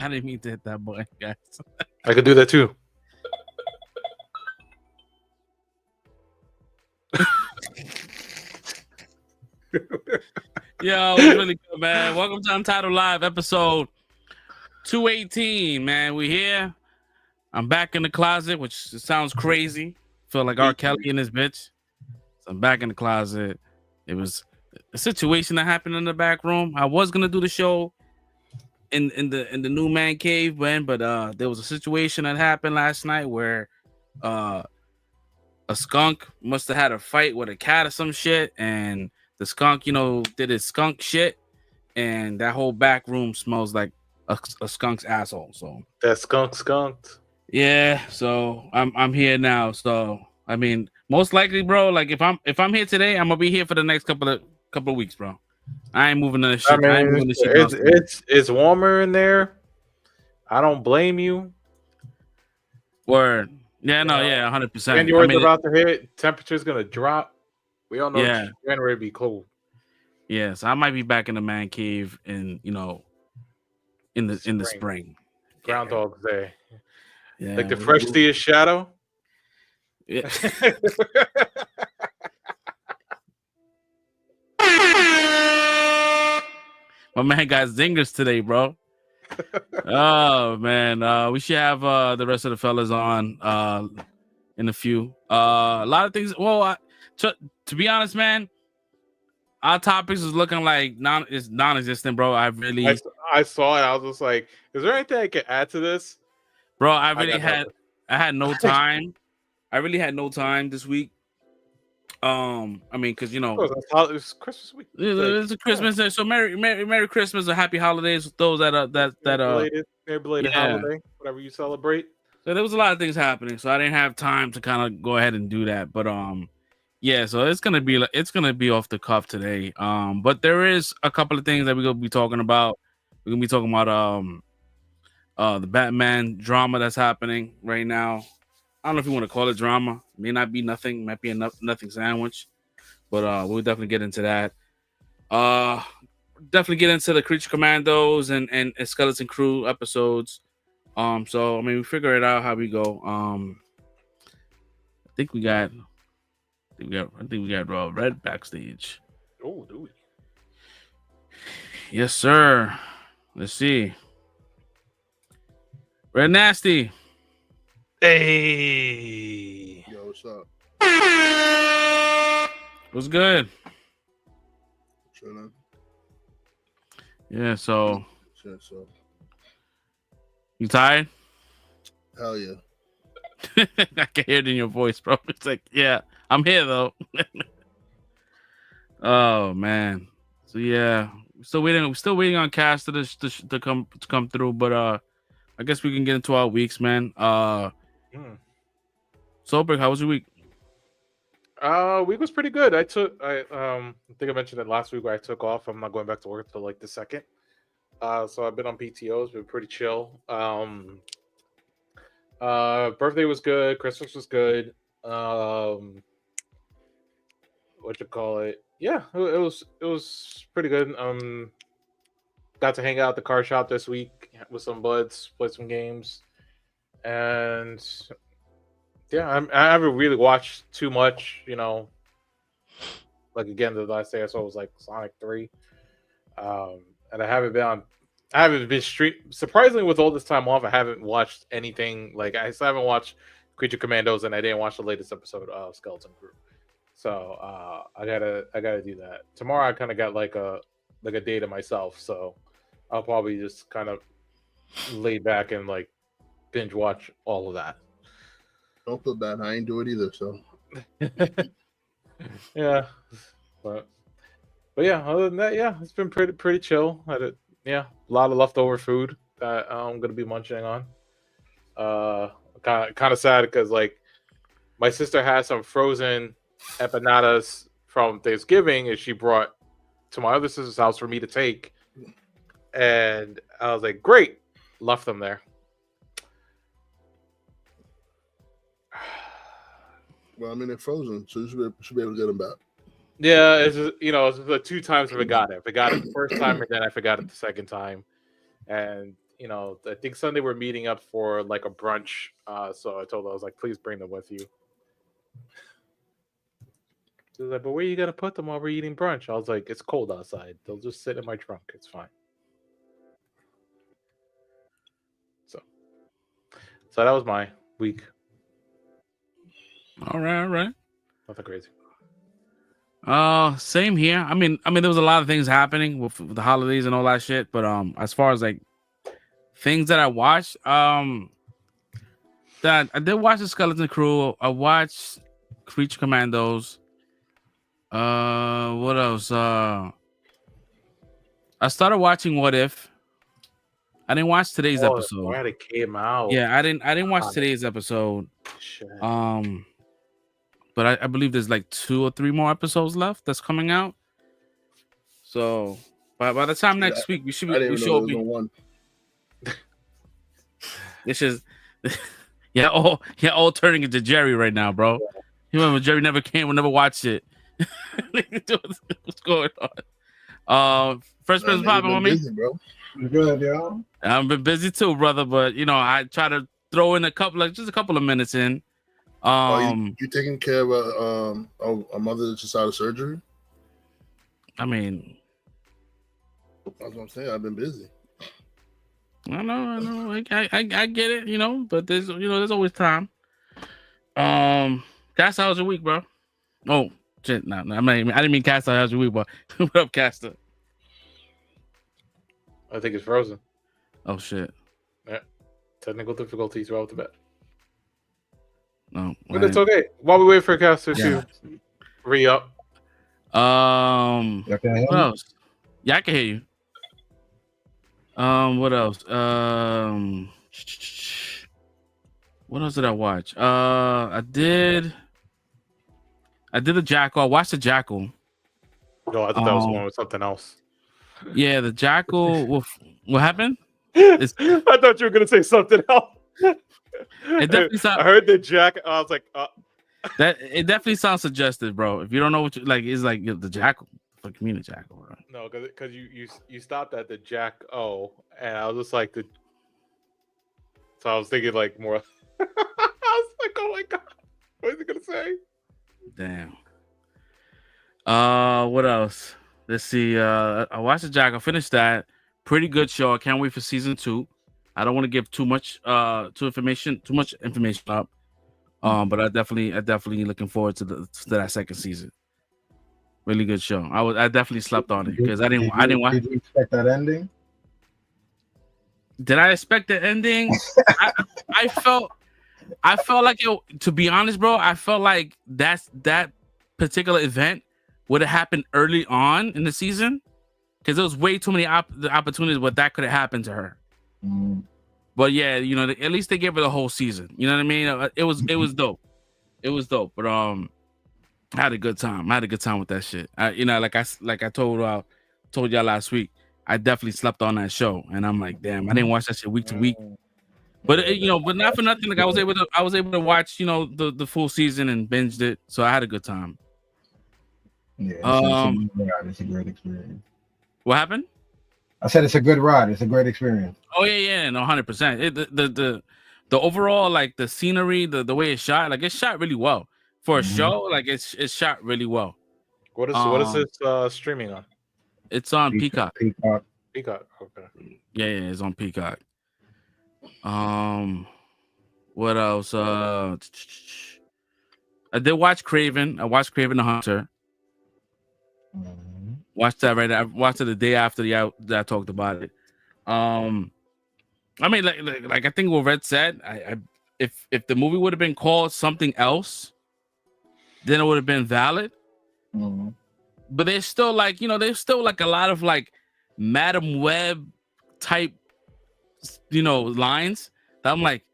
I didn't mean to hit that button, guys. I could do that too. Yo, it's really good, man. Welcome to Untitled Live, episode 218, man. We here. I'm back in the closet, which sounds crazy. Feel like R. Kelly in this bitch. So I'm back in the closet. It was a situation that happened in the back room. I was gonna do the show in the new man cave, man, but there was a situation that happened last night where uh a skunk must have had a fight with a cat or some shit, and the skunk, did his skunk shit, and that whole back room smells like a skunk's asshole. So That skunked. yeah, so I'm here now. So I mean, most likely, bro. Like if I'm here today, I'm gonna be here for the next couple of weeks, bro. I ain't moving the I shit. I ain't mean, moving the shit it's downstairs. it's warmer in there. I don't blame you. Word. Yeah, no, Yeah. yeah, 100%. I January's mean, about to hit. Temperature's gonna drop. We all know yeah, January be cold. yeah. So I might be back in the man cave in in the Spring. spring. Groundhog's Day. Yeah, Like the fresh sea is shadow. yeah. My man got zingers today, bro. Oh man, we should have the rest of the fellas on in a few. A lot of things. Well, to be honest, man, our topics is looking like non-existent, bro. I saw it. I was just like, is there anything I can add to this? Bro, I had no time. I really had no time this week. I mean, because it's Christmas week. it's a Christmas, so Merry Christmas or Happy Holidays with those that belated holiday, whatever you celebrate. So there was a lot of things happening, so I didn't have time to kind of go ahead and do that. But yeah, so it's gonna be off the cuff today. But there is a couple of things that we're gonna be talking about. We're gonna be talking about the Batman drama that's happening right now. I don't know if you want to call it drama. It may not be nothing. Might be a nothing sandwich. But we'll definitely get into that. Definitely get into the Creature Commandos and Skeleton Crew episodes. So I mean, we figure it out how we go. I think we got Red backstage. Oh, do we? Yes, sir. Let's see. Red Nasty. Hey. Yo, what's up? What's good? Chilling. Yeah, so Shit, so. you tired? Hell yeah. I can hear it in your voice, bro. It's like, yeah, I'm here though. Oh man. So yeah, we're still waiting on Cass to come through, but I guess we can get into our weeks, man. Solberg, how was your week? Week was pretty good. I think I mentioned it last week where I took off. I'm not going back to work until like the 2nd. So I've been on PTOs, been pretty chill. Birthday was good, Christmas was good. What you call it? Yeah, it was pretty good. Got to hang out at the car shop this week with some buds, play some games, and yeah, I haven't really watched too much. Like again, the last day I saw was like Sonic 3, and I haven't been surprisingly, with all this time off, I haven't watched anything. Like I still haven't watched Creature Commandos, and I didn't watch the latest episode of Skeleton Crew. So I gotta do that tomorrow. I kind of got like a day to myself, so I'll probably just kind of lay back and like binge watch all of that. Don't feel bad. I ain't do it either. So yeah, but yeah. Other than that, yeah, it's been pretty chill. A lot of leftover food that I'm gonna be munching on. Kind of sad because like my sister has some frozen empanadas from Thanksgiving, and she brought to my other sister's house for me to take, and I was like, great, left them there. well, I mean they're frozen, so you should be able to get them back. Yeah, it's just, it's the 2 times I forgot it. I forgot it the first time, and then I forgot it the second time. And I think Sunday we're meeting up for like a brunch. So I told her, I was like, please bring them with you. She was like, but where are you gonna put them while we're eating brunch? I was like, it's cold outside. They'll just sit in my trunk. It's fine. So that was my week. All right. Nothing crazy. Same here. I mean, there was a lot of things happening with the holidays and all that shit. But as far as like things that I watched, that I did watch the Skeleton Crew. I watched Creature Commandos. What else? I started watching What If. I didn't watch today's episode. Right, it came out. Yeah, I didn't watch today's episode. Shit. But I believe there's like 2 or 3 more episodes left that's coming out. So by the time next week, we should be. One. This is all turning into Jerry right now, bro. You remember Jerry never watched it. What's going on? First person popping on me. Busy, bro. You good, y'all? I've been busy too, brother. But I try to throw in just a couple of minutes in. You taking care of a mother that's just out of surgery? I mean, that's what I'm saying. I've been busy. I know. I get it, but there's always time. Cass, how's your week, bro? Oh shit, no, I didn't mean Cass, how's your week, but what up, Caster? I think it's frozen. Oh shit. Yeah. Technical difficulties right off the bat. No, but it's okay. While we wait for Caster to re-up. What else? Yeah, I can hear you. What else? What else did I watch? I did the Jackal. I watched the Jackal. No, I thought that was one with something else. Yeah, the Jackal. What happened? I thought you were gonna say something else. It definitely I heard the Jack. I was like, that it definitely sounds suggestive, bro. If you don't know what it's like the Jackal. Fuck me, the Jackal, bro. No, because you stopped at the Jack O, and I was just like So I was thinking like more. I was like, oh my god, what is he gonna say? Damn. What else? Let's see. I watched the Jackal. I finished that. Pretty good show. I can't wait for season 2. I don't want to give too much information up. But I definitely looking forward to that second season. Really good show. I definitely slept on it because I didn't watch. Did you expect that ending? Did I expect the ending? I felt like to be honest, bro. I felt like that particular event would have happened early on in the season because there was way too many opportunities where that could have happened to her. Mm. But yeah, at least they gave her the whole season. You know what I mean? It was dope. It was dope. But I had a good time. With that shit. Like I told y'all last week, I definitely slept on that show, and I'm like, damn, I didn't watch that shit week to week. But but not for nothing. Like I was able to watch the full season and binged it, so I had a good time. Yeah, it's a great experience. What happened? I said it's a good ride. It's a great experience. Oh yeah, no, 100%. The overall, like the scenery, the way it's shot, like it's shot really well for a show. Like it's shot really well. What is this streaming on? It's on Peacock. Peacock. Okay. Yeah, it's on Peacock. What else? I did watch Craven. I watched Craven the Hunter. Watched that right. I watched it the day after that I talked about it. I mean, like I think what Red said. If the movie would have been called something else, then it would have been valid. Mm-hmm. But there's still like a lot of like Madam Web type, lines that I'm like,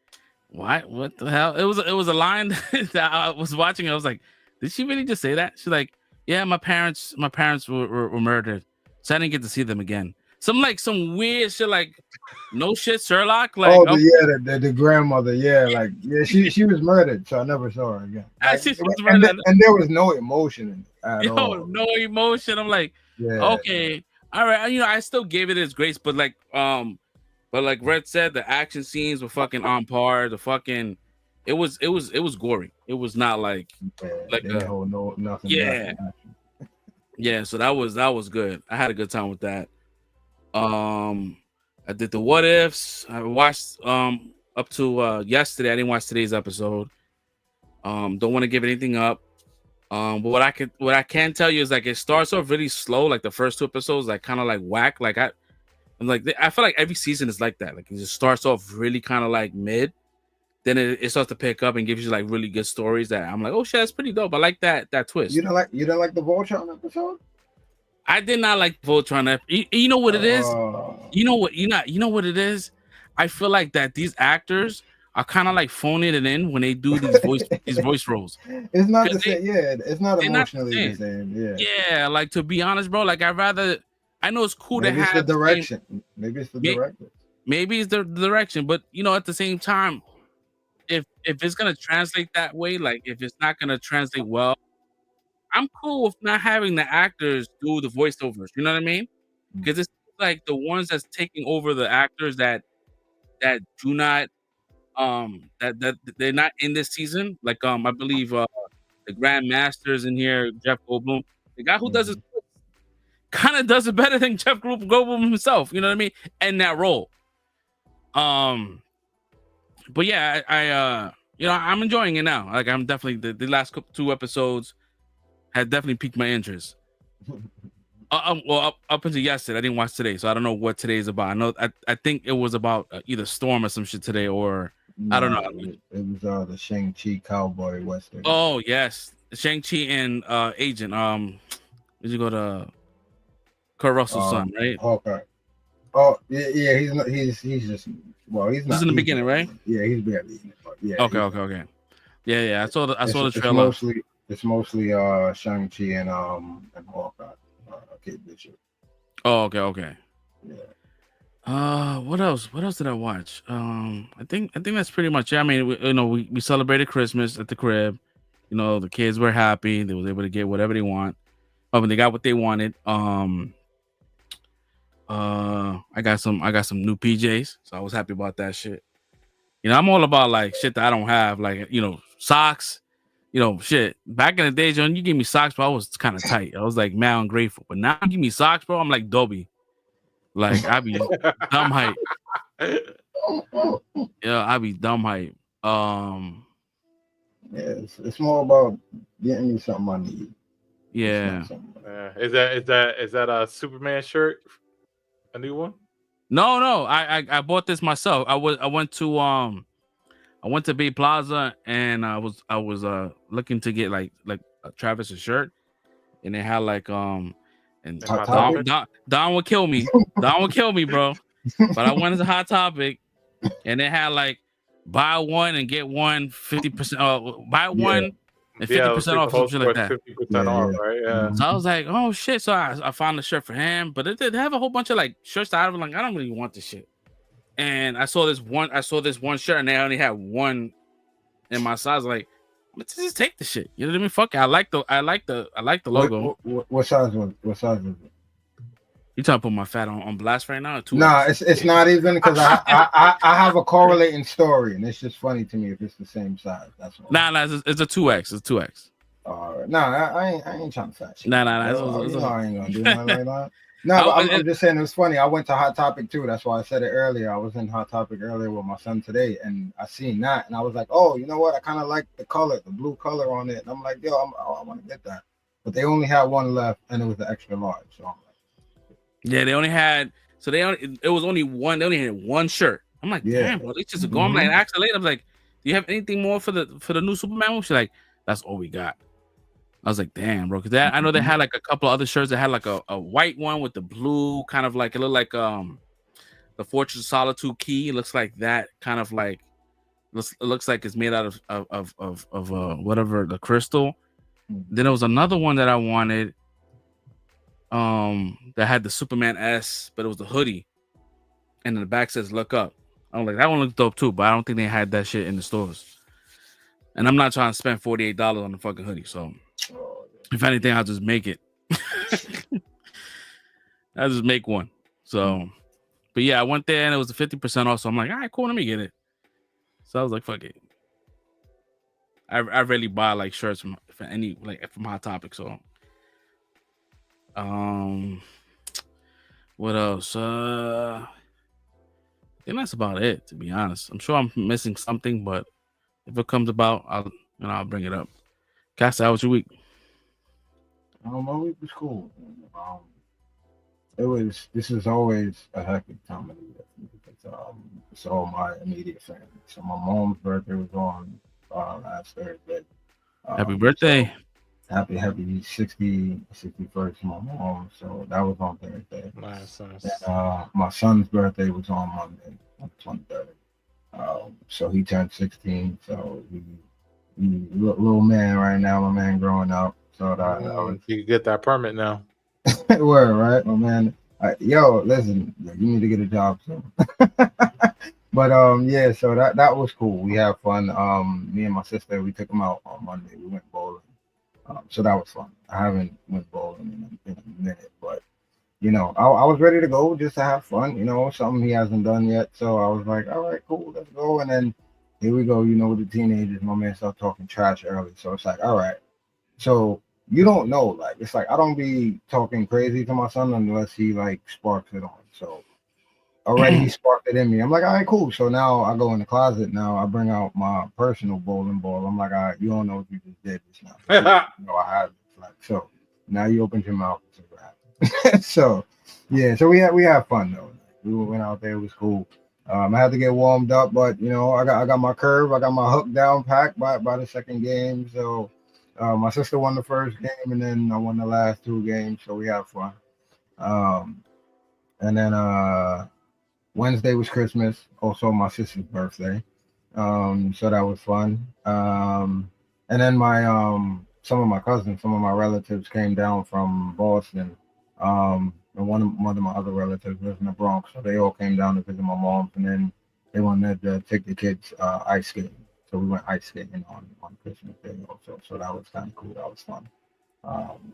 what the hell? It was a line that I was watching. I was like, did she really just say that? She's like, yeah, my parents were murdered, so I didn't get to see them again. Some weird shit, like no shit, Sherlock. Like, the grandmother, she was murdered, so I never saw her again. And there was no emotion at all. No emotion. I'm like, okay, all right. I still gave it its grace, but But like Red said, the action scenes were fucking on par. The fucking it was gory. It was not like they didn't hold nothing. Yeah. Yeah, so that was good. I had a good time with that. I did the what ifs. I watched up to yesterday. I didn't watch today's episode. Don't want to give anything up. But what I can tell you is like it starts off really slow. Like the first 2 episodes, like kind of like whack. Like I feel like every season is like that. Like it just starts off really kind of like mid. Then it starts to pick up and gives you like really good stories that I'm like, oh shit, that's pretty dope. I like that twist. You don't like the Voltron episode? I did not like Voltron. You know what it is? You know what it is? I feel like that these actors are kind of like phoning it in when they do these voice roles. It's not the same. Yeah, it's not emotionally the same. Yeah. Yeah, like to be honest, bro. Like I know it's cool Maybe to have it's the direction. Maybe it's the director. Maybe it's the direction, but you know, at the same time, if it's gonna translate that way, like if it's not gonna translate well, I'm cool with not having the actors do the voiceovers. You know what I mean? Because it's like the ones that's taking over the actors that do not that they're not in this season. Like I believe the Grand Masters in here, Jeff Goldblum, the guy who does it kind of does it better than Jeff Goldblum himself. You know what I mean? In that role. But yeah, I you know, I'm enjoying it now. Like I'm definitely the last 2 episodes had definitely piqued my interest. Well, up until yesterday, I didn't watch today, so I don't know what today is about. I know I think it was about either Storm or some shit today, or I don't know. It was the Shang-Chi cowboy western. Oh yes, Shang-Chi and Agent. Did you go to Kurt Russell's son, right? Hawkeye. Oh yeah, he's just well, he's not. He's in the beginning, right? Yeah, he's barely in it. But yeah. Okay. Yeah. I saw the trailer. It's mostly Shang-Chi and Hawkeye. Kate Bishop. Oh, okay. Yeah. What else did I watch? I think that's pretty much it. I mean, we celebrated Christmas at the crib. You know, the kids were happy. They was able to get whatever they want. I mean, they got what they wanted. I got some new PJs, so I was happy about that shit. You know, I'm all about like shit that I don't have, like, you know, socks. You know, shit. Back in the day, John, you give me socks, bro, I was kind of tight. I was like mad ungrateful. But now you give me socks, bro, I'm like Dobby. Like I be dumb hype. Yeah, I be dumb hype. Yeah, it's more about getting me something I need. Yeah. Is that a Superman shirt? A new one? No. I bought this myself. I went to Bay Plaza and I was looking to get like Travis a shirt, and they had like and Don would kill me. Don would kill me, bro. But I went to Hot Topic and they had like buy one and get one 50%. Buy one and 50% off, something like that. 50% off, right? Yeah. So I was like, oh shit. So I found a shirt for him, but it did have a whole bunch of like shirts that I was like, I don't really want this shit. And I saw this one shirt and they only had one in my size. Like, let's just take the shit. You know what I mean? Fuck it. I like the logo. What size was it? You trying to put my fat on blast right now? Nah, it's not even, because I have a correlating story, and it's just funny to me if it's the same size. That's all. Nah, it's a 2X. It's 2X. Nah, I ain't trying to fat shit. Nah. I ain't gonna do nothing like that. No, but I'm just saying it was funny. I went to Hot Topic too. That's why I said it earlier. I was in Hot Topic earlier with my son today, and I seen that, and I was like, oh, you know what? I kind of like the color, the blue color on it. And I'm like, yo, I want to get that. But they only had one left, and it was the extra large. So I'm like, yeah, they only had. So it was only one. They only had one shirt. I'm like, damn, bro, they just go. I'm like, actually, later, I'm like, do you have anything more for the new Superman? She's like, that's all we got. I was like, damn, bro, because I know they had like a couple of other shirts that had like a white one with the blue, kind of like it looked like the Fortress of Solitude key. It looks like that, kind of like it looks like it's made out of whatever, the crystal. Then there was another one that I wanted, that had the Superman S, but it was the hoodie, and in the back says "Look Up." I was like, that one looks dope too, but I don't think they had that shit in the stores. And I'm not trying to spend $48 on the fucking hoodie, so. If anything, I'll just make it. I'll just make one. So, But yeah, I went there and it was a 50% off. So I'm like, all right, cool, let me get it. So I was like, fuck it. I rarely buy like shirts from Hot Topic. So what else? I think that's about it, to be honest. I'm sure I'm missing something, but if it comes about, I'll bring it up. Cass, how was your week? My week was cool. This is always a hectic time of the year because it's all my immediate family. So my mom's birthday was on last Thursday. Happy birthday. So happy 61st to my mom. So that was on Thursday. Nice. And, my son's birthday was on Monday, on the 23rd. So he turned 16. So he little man right now, my man growing up. So you can get that permit now. Word, right? My man. Yo, listen, you need to get a job soon. But yeah, so that was cool. We had fun. Me and my sister, we took him out on Monday. We went bowling. So that was fun. I haven't went bowling in a minute, but you know, I was ready to go just to have fun. You know, something he hasn't done yet. So I was like, all right, cool, let's go. And then here we go. You know, with the teenagers, my man started talking trash early. So it's like, all right. So you don't know, like, it's like I don't be talking crazy to my son unless he like sparks it on. So already he sparked it in me. I'm like, all right, cool. So now I go in the closet. Now I bring out my personal bowling ball. I'm like, all right, you don't know what you just did just now. You know, I have it. Like, so now you opened your mouth and see what happened. So yeah, so we had fun though. We went out there, it was cool. I had to get warmed up, but you know, I got my curve, I got my hook down packed by the second game. So my sister won the first game, and then I won the last two games, so we had fun. And then Wednesday was Christmas, also my sister's birthday, so that was fun. And then some of my cousins, some of my relatives came down from Boston, and one of my other relatives lives in the Bronx, so they all came down to visit my mom, and then they wanted to take the kids ice skating. So we went ice skating on Christmas Day also. So that was kind of cool. That was fun.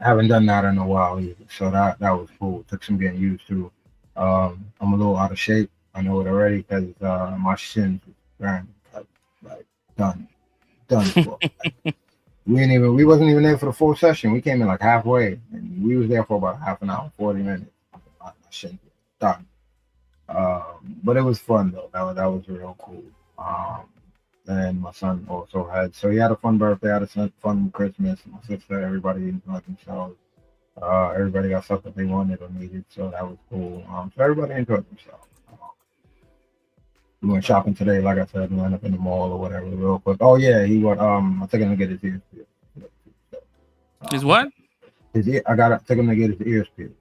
Haven't done that in a while either. So that was cool. Took some getting used to. I'm a little out of shape. I know it already because my shins are like done for. We wasn't even there for the full session. We came in like halfway, and we was there for about half an hour, 40 minutes. My shins were done. But it was fun though. That was real cool. And my son also he had a fun birthday, had a fun Christmas. My sister, everybody enjoyed themselves. Everybody got stuff that they wanted or needed, so that was cool. So everybody enjoyed themselves. We went shopping today, like I said, we went up in the mall or whatever real quick. Oh yeah, he went. I took him to get his ears pierced. His what? His ear. Took him to get his ears pierced.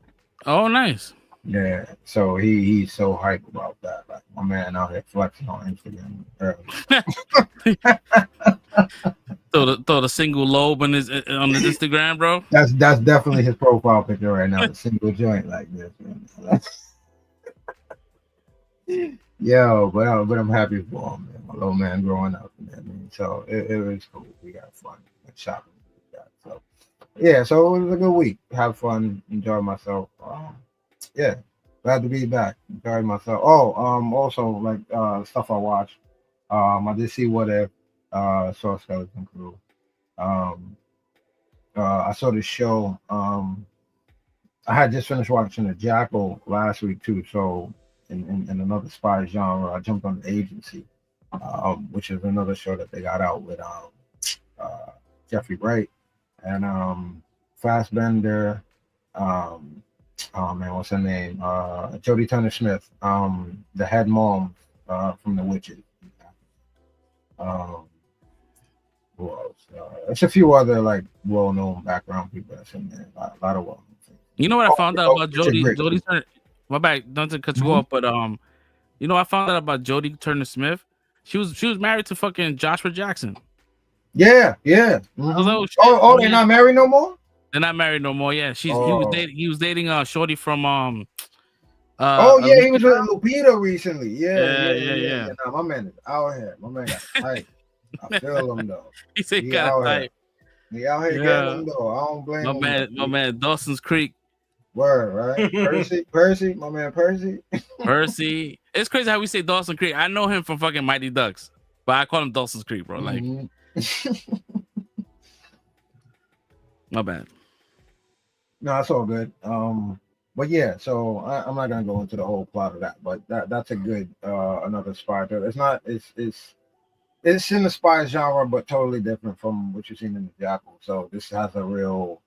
Oh, nice. Yeah, so he's so hyped about that. Like my man out here flexing on Instagram. throw the single lobe on his Instagram, bro. That's definitely his profile picture right now. The single joint like this, man. Yo, but I'm happy for him, man. My little man growing up, man. So it was cool. We got fun and shopping. So yeah, so it was a good week. Have fun, enjoy myself. Yeah, glad to be back. Enjoyed myself. Oh, also like stuff I watched. I did see What If. Saw Skeleton Crew. I saw this show. I had just finished watching The Jackal last week too. So in another spy genre, I jumped on The Agency, which is another show that they got out with Jeffrey Wright and Fassbender. Oh man, what's her name? Jodie Turner-Smith, the head mom from The Witches. Who else? There's a few other like well-known background people that's in there. A lot of well-known things. You know what I found out about Jodie Turner? My bad, not to cut you off, but you know I found out about Jodie Turner-Smith. She was married to fucking Joshua Jackson. Yeah. Mm-hmm. Oh, they're not married no more? They're not married no more. Yeah, he was dating Shorty from he was with Lupita recently. Yeah. Nah, my man is out here. My man got hype. I feel him though. He said got hype. He out here getting them though. I don't blame him. My man Dawson's Creek. Word, right? Percy, my man Percy. Percy. It's crazy how we say Dawson Creek. I know him from fucking Mighty Ducks, but I call him Dawson's Creek, bro. Like, my bad. No, it's all good. But yeah, so I'm not gonna go into the whole plot of that, but that's a good another spy thriller. It's in the spy genre, but totally different from what you've seen in the Jackal. So this has a real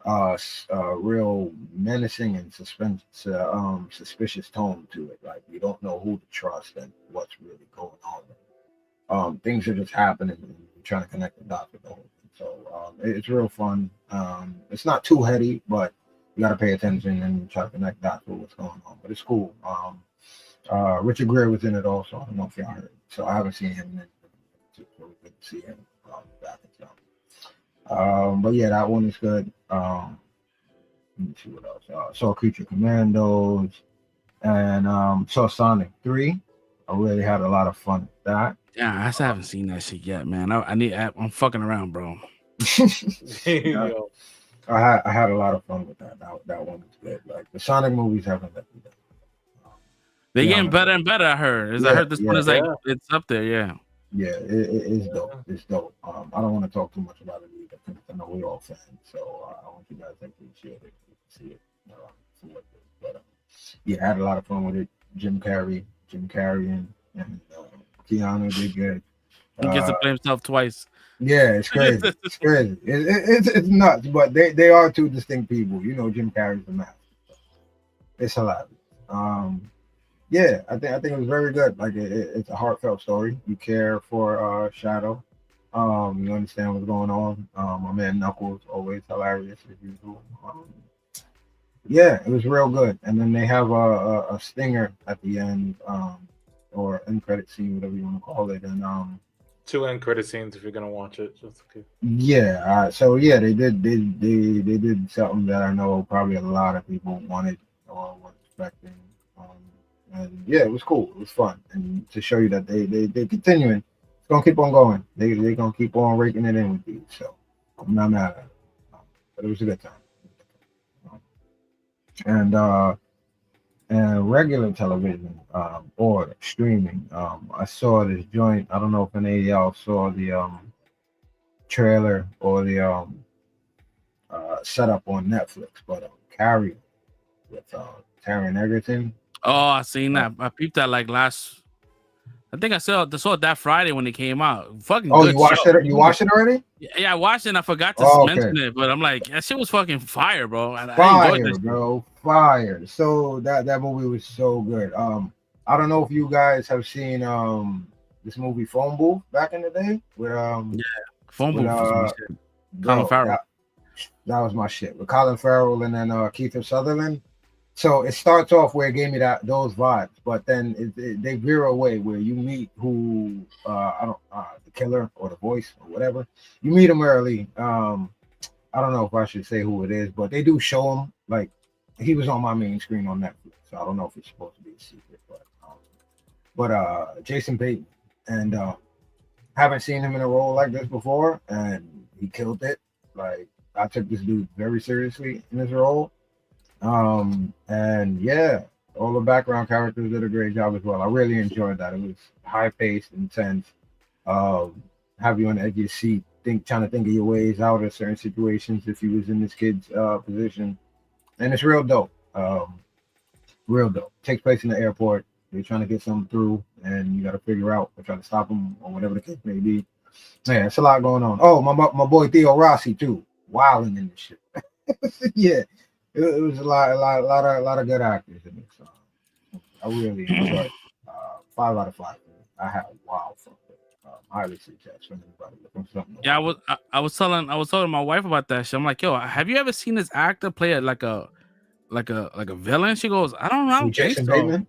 real menacing and suspicious tone to it. Like you don't know who to trust and what's really going on. Things are just happening and you're trying to connect the dots with the whole thing. So it's real fun. It's not too heady, but you got to pay attention and try to connect dots with what's going on. But it's cool. Richard Gere was in it also. I don't know if y'all heard. So I haven't seen him. It's really good to see him back in town. But yeah, that one is good. Let me see what else. Saw Creature Commandos and saw Sonic 3. I really had a lot of fun with that. Yeah, I still haven't seen that shit yet, man. I'm fucking around, bro. Yo. I had a lot of fun with that. That one was good. Like the Sonic movies haven't let me down. They're getting better and better. I heard. I heard this one is like it's up there. Yeah. Yeah, it's dope. It's dope. I don't want to talk too much about it either because I know we're all fans. So I want you guys to appreciate it, see it, see what it is. But yeah, I had a lot of fun with it. Jim Carrey, and Keanu did good. He gets to play himself twice. Yeah, it's crazy. It's crazy. It's nuts, but they are two distinct people. You know, Jim Carrey's the master. It's hilarious. Yeah, I think it was very good. Like it's a heartfelt story. You care for Shadow. You understand what's going on. My man Knuckles always hilarious as usual. Yeah, it was real good. And then they have a stinger at the end, or end credit scene, whatever you want to call it. And 2 end credit scenes if you're gonna watch it. Just okay. Yeah. So yeah, they did something that I know probably a lot of people wanted or were expecting. And yeah, it was cool. It was fun, and to show you that they continuing. It's gonna keep on going. They gonna keep on raking it in with you. So I'm not mad at it. But it was a good time. And regular television or streaming. I saw this joint. I don't know if any of y'all saw the trailer or the setup on Netflix, but Carrie with Taron Egerton. Oh, I seen that. I peeped that like last. I think I saw it that Friday when it came out. Fucking. Oh, good you watched show. it? You watched it already? Yeah, I watched it. And I forgot to mention it, but I'm like, that shit was fucking fire, bro. I enjoyed that, bro. Fire. So that movie was so good. I don't know if you guys have seen this movie Phone Booth back in the day with Phone Booth was my shit. Colin Farrell. That was my shit with Colin Farrell and then Kiefer Sutherland. So it starts off where it gave me those vibes, but then they veer away where you meet who the killer or the voice or whatever. You meet him early. I don't know if I should say who it is, but they do show him. Like he was on my main screen on Netflix, so I don't know if it's supposed to be a secret, but Jason Bateman, and haven't seen him in a role like this before, and he killed it. Like I took this dude very seriously in his role. And yeah, all the background characters did a great job as well. I really enjoyed that. It was high paced, intense, have you on the edge of your seat, trying to think of your ways out of certain situations if you was in this kid's position. And it's real dope. Real dope. Takes place in the airport. They're trying to get something through and you gotta figure out or try to stop them or whatever the case may be. Man, it's a lot going on. Oh, my boy Theo Rossi too. Wilding in this shit. Yeah. It was a lot of good actors in it. So I really enjoyed it. 5 out of 5. I had wow fun. Highly suggest for anybody looking for something. Yeah, I was telling my wife about that shit. I'm like, yo, have you ever seen this actor play it like a villain? She goes, I don't know. Jason Bateman?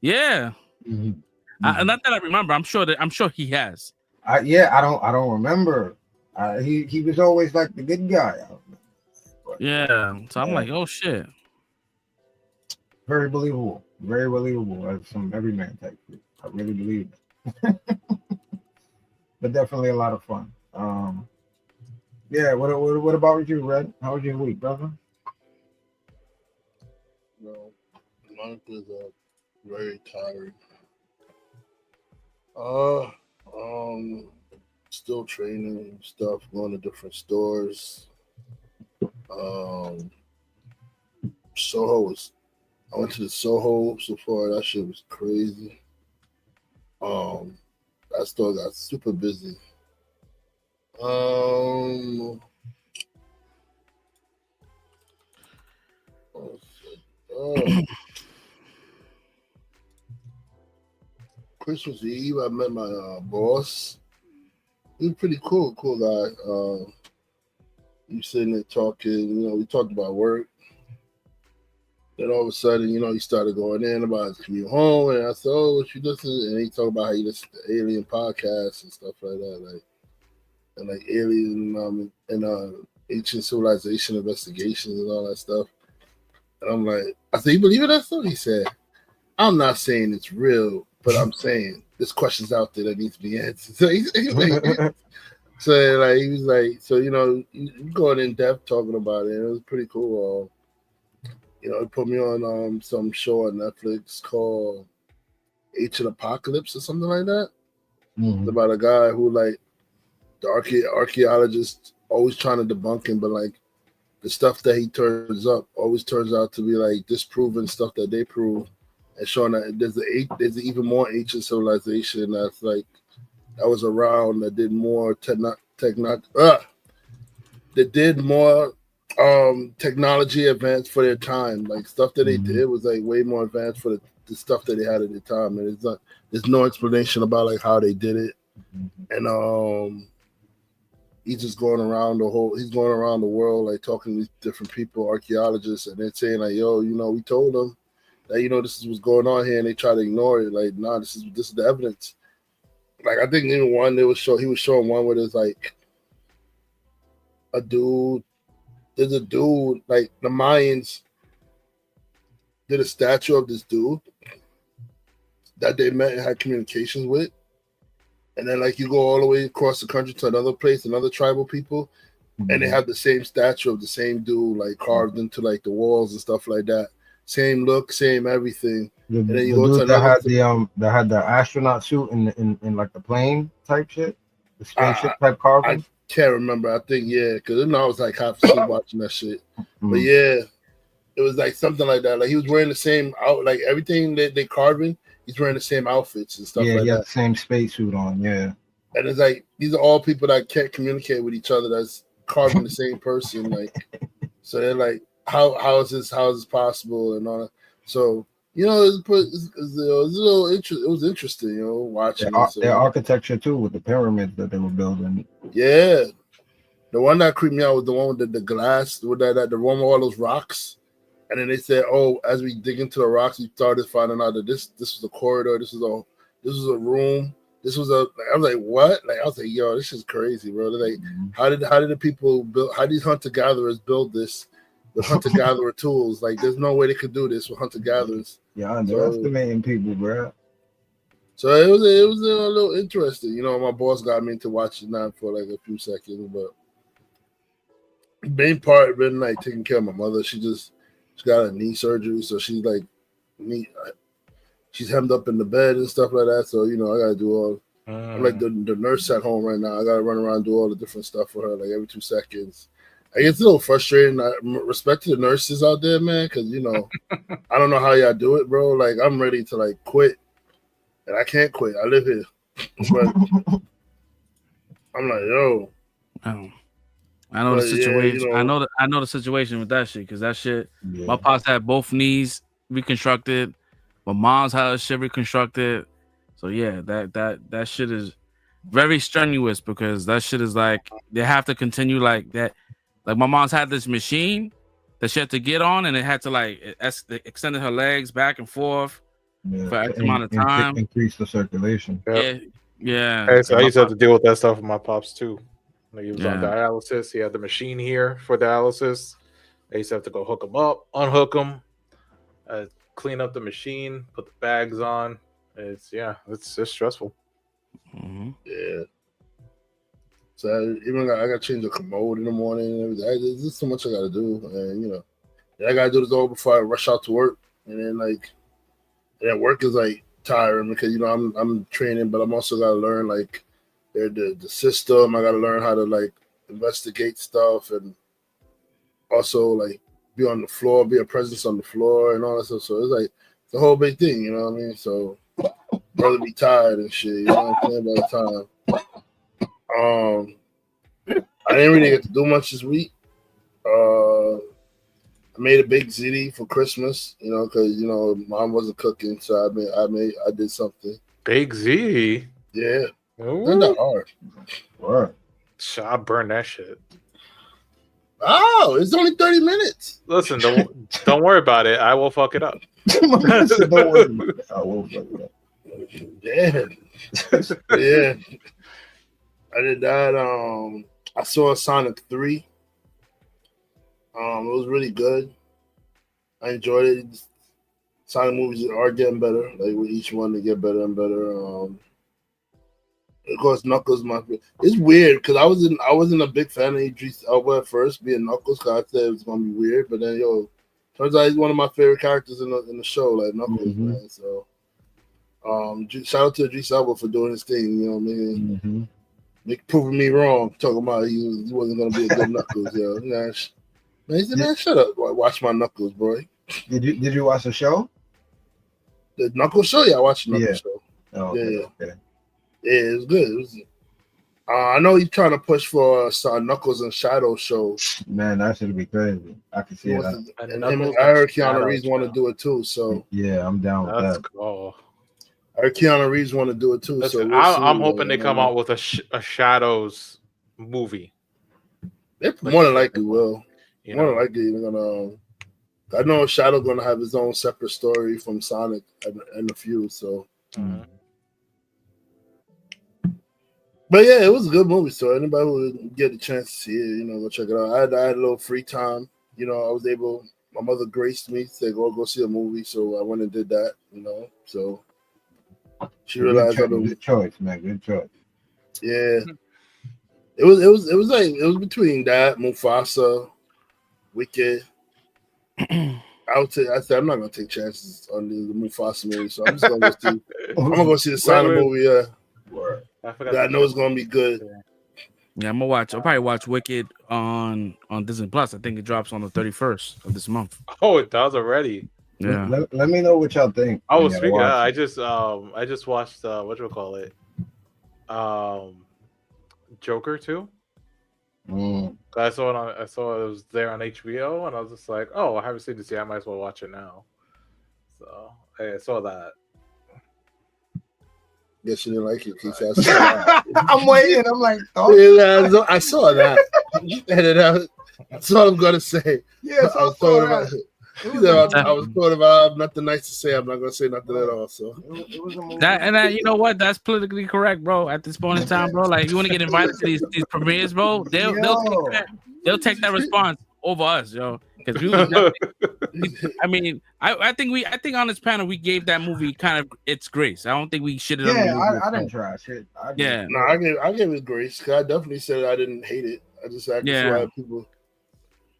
Yeah. Mm-hmm. Not that I remember. I'm sure he has. I don't remember. He was always like the good guy. Yeah, so I'm like, oh shit. Very believable as some everyman type. I really believe it. But definitely a lot of fun. Yeah, what about you, Red? How was your week, brother? Life is very tiring. Still training stuff, going to different stores. Soho was. I went to the Soho so far. That shit was crazy. That store got super busy. Christmas Eve, I met my boss. He was pretty cool guy. We sitting there talking, we talked about work. Then all of a sudden, he started going in about his commute home, and I said, "Oh, what you listen?" And he talked about how he listened to alien podcasts and stuff like that, like alien and ancient civilization investigations and all that stuff. And I'm like, I said, "You believe in that stuff?" He said, "I'm not saying it's real, but I'm saying there's questions out there that need to be answered." So he was like, so you going in depth talking about it. It was pretty cool. He put me on some show on Netflix called Ancient Apocalypse or something like that. Mm-hmm. It's about a guy who the archaeologist always trying to debunk him, but the stuff that he turns up always turns out to be disproving stuff that they prove, and showing that there's an even more ancient civilization that's that was around that did more technology advanced for their time. Stuff that they did was way more advanced for the stuff that they had at the time, and there's no explanation about how they did it. And he's just going around the world talking to these different people, archaeologists, and they're saying yo, we told them that this is what's going on here, and they try to ignore it. Nah, this is the evidence. I think in one he was showing one where there's a dude. There's a dude, the Mayans did a statue of this dude that they met and had communications with. And then you go all the way across the country to another place, another tribal people, and they have the same statue of the same dude, carved into the walls and stuff like that. Same look, same everything. And then you go to another that had the astronaut suit in the plane type shit, the spaceship type carving. Can't remember. I think because I was half asleep watching that shit. But it was something like that. He was wearing the same everything that they carving. He's wearing the same outfits and stuff like that. Yeah, the same spacesuit on. Yeah, and it's these are all people that can't communicate with each other. That's carving the same person. So they're how is this possible and all that. So it was a little interesting. It was interesting, watching their architecture too, with the pyramids that they were building. Yeah, the one that creeped me out was the one with the glass, with the one with all those rocks. And then they said, "Oh, as we dig into the rocks, we started finding out that this was a corridor. This was a room. This was a." I was like, "What?" I was like, "Yo, this is crazy, bro." They're how did the people build? How these hunter gatherers build this with hunter gatherer tools? There's no way they could do this with hunter gatherers. Yeah, underestimating people, bro. So it was a little interesting. My boss got me into watching that for a few seconds, but the main part been taking care of my mother. She got a knee surgery, so she's she's hemmed up in the bed and stuff like that. So I gotta do all. I'm the nurse at home right now. I gotta run around and do all the different stuff for her every 2 seconds. I get a little frustrating. Respect to the nurses out there, man, because I don't know how y'all do it, bro. I'm ready to quit, and I can't quit. I live here, but I'm yo. I know the situation. I know the situation with that shit, because that shit. Yeah. My pops had both knees reconstructed. My mom's had her shit reconstructed. So yeah, that shit is very strenuous, because that shit is they have to continue that. My mom's had this machine that she had to get on, and it had to it extended her legs back and forth for X amount of time. Increase the circulation. Yeah. Hey, so I used to have to deal with that stuff with my pops too. He was on dialysis. He had the machine here for dialysis. I used to have to go hook him up, unhook him, clean up the machine, put the bags on. It's just stressful. Mm-hmm. Yeah. So I got to change the commode in the morning and everything. There's just so much I got to do, and I got to do this all before I rush out to work, and then And at work is like tiring because I'm training, but I'm also gotta learn like the system. I gotta learn how to like investigate stuff and also like be on the floor, be a presence on the floor and all that stuff. So it's like it's a whole big thing, you know what I mean? So brother be tired and shit, you know what I'm saying, by the time. I didn't really get to do much this week. I made a big ziti for Christmas, you know, because mom wasn't cooking, so I did something. Big Z. Yeah. Not that hard. What? I burned that shit. Oh, it's only 30 minutes. Listen, don't worry about it. I will fuck it up. Don't worry about it. I won't fuck it up. Yeah. I did that. I saw Sonic 3. It was really good. I enjoyed it. Sonic movies are getting better. Like with each one, they get better and better. Of course, Knuckles. It's weird because I wasn't a big fan of Idris Elba at first, being Knuckles. Cause I said it was gonna be weird, but then turns out he's one of my favorite characters in the show, like Knuckles, man. So, shout out to Idris Elba for doing his thing. You know what I mean? Proving me wrong, talking about he wasn't gonna be a good Knuckles. Man, he said, man, shut up. Watch my Knuckles, boy. Did you watch the show? The Knuckles show? Yeah, I watched the Knuckles show. Oh, okay. Yeah, it was good. I know he's trying to push for Knuckles and Shadow show. Man, that should be crazy. I can see that. And I heard Keanu Reeves want to do it too. So yeah, I'm down with that. Cool. I heard Keanu Reeves want to do it too. Listen, so I'm hoping they come out with a Shadows movie. They more than likely will. More than likely they're gonna. I know Shadow gonna have his own separate story from Sonic and a few. So. But yeah, it was a good movie. So anybody who would get a chance to see it, go check it out. I had a little free time. I was able. My mother graced me, said go see a movie, so I went and did that. So she realized good choice, man. Good choice. Yeah, it was between that, Mufasa, Wicked. I said I'm not gonna take chances on the Mufasa movie, so I'm just gonna go see. I'm gonna go see the Sonic movie. Yeah. I know it's gonna be good. Yeah, I'll probably watch Wicked on Disney Plus. I think it drops on the 31st of this month. Oh, it does already. Yeah. Let me know what y'all think. I just watched whatchamacallit? Joker 2. I saw it was there on HBO, and I was just like, oh, I haven't seen this yet. I might as well watch it now. So I saw that. Yes, you didn't like it, Keith. I saw that. I'm waiting. I'm like, I saw that. Edit out. That's all I'm gonna say. Yes, I was talking about it. I was thought about. I have nothing nice to say. I'm not gonna say nothing at all. So you know what? That's politically correct, bro. At this point in time, bro, like you want to get invited to these premieres, bro, they'll take that response over us, yo. Because I think on this panel we gave that movie kind of its grace. I don't think we shitted on the movie. I didn't trash it. I gave it grace. Cause I definitely said I didn't hate it. I just why people.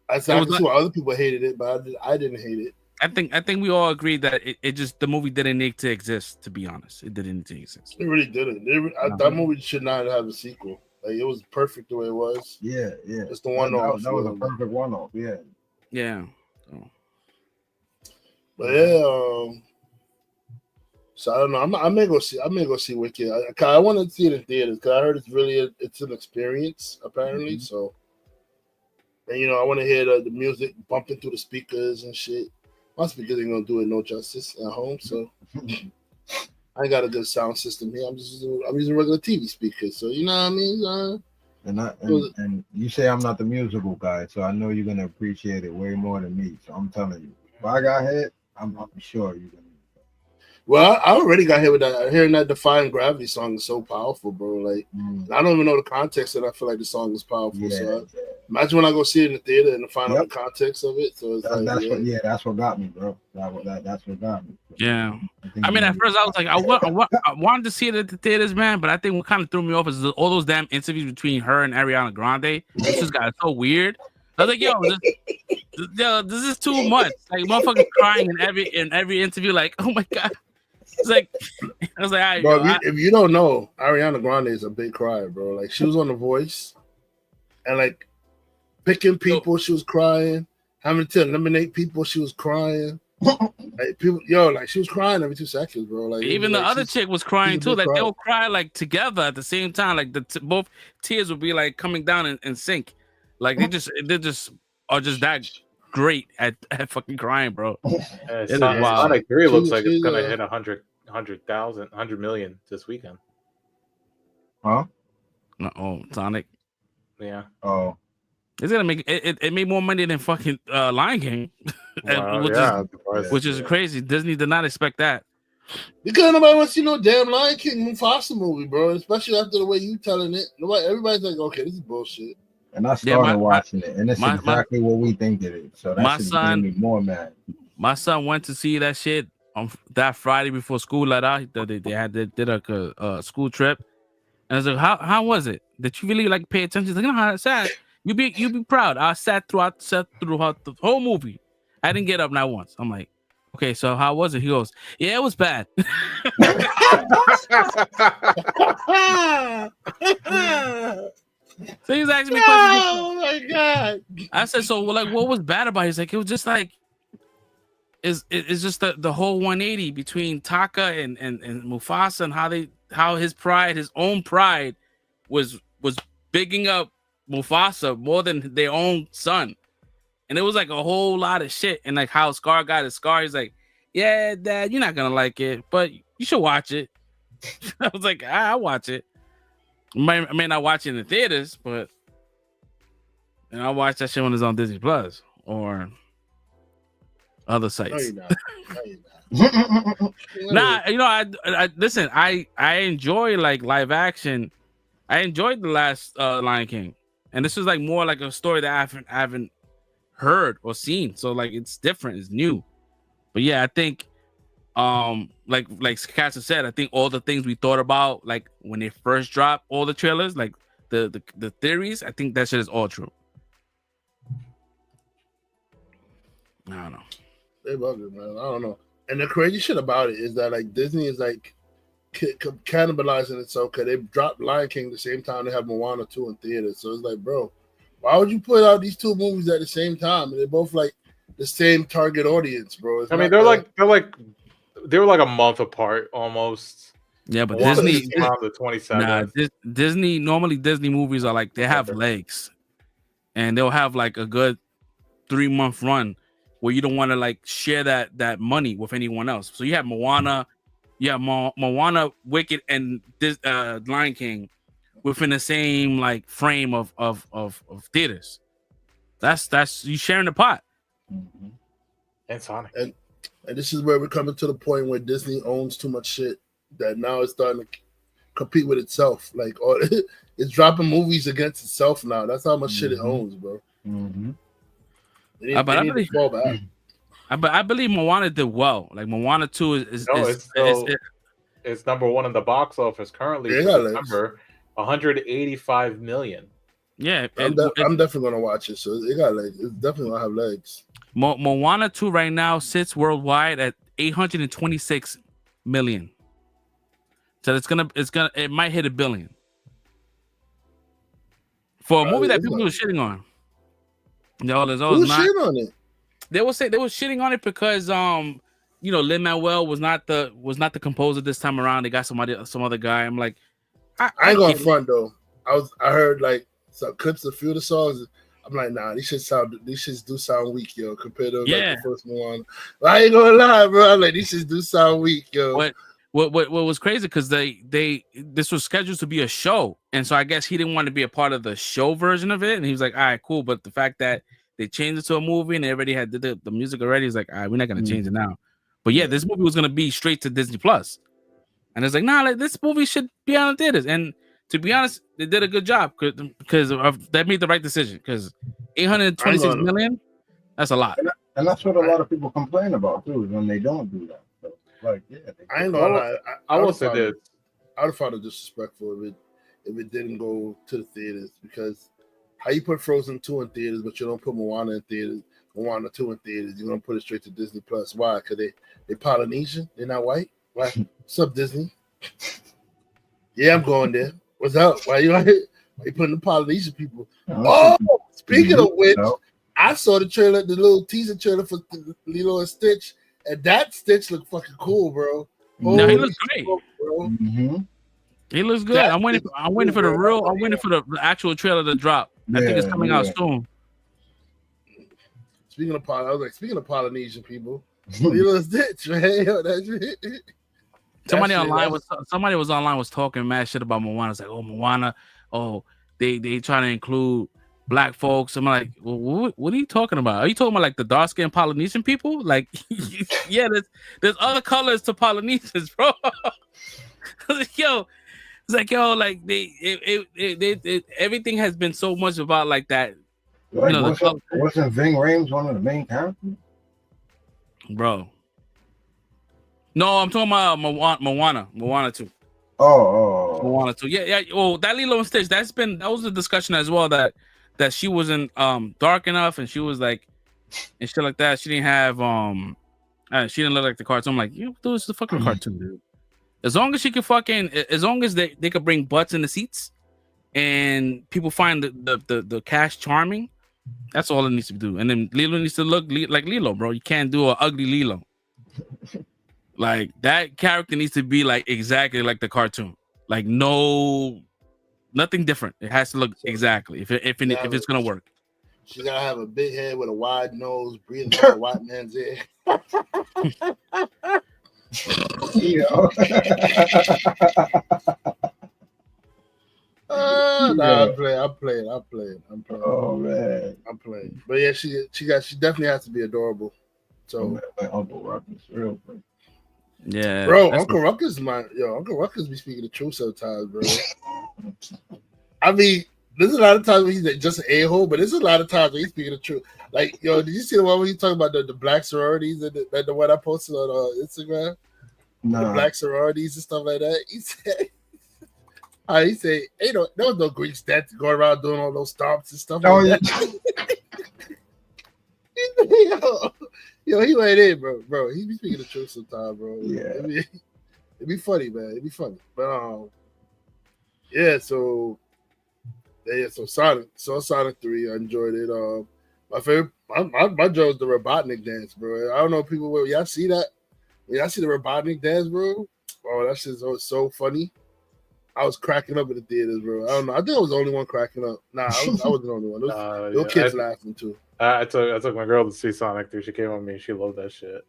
I said why other people hated it, but I didn't hate it. I think we all agreed that it just the movie didn't need to exist. To be honest, it didn't need to exist. It really didn't. That movie should not have a sequel. Like it was perfect the way it was. Yeah. Just the one-off. That was a perfect one-off. Yeah. Yeah. But yeah, so I don't know. I may go see Wicked. I want to see it in theaters because I heard it's an experience apparently. So, and I want to hear the music bumping through the speakers and shit. My speakers ain't gonna do it no justice at home. So I ain't got a good sound system here. I'm using regular TV speakers. So you know what I mean. And you say I'm not the musical guy, so I know you're gonna appreciate it way more than me. So I'm telling you, if I got hit, I'm sure you're gonna. Well, I already got hit with that. Hearing that Defying Gravity song is so powerful, bro. Like I don't even know the context, and I feel like the song is powerful. Yeah, imagine when I go see it in the theater and find out the context of it. So it's that's what got me, bro. That's what got me. Yeah, I mean, at first I was like, I wanted to see it at the theaters, man. But I think what kind of threw me off is all those damn interviews between her and Ariana Grande. This just got so weird. I was like, this is too much. Like motherfuckers crying in every interview. Like, oh my god. It's like I was like, all right, Bro, yo, if you don't know, Ariana Grande is a big crier, bro. Like she was on The Voice, and like picking people, she was crying. Having to eliminate people, she was crying. Like people, like she was crying every 2 seconds, bro. Like even the other chick was crying too. Like they'll cry like together at the same time. Like both tears would be like coming down in sync. Like they just are just that great at fucking crying, bro. Sonic 3 looks like it's gonna hit 100 million this weekend. Huh? Oh, Sonic. Yeah. Oh. It's gonna make it made more money than fucking Lion King. Wow, which is crazy. Disney did not expect that. Because nobody wants to see no damn Lion King Mufasa movie, bro. Especially after the way you telling it. Everybody's like, okay, this is bullshit. And I started watching it, and it's exactly what we think it is. So that should make me more mad. My son went to see that shit on that Friday before school let out. They did a school trip, and I was like, how was it? Did you really like pay attention? He's like, no, I sat. You be proud. I sat throughout the whole movie. I didn't get up not once. I'm like, okay, so how was it? He goes, yeah, it was bad. So he's asking me questions. Oh my god! I said, so like, what was bad about it? He's like, it was just like, it's just the whole 180 between Taka and Mufasa, and how his own pride was bigging up Mufasa more than their own son. And it was like a whole lot of shit. And like how Scar got his scar, he's like, yeah, Dad, you're not gonna like it, but you should watch it. I was like, I'll watch it. I may not watch it in the theaters, but I'll watch that shit when it's on Disney Plus or other sites. No, you're not. Nah, I listen. I enjoy like live action. I enjoyed the last Lion King, and this was like more like a story that I haven't heard or seen. So like it's different, it's new. But yeah, I think like Casa said, I think all the things we thought about like when they first dropped all the trailers, like the theories, I think that shit is all true. I don't know. They bug it, man. I don't know. And the crazy shit about it is that like Disney is like cannibalizing itself because they dropped Lion King the same time they have Moana 2 in theaters. So it's like, bro, why would you put out these two movies at the same time? And they're both like the same target audience, bro. I mean, they were like a month apart almost. Yeah, but Moana Disney came out on the 27th. Nah, Disney normally Disney movies are like they have legs, and they'll have like a good 3-month run where you don't want to like share that money with anyone else. So you have Moana, Moana, Wicked, and this Lion King within the same like frame of theaters. That's you sharing the pot. Mm-hmm. And Sonic. And this is where we're coming to the point where Disney owns too much shit that now it's starting to compete with itself. Like, it's dropping movies against itself now. That's how much shit it owns, bro. Mm-hmm. I believe Moana did well. Like Moana 2 it's number one in the box office currently. September, 185 million. Yeah, I'm definitely gonna watch it. So it got legs. It's definitely gonna have legs. Moana 2 right now sits worldwide at 826 million. So it might hit $1 billion for a movie that people were shitting on. No, there's always not. Shitting on it? They were shitting on it because Lin-Manuel was not the composer this time around. They got some other guy. I'm like, I ain't going front though. I heard like some clips of a few of the songs. I'm like, nah, these shits do sound weak, yo, compared to like the first one. I ain't gonna lie, bro. I'm like, these shits do sound weak, yo. What was crazy because this was scheduled to be a show, and so I guess he didn't want to be a part of the show version of it, and he was like, all right, cool. But the fact that they changed it to a movie and they already had the music already, he's like, all right, we're not gonna change it now. But yeah, this movie was gonna be straight to Disney Plus, and it's like, nah, like, this movie should be on the theaters. And to be honest, they did a good job because that made the right decision. Because 826 million, that's a lot. And that's what a lot of people complain about too, is when they don't do that. So, like, yeah, I ain't gonna lie. I would say that I would have found it disrespectful if it didn't go to the theaters, because how you put Frozen 2 in theaters, but you don't put Moana in theaters, Moana 2 in theaters, you're gonna put it straight to Disney Plus. Why? Because they Polynesian, they're not white. What? What's up, Disney? Yeah, I'm going there. What's up? Why you out here? Why you putting the Polynesian people? Oh, speaking of which, I saw the trailer, the little teaser trailer for Lilo and Stitch, and that Stitch looked fucking cool, bro. No, he looks great, bro. He looks good. I'm waiting for the actual trailer to drop. I think it's coming out soon. Speaking of Polynesian people, Lilo and Stitch, man. Somebody was online was talking mad shit about Moana. It's like, oh, Moana, they trying to include black folks. I'm like, well, what are you talking about? Are you talking about like the dark skinned Polynesian people? Like, yeah, there's other colors to Polynesians, bro. Everything has been so much about like that. Like, wasn't Ving Rhames one of the main characters, bro? No, I'm talking about Moana 2. Moana 2. Yeah. Oh, that Lilo and Stitch. That was a discussion as well that she wasn't dark enough, and she was like, and shit like that. She didn't have she didn't look like the cartoon. I'm like, dude, it's the fucking cartoon, dude. As long as she can as long as they could bring butts in the seats, and people find the cast charming, that's all it needs to do. And then Lilo needs to look like Lilo, bro. You can't do an ugly Lilo. Like that character needs to be like exactly like the cartoon. Like nothing different. It has to look exactly if it's gonna work. She gotta have a big head with a wide nose, breathing like a white man's ear. I'm playing. Oh man, I'm playing. But yeah, she definitely has to be adorable. So like Uncle Ruckus, real quick. Yeah, bro, Uncle Ruckus be speaking the truth sometimes, bro. I mean, there's a lot of times when he's just an a-hole, but there's a lot of times when he's speaking the truth. Like, did you see the one when he talking about the black sororities and the one I posted on Instagram? No. The black sororities and stuff like that. He said, there was no Greek stats going around doing all those stomps and stuff like that. Yo, he went in, bro. He be speaking the truth sometimes, bro. Yeah. It'd be funny, man. It'd be funny. But so Sonic 3, I enjoyed it. My favorite, my joke was the Robotnik dance, bro. I don't know people will y'all see that? Y'all see the Robotnik dance, bro? Oh, that shit's so funny. I was cracking up in the theaters, bro. I don't know. I think I was the only one cracking up. Nah, I wasn't the only one. Those kids laughing too. I took my girl to see Sonic 3. She came with me. She loved that shit.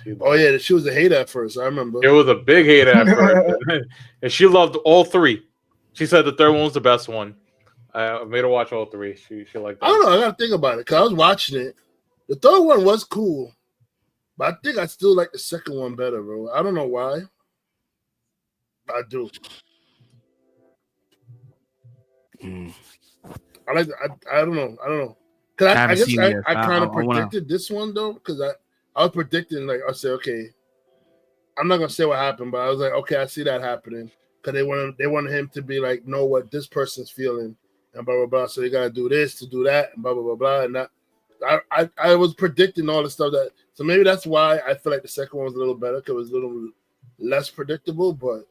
She was a hater at first. I remember. It was a big hater at first. And she loved all three. She said the third one was the best one. I made her watch all three. She liked that. I don't know. I got to think about it because I was watching it. The third one was cool. But I think I still like the second one better, bro. I don't know why. I do. I don't know. Cause I guess I kind of predicted this one though, because I was predicting, like, I said, okay, I'm not gonna say what happened, but I was like, okay, I see that happening because they wanted him to be like, know what this person's feeling and blah blah blah. So they gotta do this to do that and blah blah blah blah. And that I was predicting all the stuff that. So maybe that's why I feel like the second one was a little better because it was a little less predictable. But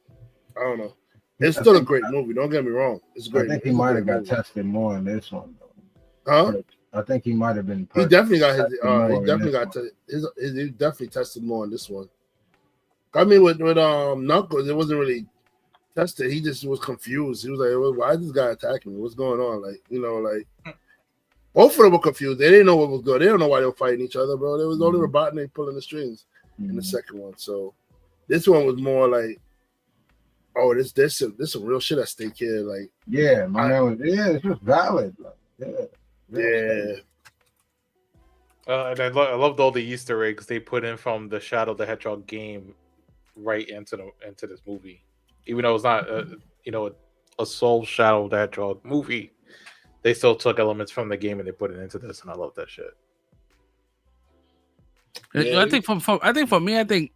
I don't know. It's still a great movie. Don't get me wrong. It's great. I think he might have got tested more in this one, though. Huh? I think he might have been. He definitely got he definitely tested more in this one. I mean, with Knuckles, it wasn't really tested. He just was confused. He was like, "Why is this guy attacking me? What's going on?" Like, both of them were confused. They didn't know what was going on. They don't know why they were fighting each other, bro. There was only Robotnik pulling the strings in the second one. So this one was more like, oh, there's some real shit at stake here. Like, yeah, it's just valid. Like, yeah. And I loved all the Easter eggs they put in from the Shadow the Hedgehog game right into this movie, even though it's not a sole Shadow the Hedgehog movie. They still took elements from the game and they put it into this, and I love that shit. Yeah. I think for me,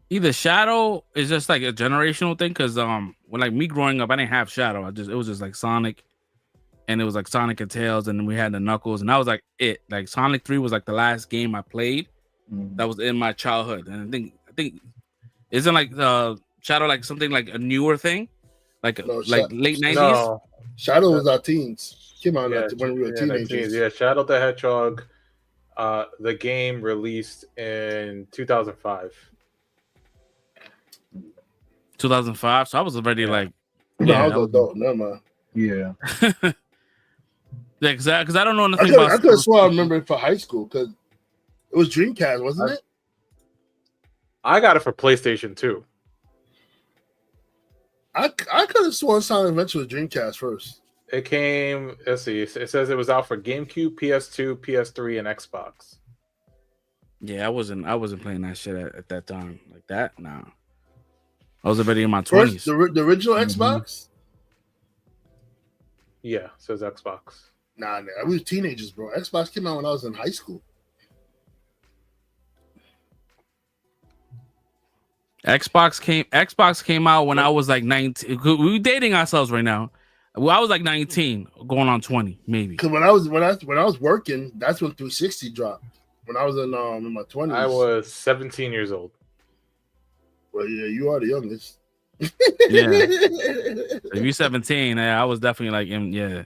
either Shadow is just like a generational thing because when like me growing up, I didn't have Shadow. It was just like Sonic, and it was like Sonic and Tails, and then we had the Knuckles, and that was like it. Like Sonic 3 was like the last game I played that was in my childhood, and I think Isn't like Shadow like something like a newer thing, like late 90s? No, Shadow was our teens. Came out yeah, when we were teenagers. Yeah, Shadow the Hedgehog. The game released in 2005. 2005. So I was already like, No, I was adult. Never mind. Yeah. Yeah, because I don't know I nothing could about. have sworn I remember it for high school because it was Dreamcast, wasn't it? I got it for PlayStation 2. I could have sworn Sonic Adventure was Dreamcast first. It came. Let's see. It says it was out for GameCube, PS2, PS3, and Xbox. Yeah, I wasn't playing that shit at that time like that. Nah, I was already in my 20s. The original Xbox. Yeah, it says Xbox. Nah, we was teenagers, bro. Xbox came out when I was in high school. Xbox came out when I was like 19. We dating ourselves right now. Well, I was like 19, going on 20, maybe. Because when I was working, that's when 360 dropped. When I was in my 20s, I was 17 years old. Well, yeah, you are the youngest. Yeah. If you're 17, yeah, I was definitely like, yeah.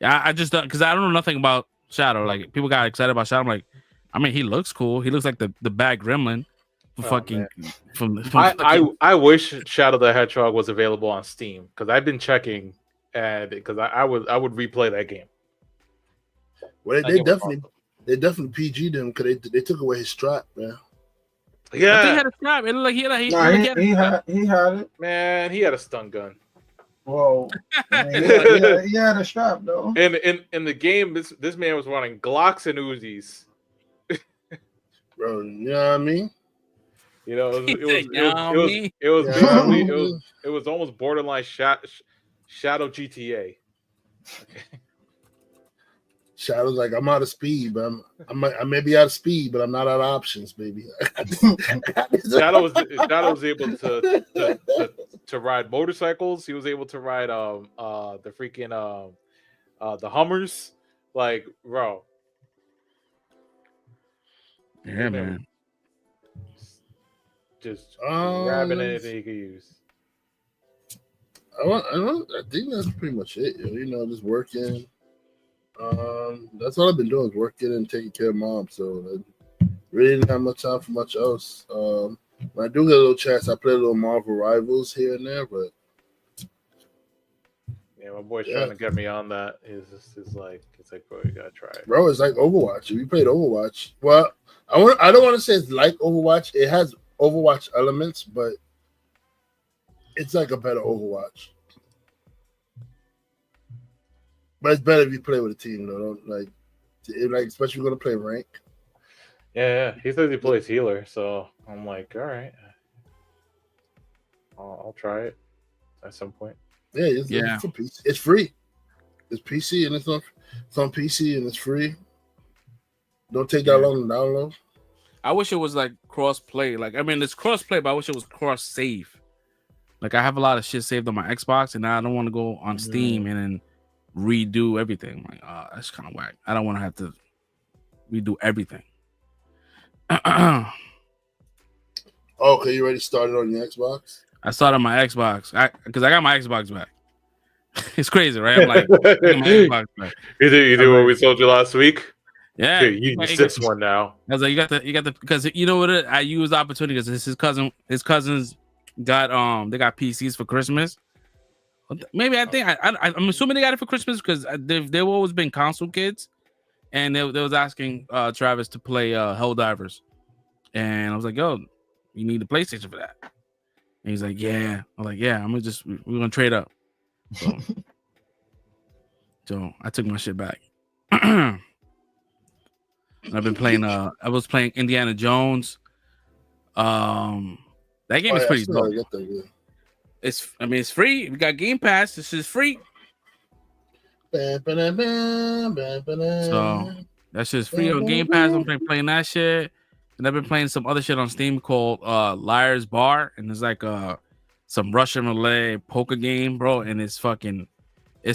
I just because I don't know nothing about Shadow. Like people got excited about Shadow. I'm like, I mean, he looks cool. He looks like the bad gremlin. I wish Shadow the Hedgehog was available on Steam because I've been checking, and because I would replay that game. Well, they definitely PG'd him because they took away his strap, man. Yeah, I think he had a strap. It looked like he had it. Man, he had a stun gun. Whoa, he had a strap though. In the game, this man was running Glocks and Uzis. Bro, you know what I mean? You know, it was almost borderline Shadow GTA. Shadow's like, I'm out of speed, but I may be out of speed, but I'm not out of options, baby. Shadow was able to ride motorcycles. He was able to ride the freaking the Hummers. Like, bro. Yeah, man. Just grabbing anything you could use. I think that's pretty much it. You know, just working. That's all I've been doing is working and taking care of mom. So I really didn't have much time for much else. When I do get a little chance, I play a little Marvel Rivals here and there, but yeah, my boy's trying to get me on that. It's like, bro, you gotta try it. Bro, it's like Overwatch. If you played Overwatch, well, I don't want to say it's like Overwatch. It has Overwatch elements, but it's like a better Overwatch. But it's better if you play with a team, though. Like especially if you're gonna play rank. Yeah. He says he plays healer, so I'm like, all right, I'll try it at some point. Yeah, it's a PC. It's free. It's PC and it's on PC and it's free. Don't take that long to download. I wish it was like cross play. Like, I mean, it's cross play, but I wish it was cross save. Like, I have a lot of shit saved on my Xbox, and I don't want to go on Steam and then redo everything. Like, that's kind of whack. I don't want to have to redo everything. Okay, you already started on your Xbox? I started my Xbox because I got my Xbox back. It's crazy, right? I'm like, my Xbox back. You do what we told you last week. Yeah, okay, you use this one now. I was like, you got the because you know what? I use the opportunity because his cousins got they got PCs for Christmas. Maybe I think I'm assuming they got it for Christmas because they've always been console kids, and they was asking Travis to play Helldivers, and I was like, yo, you need a PlayStation for that. And he's like, yeah. I'm like, yeah, we're gonna trade up. So I took my shit back. I've been playing I was playing Indiana Jones. That game is pretty dope. It's free. We got Game Pass. This is free. So that shit's free on Game Pass. I'm playing that shit. And I've been playing some other shit on Steam called Liar's Bar. And it's like some Russian roulette poker game, bro. And it's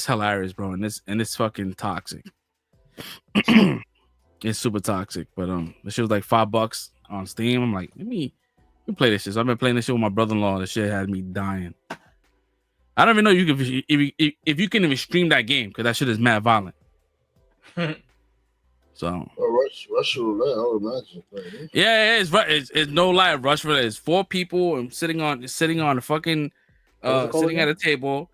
hilarious, bro. And it's fucking toxic. It's super toxic. But the shit was like $5 on Steam. I'm like, let me You play this shit. So I've been playing this shit with my brother-in-law. This shit had me dying. I don't even know you can if you can even stream that game because that shit is mad violent. So Russian roulette, I would imagine. Right? Yeah, it's no lie. Rush roulette is 4 people and sitting on a fucking sitting at a table,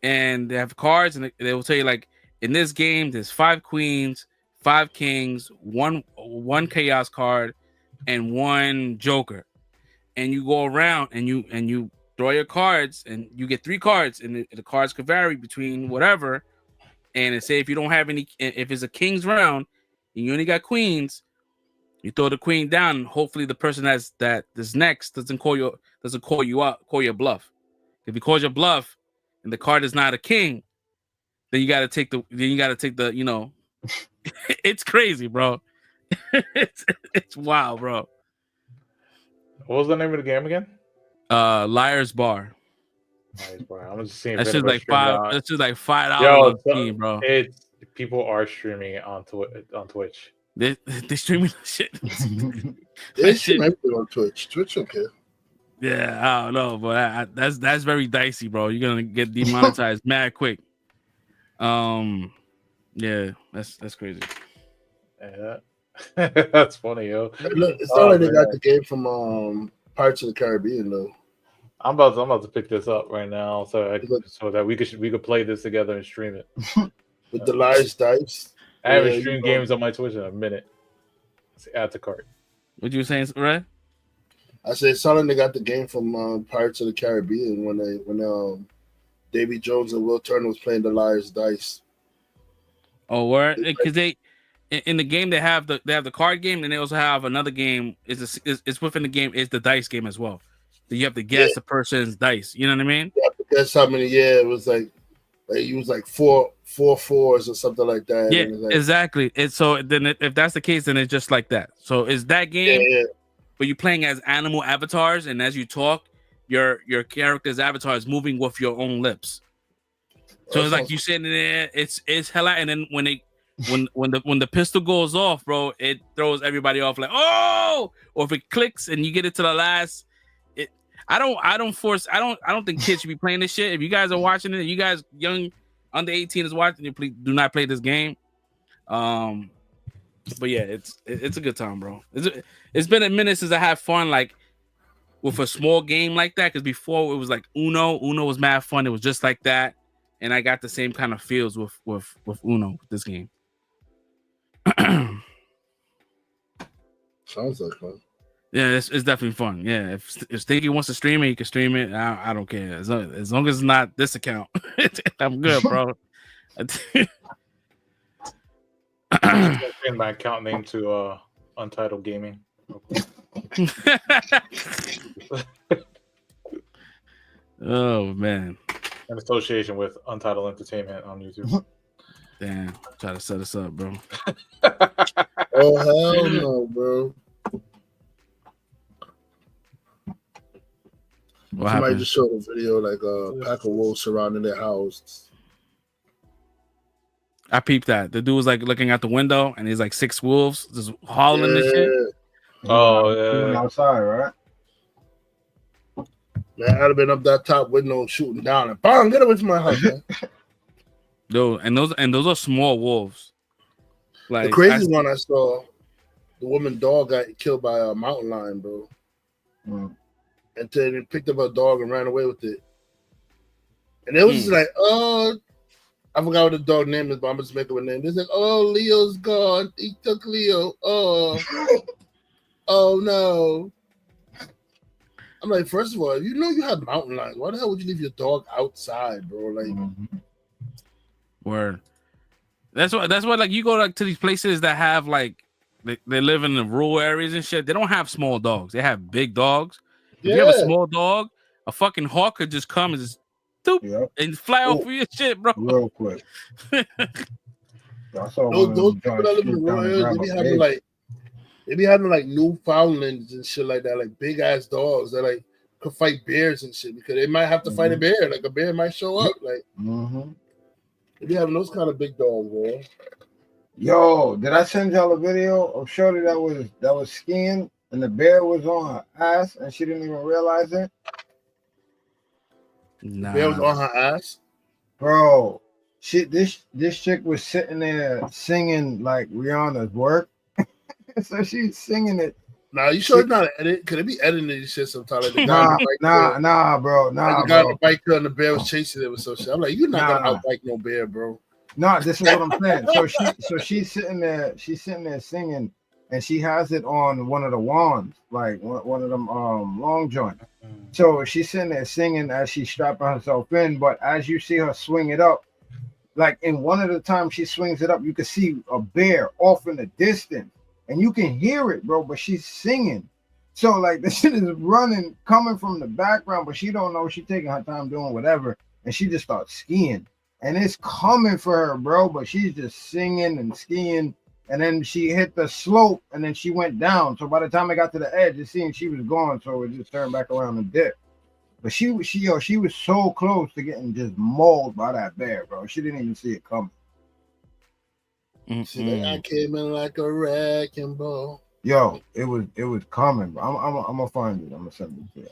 and they have cards, and they will tell you like in this game there's 5 queens, 5 kings, one chaos card, and 1 joker, and you go around and you throw your cards, and you get 3 cards, and the cards could vary between whatever. And say if you don't have any, if it's a king's round and you only got queens, you throw the queen down, and hopefully the person that's next doesn't call you your bluff. If he calls your bluff and the card is not a king, then you gotta take the you know. It's crazy, bro. it's wild, bro. What was the name of the game again? Liar's Bar. I'm just seeing. That's just like $5. That's just like $5 Yo, on Steam, bro. People are streaming on Twitch. They streaming shit. They stream everything on Twitch. Twitch okay. Yeah, I don't know, but that's very dicey, bro. You're gonna get demonetized mad quick. Yeah, that's crazy. Yeah, that's funny, yo. Look, it's not like they got the game from Pirates of the Caribbean though. I'm about to pick this up right now, so that we could play this together and stream it with the Liar's Dice. I haven't streamed games on my Twitch in a minute. Let's add to cart. What you were saying, Red? I said it's not like they got the game from Pirates of the Caribbean when Davy Jones and Will Turner was playing the Liar's Dice. Oh, word? Because they in the game they have the card game, and they also have another game. It's within the game is the dice game as well. So you have to guess the person's dice. You know what I mean? You have to guess how many. Yeah, it was like you was like four fours or something like that. Yeah, like, exactly. It's so then if that's the case, then it's just like that. So is that game? Yeah. But you're playing as animal avatars, and as you talk, your character's avatar is moving with your own lips. So it's like you sitting there. It's hella. And then when the pistol goes off, bro, it throws everybody off. Like, oh, or if it clicks and you get it to the last. I don't think kids should be playing this shit. If you guys are watching it, you guys young under 18 is watching it, please do not play this game. But yeah, it's a good time, bro. It's been a minute since I had fun like with a small game like that. Because before it was like Uno was mad fun. It was just like that, and I got the same kind of feels with Uno with this game. Sounds like fun. Yeah, it's definitely fun. Yeah, if Stinky wants to stream it, he can stream it. I don't care as long as it's not this account. I'm good, bro. I'm gonna change my account name to Untitled Gaming. Oh man! In association with Untitled Entertainment on YouTube. Damn, try to set us up, bro. Oh hell no, bro. What Somebody happened? just showed a video like a pack of wolves surrounding their house. I peeped that. The dude was like looking out the window, and he's like 6 wolves just howling and shit. Oh yeah, outside, right? Man, I'd have been up that top window shooting down and bang, get away from my house, man. Dude, and those are small wolves. Like The crazy one I saw, the woman dog got killed by a mountain lion, bro. And then he picked up her dog and ran away with it. And it was just like, oh, I forgot what the dog name is, but I'm just making a name. They're like, oh, Leo's gone. He took Leo. Oh, oh no. I'm like, first of all, you know you have mountain lions. Why the hell would you leave your dog outside, bro? Like, word. That's why like you go like to these places that have like they live in the rural areas and shit. They don't have small dogs. They have big dogs. If you have a small dog, a fucking hawk could just come and just and fly off with your shit, bro. Real quick. I saw those people that live in the rural areas, they be having like Newfoundlands and shit like that, like big ass dogs that like could fight bears and shit because they might have to fight a bear. Like a bear might show up. Like they be having those kind of big dogs, bro. Yo, did I send y'all a video of Shorty that was skiing and the bear was on her ass and she didn't even realize it? Nah. Bear was on her ass. Bro, this chick was sitting there singing like Rihanna's work. So she's singing it. Nah, you sure it's not an edit? Could it be editing this shit sometimes? Like the guy on the bike Nah, bro. like the guy on the bike and the bear was chasing it with some shit. I'm like, you're not gonna outbike no bear, bro. No, this is what I'm saying. So she's sitting there singing, and she has it on one of the wands, like one of them long joints. So she's sitting there singing as she's strapping herself in, but as you see her swing it up, like in one of the times she swings it up, you can see a bear off in the distance, and you can hear it, bro. But she's singing, so like the shit is running, coming from the background, but she don't know. She's taking her time doing whatever, and she just starts skiing. And it's coming for her, bro, but she's just singing and skiing. And then she hit the slope and then she went down. So by the time I got to the edge, it seemed she was gone. So it just turned back around and dipped. But she was so close to getting just mauled by that bear, bro. She didn't even see it coming. See, I came in like a wrecking ball. Yo, it was coming, bro. I'm gonna find it. I'm gonna send it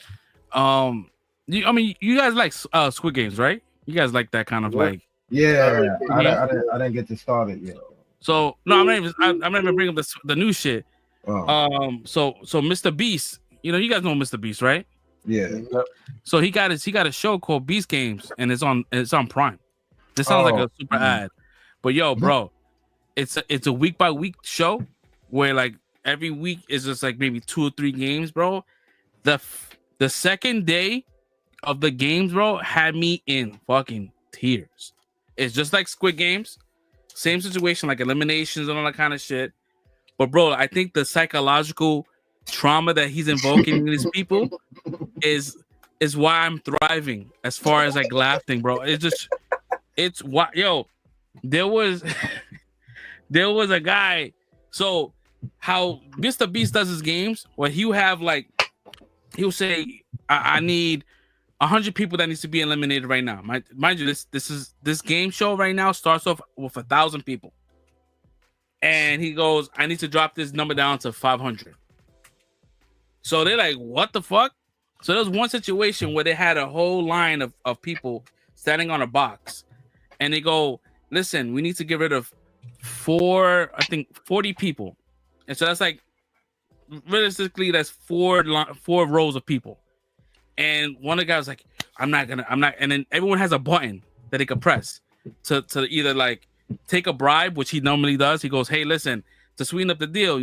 to you. You guys like Squid Games, right? You guys like that kind of like? Yeah, I didn't get to start it yet. So no, I'm not even bringing up the new shit. Oh. So Mr. Beast, you guys know Mr. Beast, right? Yeah. So he got a show called Beast Games, and it's on Prime. This sounds like a super ad, but yo, bro, it's a week by week show where like every week is just like maybe 2 or 3 games, bro. The second day of the games, bro, had me in fucking tears. It's just like Squid Games, same situation, like eliminations and all that kind of shit. But bro, I think the psychological trauma that he's invoking in these people is why I'm thriving as far as like laughing, bro. It's what there was a guy. So how Mr. Beast does his games, where he'll say, I need 100 people that needs to be eliminated right now. Mind you, this game show right now starts off with 1,000 people, and he goes, I need to drop this number down to 500. So they're like, what the fuck? So there was one situation where they had a whole line of people standing on a box, and they go, listen, we need to get rid of 40 people, and so that's like realistically that's four rows of people. And one of the guys was like, I'm not, and then everyone has a button that they could press to either like take a bribe, which he normally does. He goes, hey, listen, to sweeten up the deal,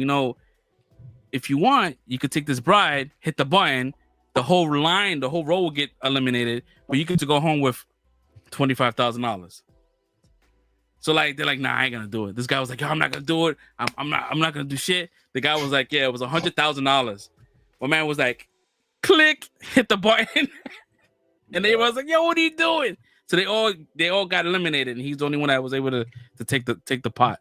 if you want, you could take this bribe, hit the button, the whole row will get eliminated, but you get to go home with $25,000. So like they're like, nah, I ain't gonna do it. This guy was like, yo, I'm not gonna do it. I'm not gonna do shit. The guy was like, yeah, it was $100,000. My man was like, click, hit the button, and they was like, yo, what are you doing? So they all got eliminated, and he's the only one that was able to take the pot.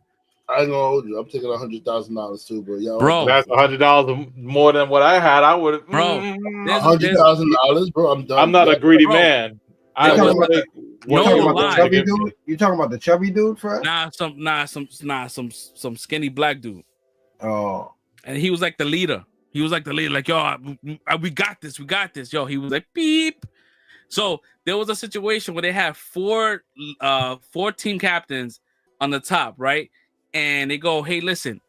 I ain't gonna hold you. I'm taking $100,000 too, but yo, bro, that's $100 more than what I had. I would, bro, $100,000, bro. I'm done. I'm not a greedy man. You talking about the chubby dude, Fred? Some skinny black dude. Oh, and he was like the leader. He was like the leader, like, yo, we got this. Yo, he was like, beep. So there was a situation where they had four team captains on the top, right? And they go, hey, listen,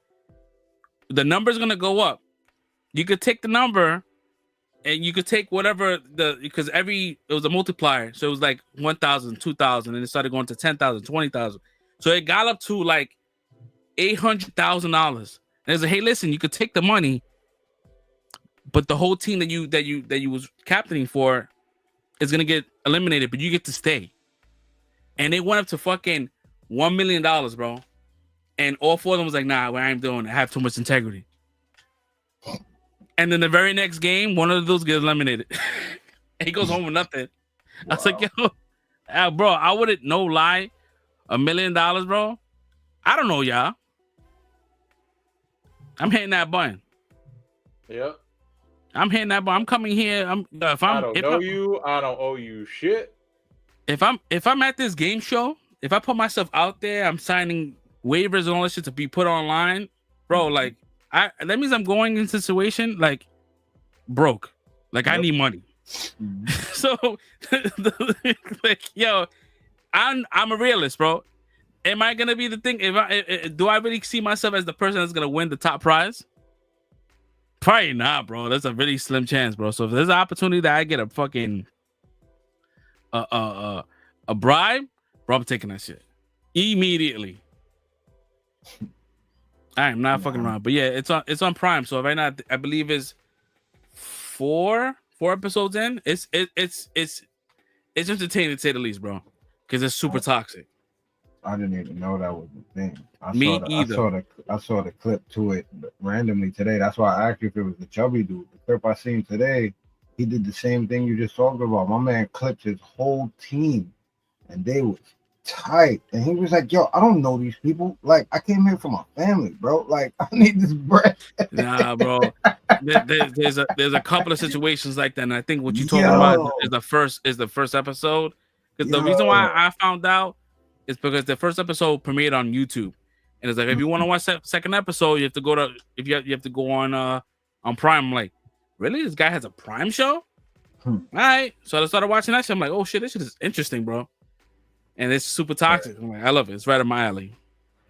the number's gonna go up. You could take the number, and you could take whatever because it was a multiplier. So it was like 1,000, 2,000, and it started going to 10,000, 20,000. So it got up to like $800,000. And they said, hey, listen, you could take the money, but the whole team that you was captaining for is gonna get eliminated, but you get to stay. And they went up to fucking $1 million, bro. And all 4 of them was like, nah, what I ain't doing, I have too much integrity. And then the very next game, one of those gets eliminated. And he goes home with nothing. Wow. I was like, yo, bro, I wouldn't, no lie, $1 million, bro. I don't know, y'all. I'm hitting that button. Yep. I'm hitting that button. I'm coming here. I don't owe you shit. If I'm at this game show, if I put myself out there, I'm signing waivers and all that shit to be put online, bro. Like, that means I'm going into a situation like broke. Like I need money. So like yo, I'm a realist, bro. Am I gonna be the thing? Do I really see myself as the person that's gonna win the top prize? Probably not, bro. That's a really slim chance, bro. So if there's an opportunity that I get a fucking a bribe, bro, I'm taking that shit immediately. I am not fucking around. But yeah, it's on Prime. So right now I believe is four episodes in. It's entertaining to say the least, bro. Because it's super toxic. I didn't even know that was the thing. I saw the clip to it randomly today. That's why I asked you if it was the chubby dude. The clip I seen today, he did the same thing you just talked about. My man clipped his whole team, and they was tight. And he was like, "Yo, I don't know these people. Like, I came here for my family, bro. Like, I need this bread." Nah, bro. There's a couple of situations like that, and I think what you talking about is the first episode. Because the reason why I found out is because the first episode premiered on YouTube, and it's like if you want to watch that second episode, you have to go on Prime. I'm like, really? This guy has a Prime show? All right. So I started watching that shit. I'm like, oh shit, this shit is interesting, bro. And it's super toxic. I'm like, I love it. It's right up my alley.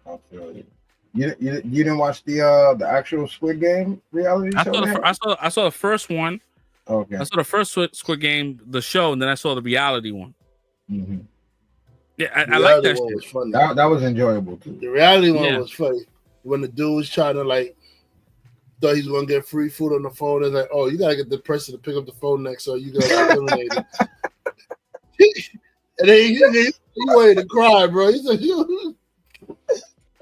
I feel you. You didn't watch the actual Squid Game reality show? I saw the first one. Okay. I saw the first Squid Game, the show, and then I saw the reality one. Mm-hmm. Yeah, I like that one shit. was funny. That was enjoyable too. The reality one was funny. When the dude was trying to thought he was gonna get free food on the phone, and like, oh, you gotta get the person to pick up the phone next, so you gotta eliminate it. And then he wanted to cry, bro. He said,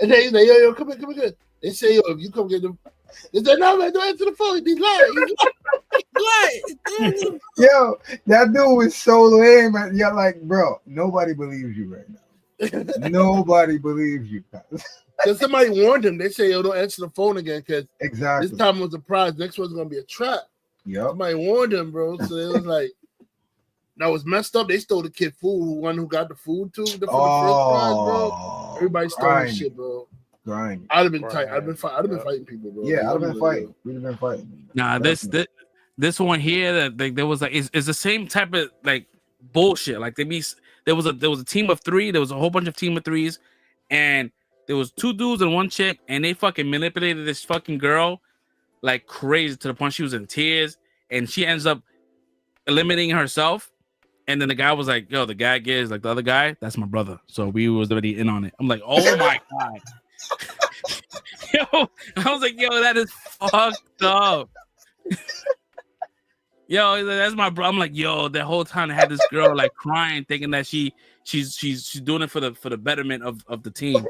and then he's like, yo, come here. They say, yo, if you come get them, they said, no, man, don't answer the phone. He's lying. Yo, that dude was so lame. And you're like, bro, nobody believes you right now. Nobody believes you. Because somebody warned him. They say, yo, don't answer the phone again, because exactly. This time was a prize. Next one's going to be a trap. Yep. Somebody warned him, bro. So it was like, that was messed up. They stole the kid food, one who got the food too. For the first prize, bro. Everybody stole that shit, bro. Grind. I'd have been tight. I'd have been fighting people, bro. Yeah, I'd have been fighting. We'd have been fighting. Nah, this one here that there was like is the same type of like bullshit. Like there was a team of three. There was a whole bunch of team of threes, and there was two dudes and one chick, and they fucking manipulated this fucking girl like crazy to the point she was in tears, and she ends up eliminating herself. And then the guy was like, yo, the gag is like the other guy, that's my brother. So we was already in on it. I'm like, oh my God. Yo, I was like, yo, that is fucked up. Yo, that's my bro. I'm like, yo, the whole time I had this girl like crying, thinking that she's doing it for the betterment of the team.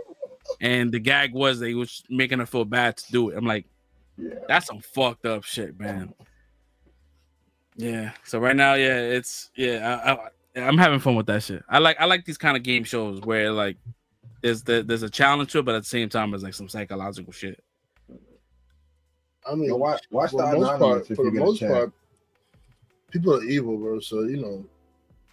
And the gag was they was making her feel bad to do it. I'm like, that's some fucked up shit, man. Yeah. So right now, I'm having fun with that shit. I like these kind of game shows where like there's a challenge to it, but at the same time, there's like some psychological shit. I mean, watch for the most part, people are evil, bro. So it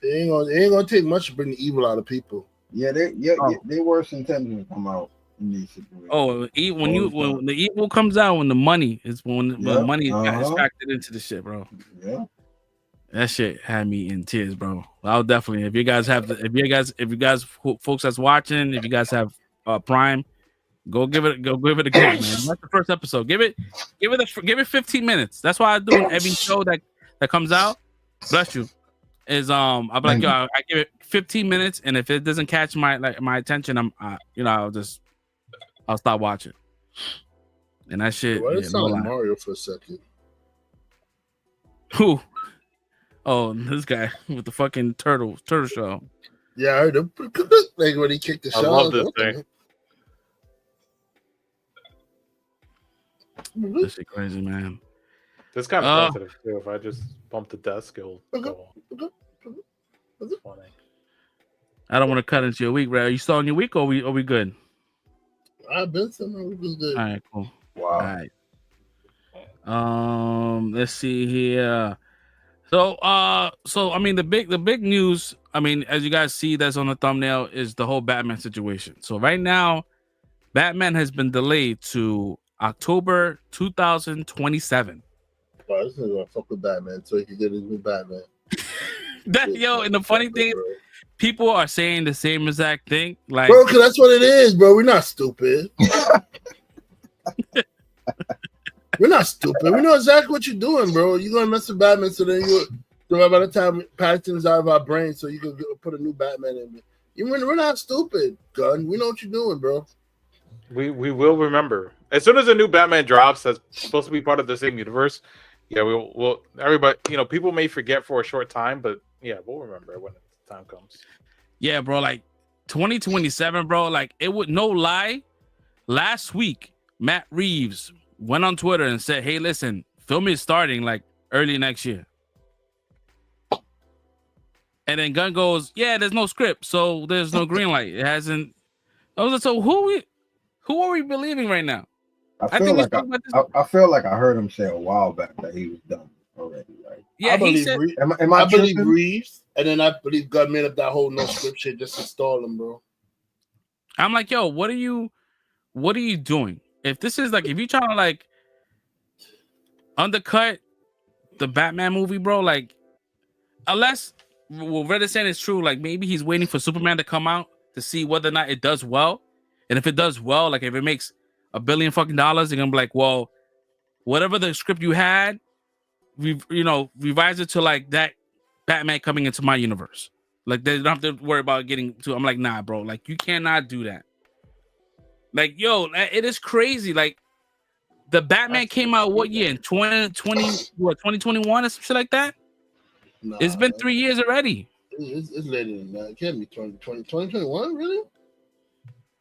ain't gonna take much to bring the evil out of people. Yeah, they worse intentions come out in these situations. Oh, when the evil comes out, when the money is when the money is factored into the shit, bro. Yeah. That shit had me in tears, bro. I'll definitely. If you guys folks that's watching, if you guys have Prime, go give it a go, man. That's the first episode. Give it 15 minutes. That's why I do in every show that comes out. Bless you. Is I'll be like, yo, I give it 15 minutes, and if it doesn't catch my attention, I'll stop watching. And that shit. Why did it sound like Mario for a second? Who? Oh, this guy with the fucking turtle shell. Yeah, I heard him. Like when he kicked the shell. I love this thing. This shit crazy, man. This kind of sensitive too. If I just bump the desk, it'll go. That's funny. I don't want to cut into your week, Ray. Are you still on your week, or are we good? I've been somewhere. We was good. All right, cool. Wow. All right. Let's see here. So I mean the big news, I mean, as you guys see that's on the thumbnail, is the whole Batman situation. So right now, Batman has been delayed to October 2027. Bro, this nigga gonna fuck with Batman so he can get his new Batman. Yo, and the funny thing is, people are saying the same exact thing. Like, bro, because that's what it is, bro. We're not stupid. We're not stupid. We know exactly what you're doing, bro. You're gonna mess with Batman, so then by the time Pattinson's out of our brain, so you can put a new Batman in. We're not stupid, Gun. We know what you're doing, bro. We will remember as soon as a new Batman drops that's supposed to be part of the same universe. Yeah, we'll everybody. People may forget for a short time, but yeah, we'll remember when the time comes. Yeah, bro. Like 2027, bro. Like it would no lie. Last week, Matt Reeves went on Twitter and said, "Hey, listen, film is starting like early next year." And then Gunn goes, "Yeah, there's no script, so there's no green light. It hasn't." I was like, "So who are we believing right now?" I feel like I heard him say a while back that he was done already. Right? Yeah, I believe I believe Reeves, and then I believe Gunn made up that whole no script shit just to stall him, bro. I'm like, yo, what are you doing? If this is like, if you're trying to like undercut the Batman movie, bro, like, unless what Reddit saying is true, like maybe he's waiting for Superman to come out to see whether or not it does well. And if it does well, like if it makes $1 billion fucking dollars, they're gonna be like, well, whatever the script you had, revise it to like that Batman coming into my universe. Like they don't have to worry about getting to. I'm like, nah, bro. Like you cannot do that. Like, yo, it is crazy. Like the Batman came out what year? In 2021 or some shit like that? Nah, it's been 3 years already. It's later than that. It can't be 2021, really?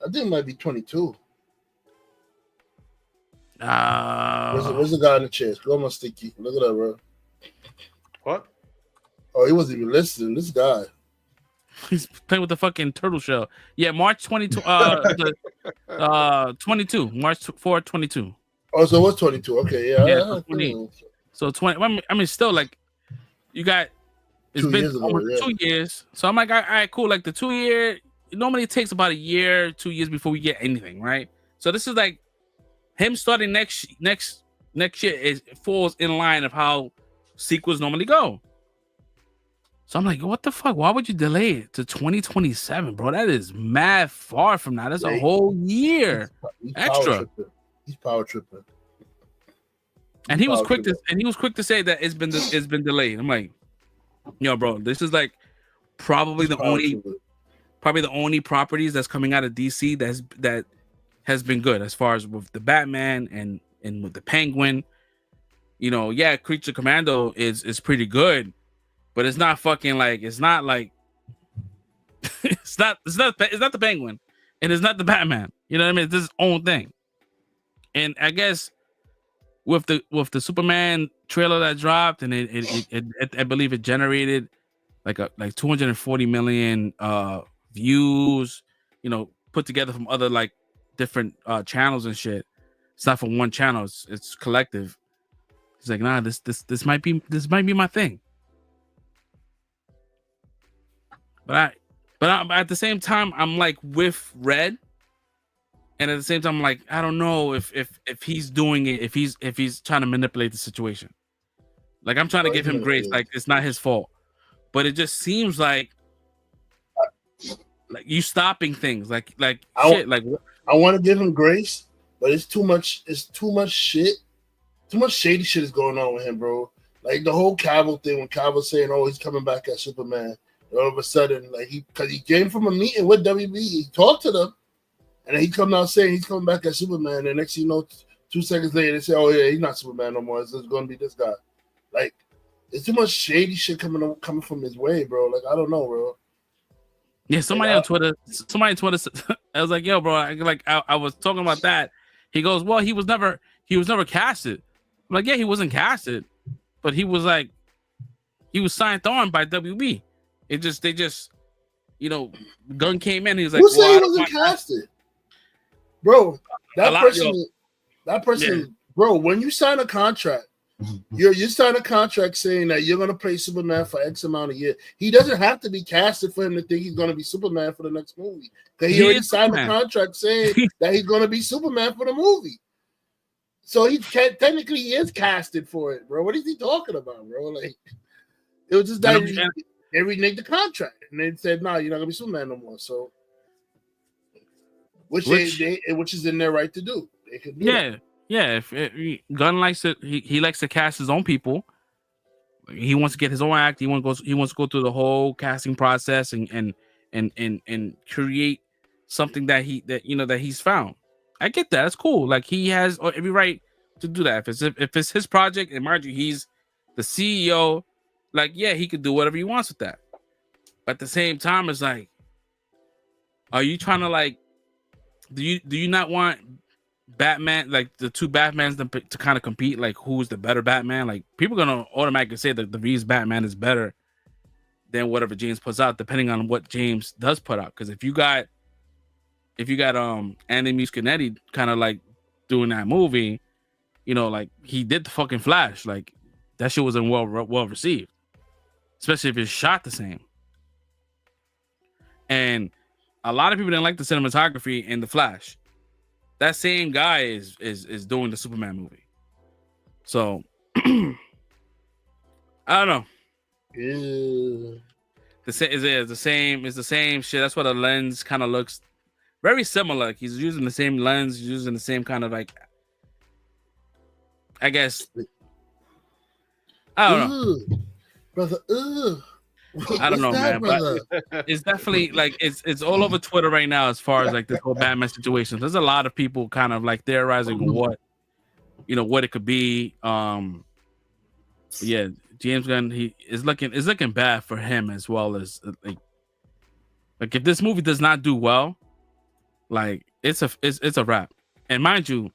I think it might be 22. Where's the guy in the chest? Go on, Sticky. Look at that, bro. What? Oh, he wasn't even listening. This guy. He's playing with the fucking turtle shell. Yeah, March 22. 22. March 4, 22. Oh, so what's 22? Okay, yeah. 20. So 20. I mean, still like you got. It's been over 2 years. So I'm like, all right, cool. Like the 2 year. It normally takes about a year, 2 years before we get anything, right? So this is like him starting next year. It falls in line of how sequels normally go. So I'm like, what the fuck? Why would you delay it to 2027, bro? That is mad far from now. That's a whole year extra. He's power tripping. And he was quick to say that it's been delayed. I'm like, yo, bro, this is like probably the only properties that's coming out of DC that has been good as far as with the Batman and with the Penguin. Yeah, Creature Commando is pretty good, but it's not fucking like it's not like it's not the Penguin and it's not the Batman. You know what I mean? It's his own thing. And I guess with the Superman trailer that dropped, and it I believe it generated like 240 million views, put together from other like different channels and shit. It's not from one channel, it's collective. He's like, nah, this might be my thing. But at the same time, I'm like with Red, and at the same time, I'm like, I don't know if he's doing it, if he's trying to manipulate the situation. Like I'm trying to give him grace, like it's not his fault, but it just seems like you stopping things, like shit. Like I want to give him grace, but it's too much. It's too much shit. Too much shady shit is going on with him, bro. Like the whole Cavill thing, when Cavill's saying, "Oh, he's coming back as Superman," and all of a sudden, like because he came from a meeting with WB, he talked to them, and then he come out saying he's coming back as Superman. And next thing you know, 2 seconds later, they say, "Oh yeah, he's not Superman no more. It's going to be this guy." Like, it's too much shady shit coming from his way, bro. Like I don't know, bro. Yeah, somebody on Twitter, I was like, yo, bro, I was talking about that. He goes, well, he was never casted. I'm like, yeah, he wasn't casted, but he was signed on by WB. They just, Gunn came in. He was like, who said he wasn't casted? Bro, that person, bro, when you sign a contract, you sign a contract saying that you're gonna play Superman for X amount of years. He doesn't have to be casted for him to think he's gonna be Superman for the next movie. Because he already signed a contract saying that he's gonna be Superman for the movie. So technically he is casted for it, bro. What is he talking about, bro? Like it was just that they reneged the contract and they said, "No, you're not gonna be Superman no more." So, which is in their right to do. They could do that. Yeah. Gunn likes it. He likes to cast his own people. He wants to get his own act. He wants to go through the whole casting process and create something that he's found. I get that. That's cool. Like he has every right to do that. If it's his project, and mind you, he's the CEO. Like, yeah, he could do whatever he wants with that. But at the same time, it's like, are you trying to like? Do you not want Batman, like the two Batmans, to kind of compete? Like, who's the better Batman? Like, people are gonna automatically say that the Reeves Batman is better than whatever James puts out, depending on what James does put out. Because if you got Andy Muschietti kind of like doing that movie, like he did the fucking Flash, like that shit wasn't well received, especially if it's shot the same. And a lot of people didn't like the cinematography in the Flash. That same guy is doing the Superman movie. So I don't know. Yeah. It's the same shit. That's why the lens kind of looks very similar. Like he's using the same lens, using the same kind of like, I guess. I don't know. Brother. I don't know, man. Brother? But it's definitely like it's all over Twitter right now as far as like this whole Batman situation. There's a lot of people kind of like theorizing what it could be. Yeah, James Gunn, it's looking bad for him as well as like if this movie does not do well, like it's a wrap. And mind you,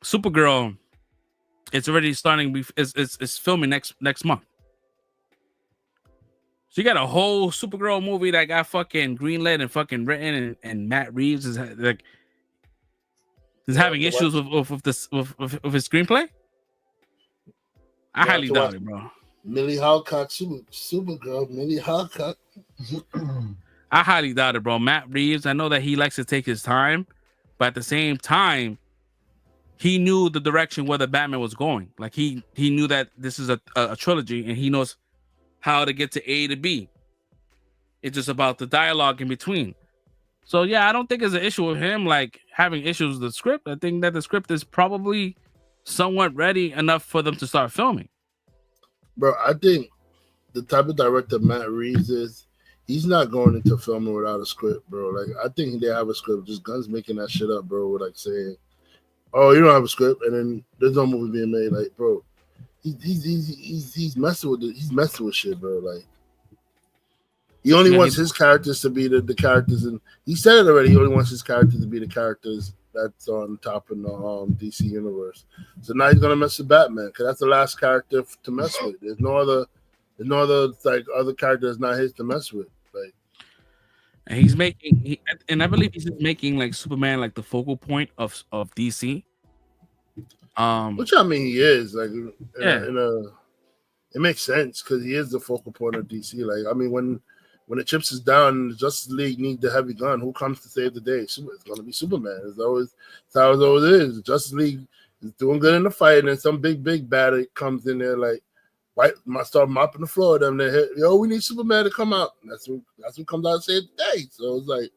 Supergirl, it's already starting. It's filming next month. So you got a whole Supergirl movie that got fucking greenlit and fucking written, and Matt Reeves is like having issues with his screenplay. I highly doubt it, bro. Millie Halcock, Supergirl, Millie Halcock. I highly doubt it, bro. Matt Reeves, I know that he likes to take his time, but at the same time, he knew the direction where the Batman was going. Like he knew that this is a trilogy, and he knows how to get to A to B. It's just about the dialogue in between. So yeah, I don't think it's an issue with him like having issues with the script. I think that the script is probably somewhat ready enough for them to start filming. Bro, I think the type of director Matt Reeves is, he's not going into filming without a script, bro. Like I think they have a script. Just Gunn's making that shit up, bro. With like saying, "Oh, you don't have a script," and then there's no movie being made. Like, bro, he's messing with it. He's messing with shit, bro. Like he only wants his characters to be the characters, and he said it already. He only wants his characters to be the characters that's on top of the DC universe. So now he's gonna mess with Batman because that's the last character to mess with. There's no other like other characters not his to mess with. Like, and he's making, and I believe he's making like Superman like the focal point of DC. Which I mean, he is like, it makes sense because he is the focal point of DC. Like, I mean, when the chips is down, the Justice League need the heavy gun. Who comes to save the day? It's going to be Superman. It's how it always is. The Justice League is doing good in the fight, and then some big bad comes in there like, start mopping the floor. Them they hit, we need Superman to come out. And that's who comes out and save the day. So it's like,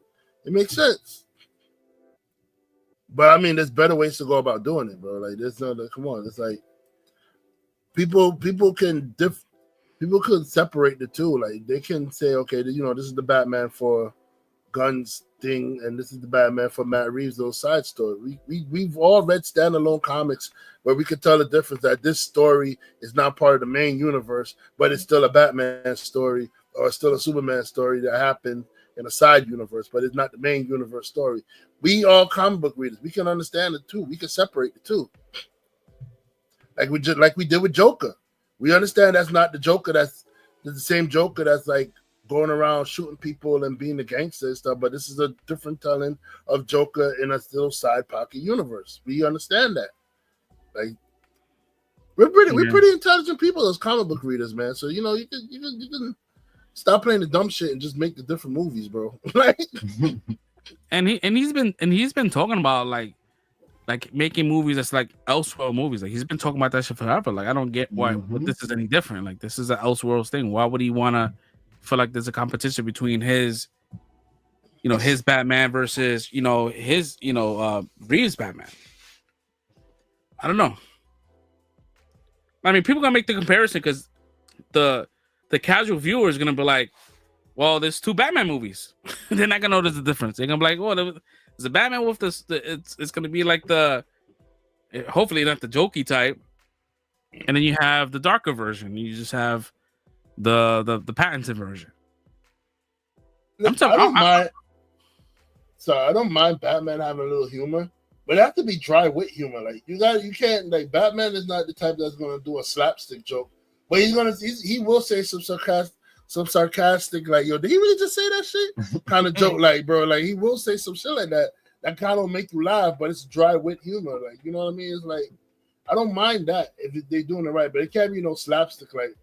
it makes sense. But I mean, there's better ways to go about doing it, bro. Like, there's no, come on. It's like people could separate the two. Like, they can say, okay, this is the Batman for Gunn's thing, and this is the Batman for Matt Reeves, those side stories. We've all read standalone comics where we could tell the difference that this story is not part of the main universe, but it's still a Batman story or still a Superman story that happened in a side universe, but it's not the main universe story. We all comic book readers. We can understand it too. We can separate the two. Like we did with Joker. We understand that's not the Joker. That's the same Joker that's like going around shooting people and being a gangster and stuff. But this is a different telling of Joker in a still side pocket universe. We understand that. Like we're pretty intelligent people as comic book readers, man. So you can stop playing the dumb shit and just make the different movies, bro. Like, and he's been talking about like like making movies that's like Elseworld movies. Like he's been talking about that shit forever. Like I don't get why what this is any different. Like this is an Elseworlds thing. Why would he wanna feel like there's a competition between his, his Batman versus his Reeves Batman? I don't know. I mean, people gonna make the comparison because the casual viewer is gonna be like, well, there's two Batman movies. They're not gonna notice the difference. They're gonna be like, well, there's a Batman with this. It's gonna be like hopefully not the jokey type, and then you have the darker version. You just have the Pattinson version. I don't mind. So I don't mind Batman having a little humor, but it has to be dry wit humor. Like you can't like Batman is not the type that's gonna do a slapstick joke, but he will say some sarcastic like, yo, did he really just say that shit? Kind of joke, like, bro, like he will say some shit like that kind of make you laugh, but it's dry wit humor, like, you know what I mean? It's like I don't mind that if they're doing it right, but it can't be no slapstick like,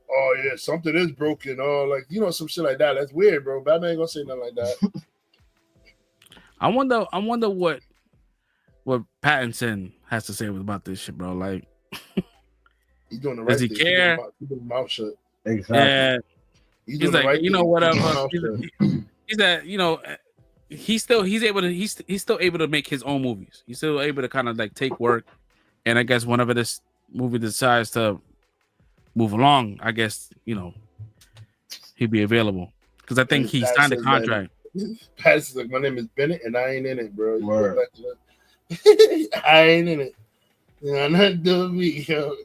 oh yeah, something is broken, or like some shit like that. That's weird, bro. Batman ain't gonna say nothing like that. I wonder what Pattinson has to say about this shit, bro. Like, he's doing the right does he thing. care? He's doing mouth shut. Exactly. Yeah. He's like, right whatever. He's that, he's still able to make his own movies. He's still able to kind of like take work, and I guess whenever this movie decides to move along, I guess he'd be available because I think he signed a contract. Pat's like, my name is Bennett, and I ain't in it, bro. I ain't in it. Nothing to do with me. Yo.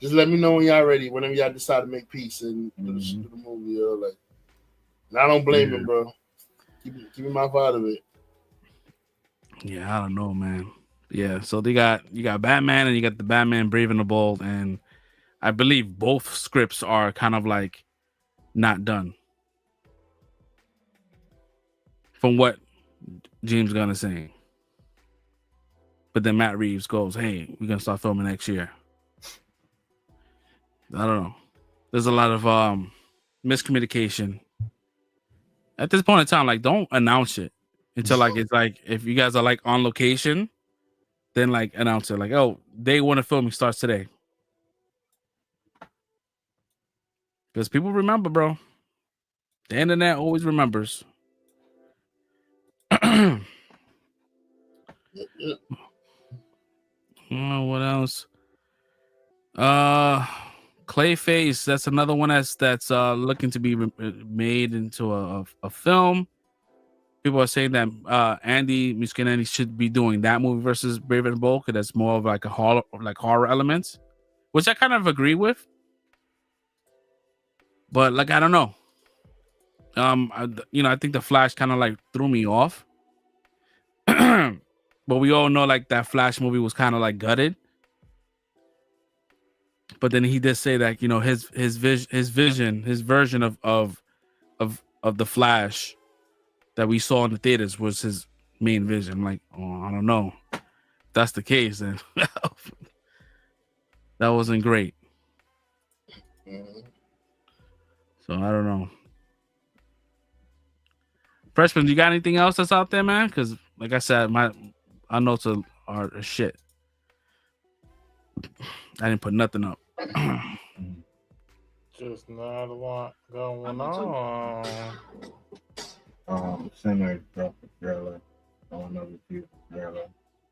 Just let me know when y'all ready. Whenever y'all decide to make peace and do the movie, like. And I don't blame him, bro. Keep me my part of it. Yeah, I don't know, man. Yeah, so you got Batman and you got the Batman Brave and the Bold, and I believe both scripts are kind of like not done. From what James Gunn is saying. But then Matt Reeves goes, hey, we're gonna start filming next year. I don't know. There's a lot of miscommunication. At this point in time, like, don't announce it until like it's like if you guys are like on location, then like announce it. Like, oh, day one of filming starts today. Because people remember, bro. The internet always remembers. What else? Clayface. That's another one that's looking to be made into a film. People are saying that Andy Muschietti should be doing that movie versus Brave and Bold because that's more of like a horror elements, which I kind of agree with. But like I don't know. I think the Flash kind of like threw me off. But we all know like that Flash movie was kind of like gutted. But then he did say that his version of the Flash that we saw in the theaters was his main vision. Like, oh, I don't know. If that's the case, then that wasn't great. So I don't know. Freshman, you got anything else that's out there, man? Because like I said, my notes are shit. I didn't put nothing up. Just not a lot going on. Sinners dropped the trailer on another few trailer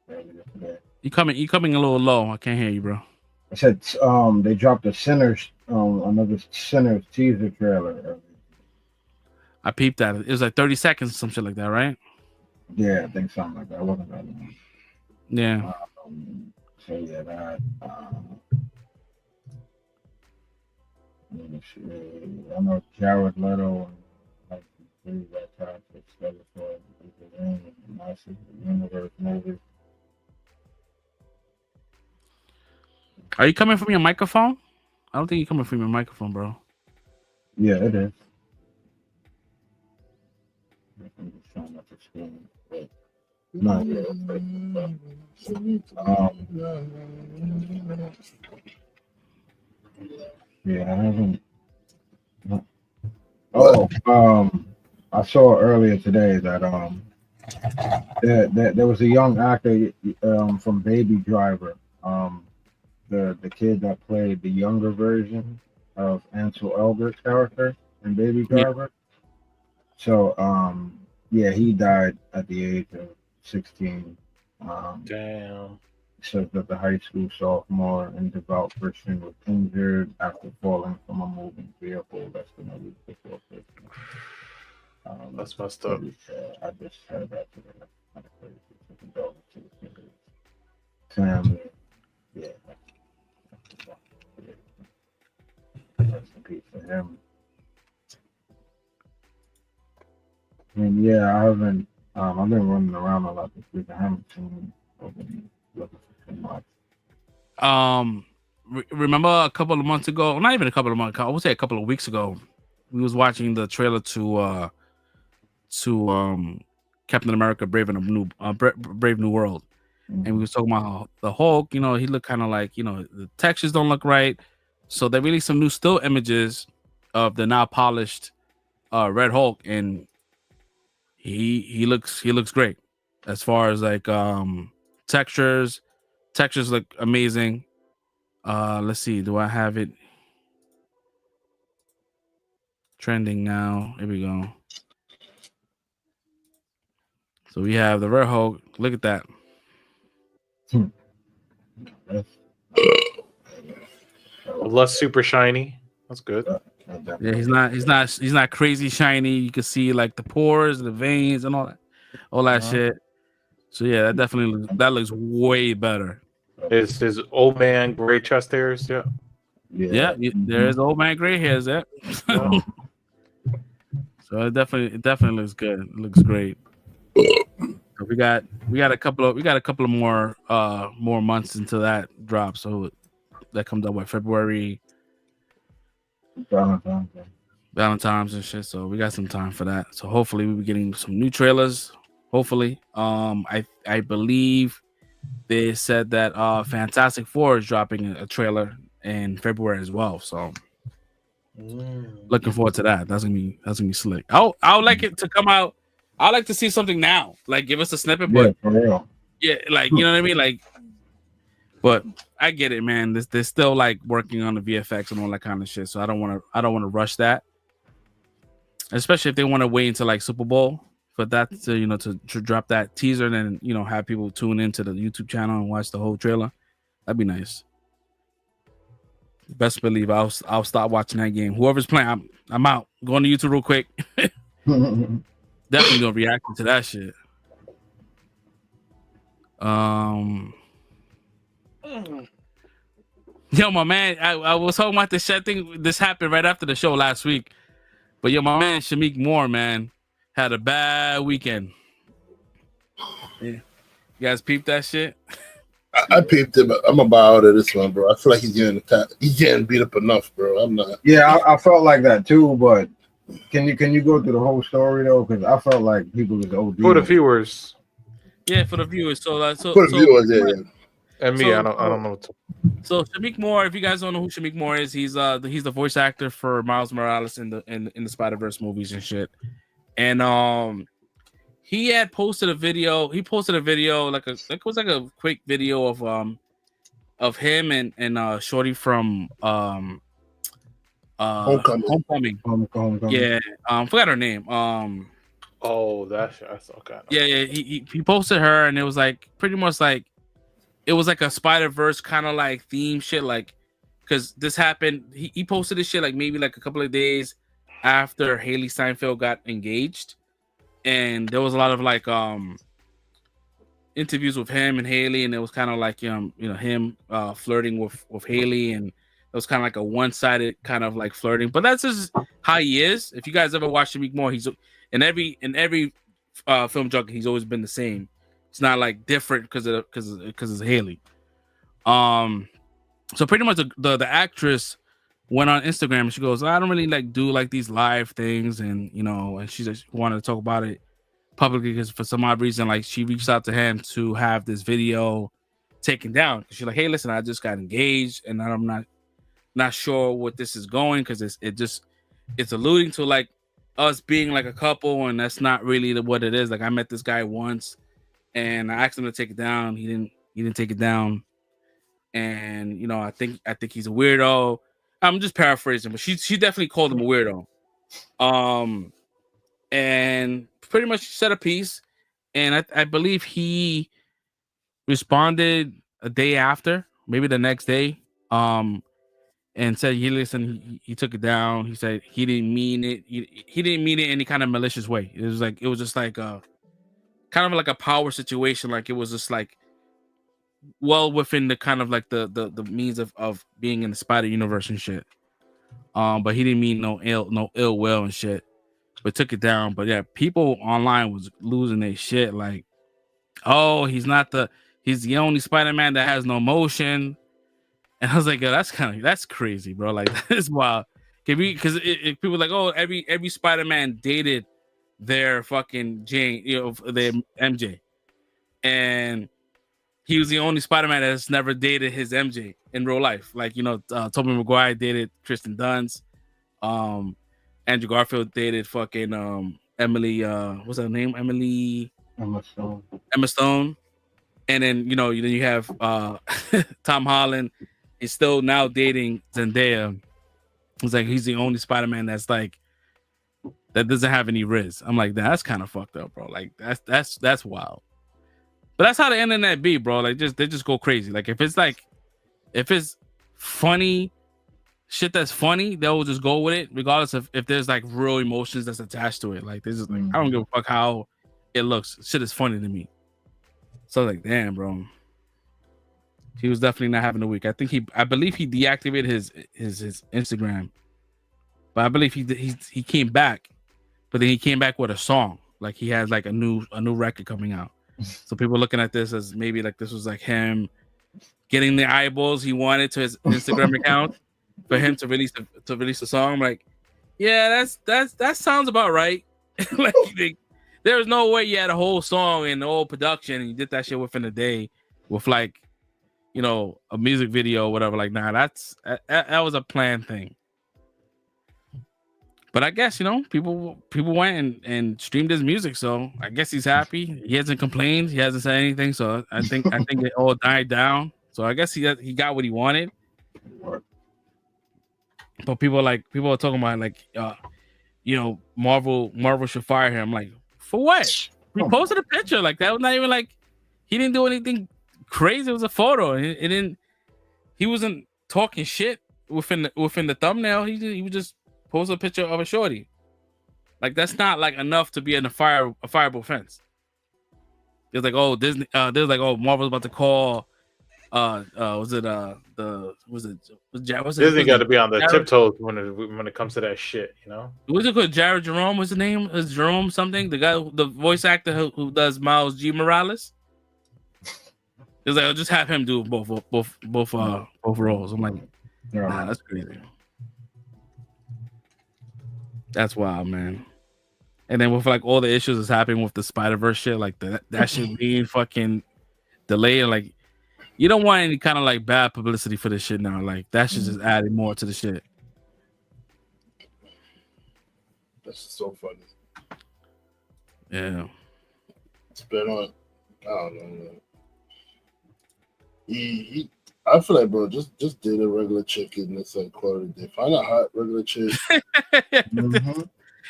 earlier today. You coming a little low. I can't hear you, bro. I said they dropped a Sinners another Sinners teaser trailer earlier. I peeped that. It was like 30 seconds, some shit like that, right? Yeah, I think something like that. It wasn't that long. Yeah. So yeah, that. Let me see. I know Jared Leto and that time to schedule for the Massive Universe movie. Are you coming from your microphone? I don't think you're coming from your microphone, bro. Yeah, it is. I'm just trying not to scream. But no, yeah, I haven't. I saw earlier today that There was a young actor from Baby Driver. The kid that played the younger version of Ansel Elgort's character in Baby Yeah. Driver. So yeah, he died at the age of 16. Damn. Says that the high school sophomore and devout Christian was injured after falling from a moving vehicle less than a week before Christmas. That's messed up. I just heard that today. Kind of crazy. Family, yeah. Rest in peace for him. I mean, yeah, I haven't. I've been running around a lot this week. I haven't seen looking for too much. Remember a couple of months ago? Not even a couple of months. I would say a couple of weeks ago. We was watching the trailer to Captain America: Brave New World, and we was talking about how the Hulk. You know, he looked kind of like, you know, the textures don't look right. So they released some new still images of the now polished Red Hulk, and he looks great as far as like textures look amazing. Let's see, do I have it trending now? Here we go. So we have the Red Hulk. Look at that. Less super shiny. That's good. Yeah, he's not crazy shiny. You can see like the pores, the veins, and all that shit. So yeah, that definitely looks way better. Is his old man gray chest hairs? Yeah. Yeah, there's old man gray hairs there. Yeah. So it definitely looks good. It looks great. So we got a couple of more months into that drop. So that comes out by February. Valentine's and shit. So we got some time for that. So hopefully we'll be getting some new trailers. Hopefully. I believe they said that Fantastic Four is dropping a trailer in February as well. So looking forward to that. That's gonna be slick. I would like it to come out. I'd like to see something now. Like give us a snippet, but for real. Yeah, like you know what I mean? Like, but I get it, man. They're still like working on the VFX and all that kind of shit. So I don't want to rush that. Especially if they want to wait until like Super Bowl for that to, you know, to drop that teaser and then, you know, have people tune into the YouTube channel and watch the whole trailer. That'd be nice. Best believe I'll start watching that game. Whoever's playing, I'm out. Going to YouTube real quick. Definitely gonna react to that shit. Yo, my man, I was talking about this shit thing. This happened right after the show last week. But yo, my man Shamik Moore, man, had a bad weekend. Yeah. You guys peeped that shit? I peeped it, but I'm about out of this one, bro. I feel like he's getting beat up enough, bro. I'm not. Yeah, I felt like that too, but can you go through the whole story though? Because I felt like people was OD. For the viewers. Yeah, for the viewers. So for the viewers, yeah. And me, I don't know. So Shamik Moore, if you guys don't know who Shamik Moore is, he's the voice actor for Miles Morales in the Spider-Verse movies and shit. And he had posted a video. He posted a video like it was like a quick video of him and Shorty from Homecoming. Yeah, forgot her name. Oh, that's okay. Yeah. He posted her, and it was like pretty much like it was like a Spider-Verse kind of like theme shit, like because this happened. He posted this shit like maybe like a couple of days after Haley Steinfeld got engaged, and there was a lot of like interviews with him and Haley, and it was kind of like him flirting with Haley, and it was kind of like a one-sided kind of like flirting. But that's just how he is. If you guys ever watched Shamik Moore, he's in every film junket, he's always been the same. It's not like different because it's Haley. So pretty much the actress went on Instagram and she goes, I don't really like do like these live things, and and she just wanted to talk about it publicly because for some odd reason, like she reached out to him to have this video taken down. She's like, hey, listen, I just got engaged and I'm not sure what this is going, because it's alluding to like us being like a couple, and that's not really what it is. Like I met this guy once, and I asked him to take it down. He didn't take it down, and you know I think he's a weirdo. I'm just paraphrasing, but she definitely called him a weirdo. And pretty much said a piece, and I believe he responded a day after, maybe the next day, and said he took it down. He said he didn't mean it. He didn't mean it in any kind of malicious way. It was just like a kind of like a power situation. Like it was just like well within the kind of like the means of being in the Spider universe and shit. But he didn't mean no ill will and shit. But took it down. But yeah, people online was losing their shit. Like, oh, he's the only Spider-Man that has no motion. And I was like, yo, that's crazy, bro. Like that is wild. Because people are like, oh, every Spider-Man dated their fucking Jane, their MJ, and he was the only Spider-Man that's never dated his MJ in real life. Like Tobey Maguire dated Kristen Dunst. Andrew Garfield dated fucking Emily. What's her name? Emma Stone. And then then you have Tom Holland. He's still now dating Zendaya. It's like he's the only Spider-Man that's like that doesn't have any riz. I'm like, that's kind of fucked up, bro. Like that's wild. But that's how the internet be, bro. Like they just go crazy. Like if it's funny shit that's funny, they'll just go with it, regardless of if there's like real emotions that's attached to it. Like there's just like I don't give a fuck how it looks. Shit is funny to me. So like, damn, bro. He was definitely not having a week. I believe he deactivated his Instagram, but I believe he came back, but then he came back with a song. Like he has like a new record coming out. So people are looking at this as maybe like this was like him getting the eyeballs he wanted to his Instagram account for him to release a song. I'm like, yeah, that sounds about right. Like there was no way you had a whole song and the whole production and you did that shit within a day with like a music video or whatever. Like, nah, that was a planned thing. But I guess people went and streamed his music, so I guess he's happy. He hasn't complained. He hasn't said anything. So I think it all died down. So I guess he got what he wanted. But people are talking about like Marvel should fire him. Like, for what? He posted a picture. Like that was not even like he didn't do anything crazy. It was a photo. He wasn't talking shit within the thumbnail. He was just post a picture of a shorty. Like that's not like enough to be in a fireable offense. It's like, oh, Disney. There's like, oh, Marvel's about to call. Disney got to be on the tiptoes when it comes to that shit, What's it called? Jared Jerome. What's his name? Is Jerome something? The guy, the voice actor who does Miles G. Morales. It's like, I'll just have him do both roles. I'm like, nah, that's crazy. That's wild, man. And then with like all the issues that's happening with the Spider-Verse shit, like that shit being fucking delayed, like you don't want any kind of like bad publicity for this shit now. Like that shit just added more to the shit. That's so funny. Yeah. It's been on. I don't know, man. I feel like, bro, just date a regular chick and it's like quality day. Find a hot regular chick.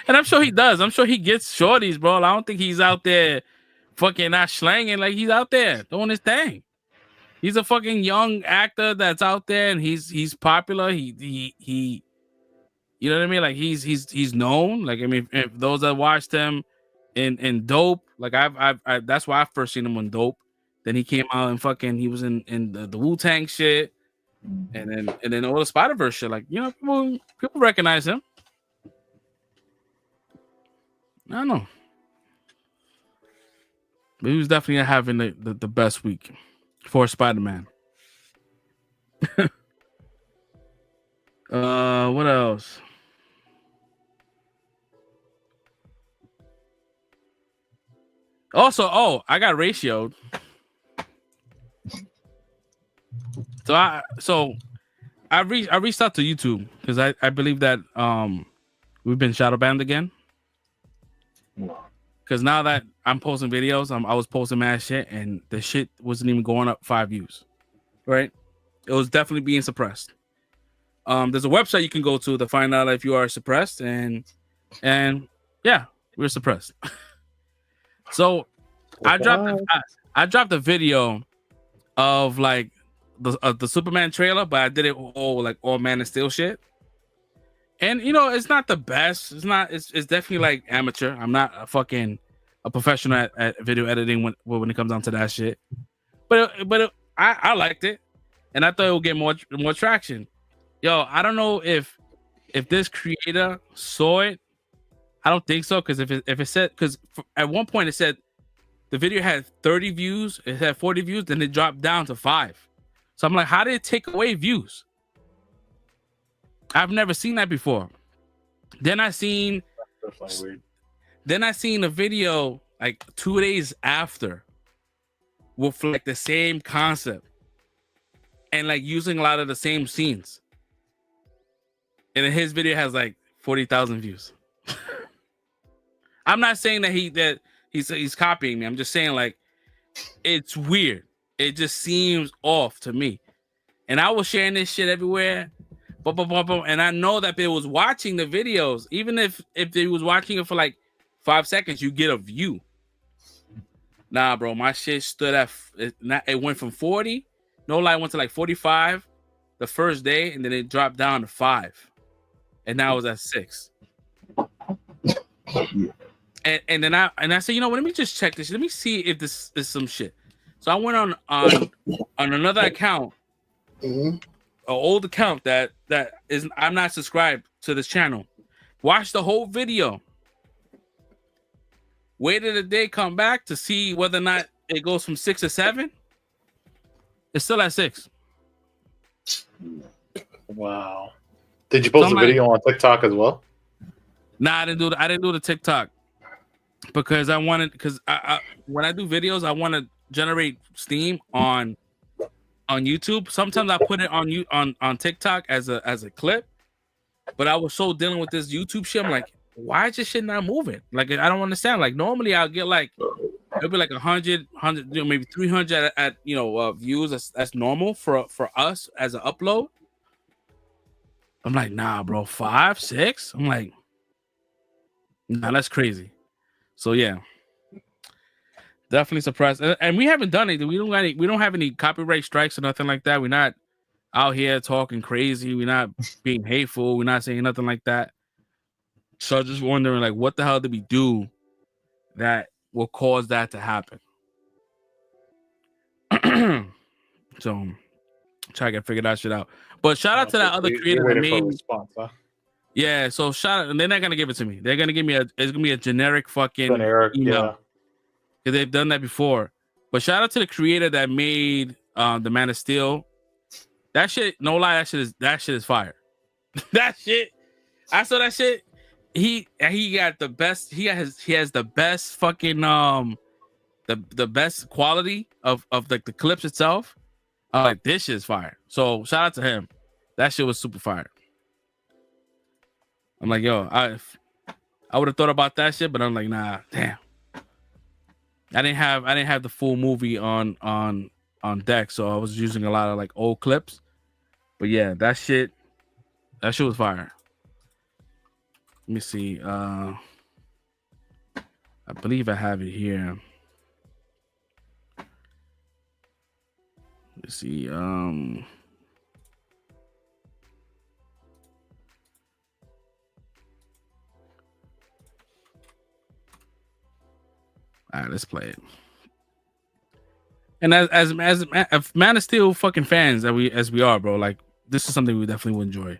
And I'm sure he does. I'm sure he gets shorties, bro. I don't think he's out there fucking not slanging. Like he's out there doing his thing. He's a fucking young actor that's out there and he's popular. He you know what I mean? Like he's known. Like I mean, if those that watched him in Dope, like I've that's why I first seen him on Dope. Then he came out and fucking he was in the Wu-Tang shit, and then all the Spider-Verse shit. Like people recognize him. I don't know, but he was definitely having the best week for Spider-Man. What else? Also, I got ratioed. So I reached out to YouTube because I believe that we've been shadow banned again Because now that I'm posting videos, I was posting mad shit, and the shit wasn't even going up 5 views. Right? It was definitely being suppressed. There's a website you can go to find out if you are suppressed, and yeah, we're suppressed. So I dropped a video of like the Superman trailer, but I did it all Man of Steel shit. And it's not the best. It's definitely like amateur. I'm not a professional at video editing when it comes down to that shit. But I liked it, and I thought it would get more traction. Yo, I don't know if this creator saw it. I don't think so, because if it said, because at one point it said the video had 30 views, it had 40 views, then it dropped down to 5. So I'm like, how did it take away views? I've never seen that before. Then I seen a video like 2 days after with like the same concept and like using a lot of the same scenes. And then his video has like 40,000 views. I'm not saying that he's copying me. I'm just saying, like, it's weird. It just seems off to me. And I was sharing this shit everywhere. And I know that they was watching the videos. Even if they was watching it for like 5 seconds, you get a view. Nah, bro, my shit stood at it went from 40, no lie, went to like 45 the first day, and then it dropped down to 5. And now it was at 6. And then I said, let me just check this. Let me see if this is some shit. So I went on another account, an old account that is, I'm not subscribed to this channel. Watched the whole video. Waited a day, come back to see whether or not it goes from 6 to 7. It's still at 6. Wow. Did you post a video on TikTok as well? Nah, I didn't do the TikTok because I when I do videos, I want to generate steam on YouTube. Sometimes I put it on TikTok as a clip, but I was so dealing with this YouTube shit. I'm like, why is this shit not moving? Like, I don't understand. Like, normally I'll get like, it'll be like 100, maybe 300 at views. That's normal for us as an upload. I'm like, nah, bro, 5, 6. I'm like, nah, that's crazy. So yeah, definitely surprised. And we haven't done anything. We don't have any copyright strikes or nothing like that. We're not out here talking crazy. We're not being hateful. We're not saying nothing like that. So I'm just wondering, like, what the hell did we do that will cause that to happen? So try to figure that shit out. But shout out to that other creator that made response, huh? Yeah, so shout out, and they're not gonna give it to me. They're gonna give me it's gonna be a generic fucking email. Yeah. Because they've done that before. But shout out to the creator that made the Man of Steel. That shit, no lie, that shit is fire. That shit, I saw that shit. He got the best. He has the best fucking the best quality of the clips itself. Like, this shit is fire. So shout out to him. That shit was super fire. I'm like, yo, I would have thought about that shit, but I'm like, nah, damn. I didn't have the full movie on deck, so I was using a lot of like old clips. But yeah, that shit was fire. Let me see. I believe I have it here. Let's see. All right, let's play it. And as Man of Steel fucking fans as we are, bro, like, this is something we definitely would enjoy.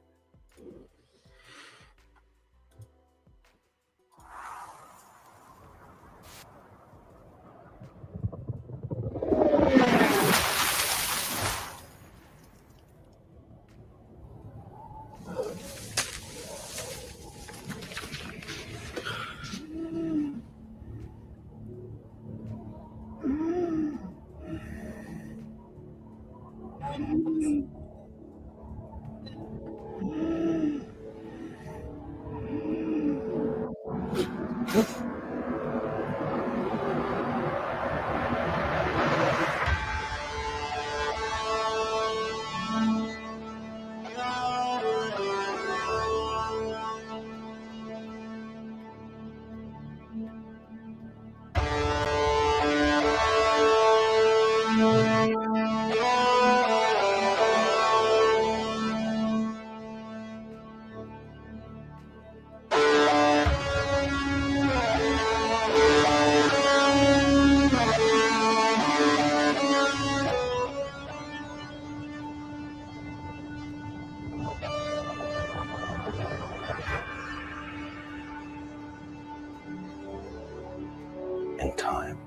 In time,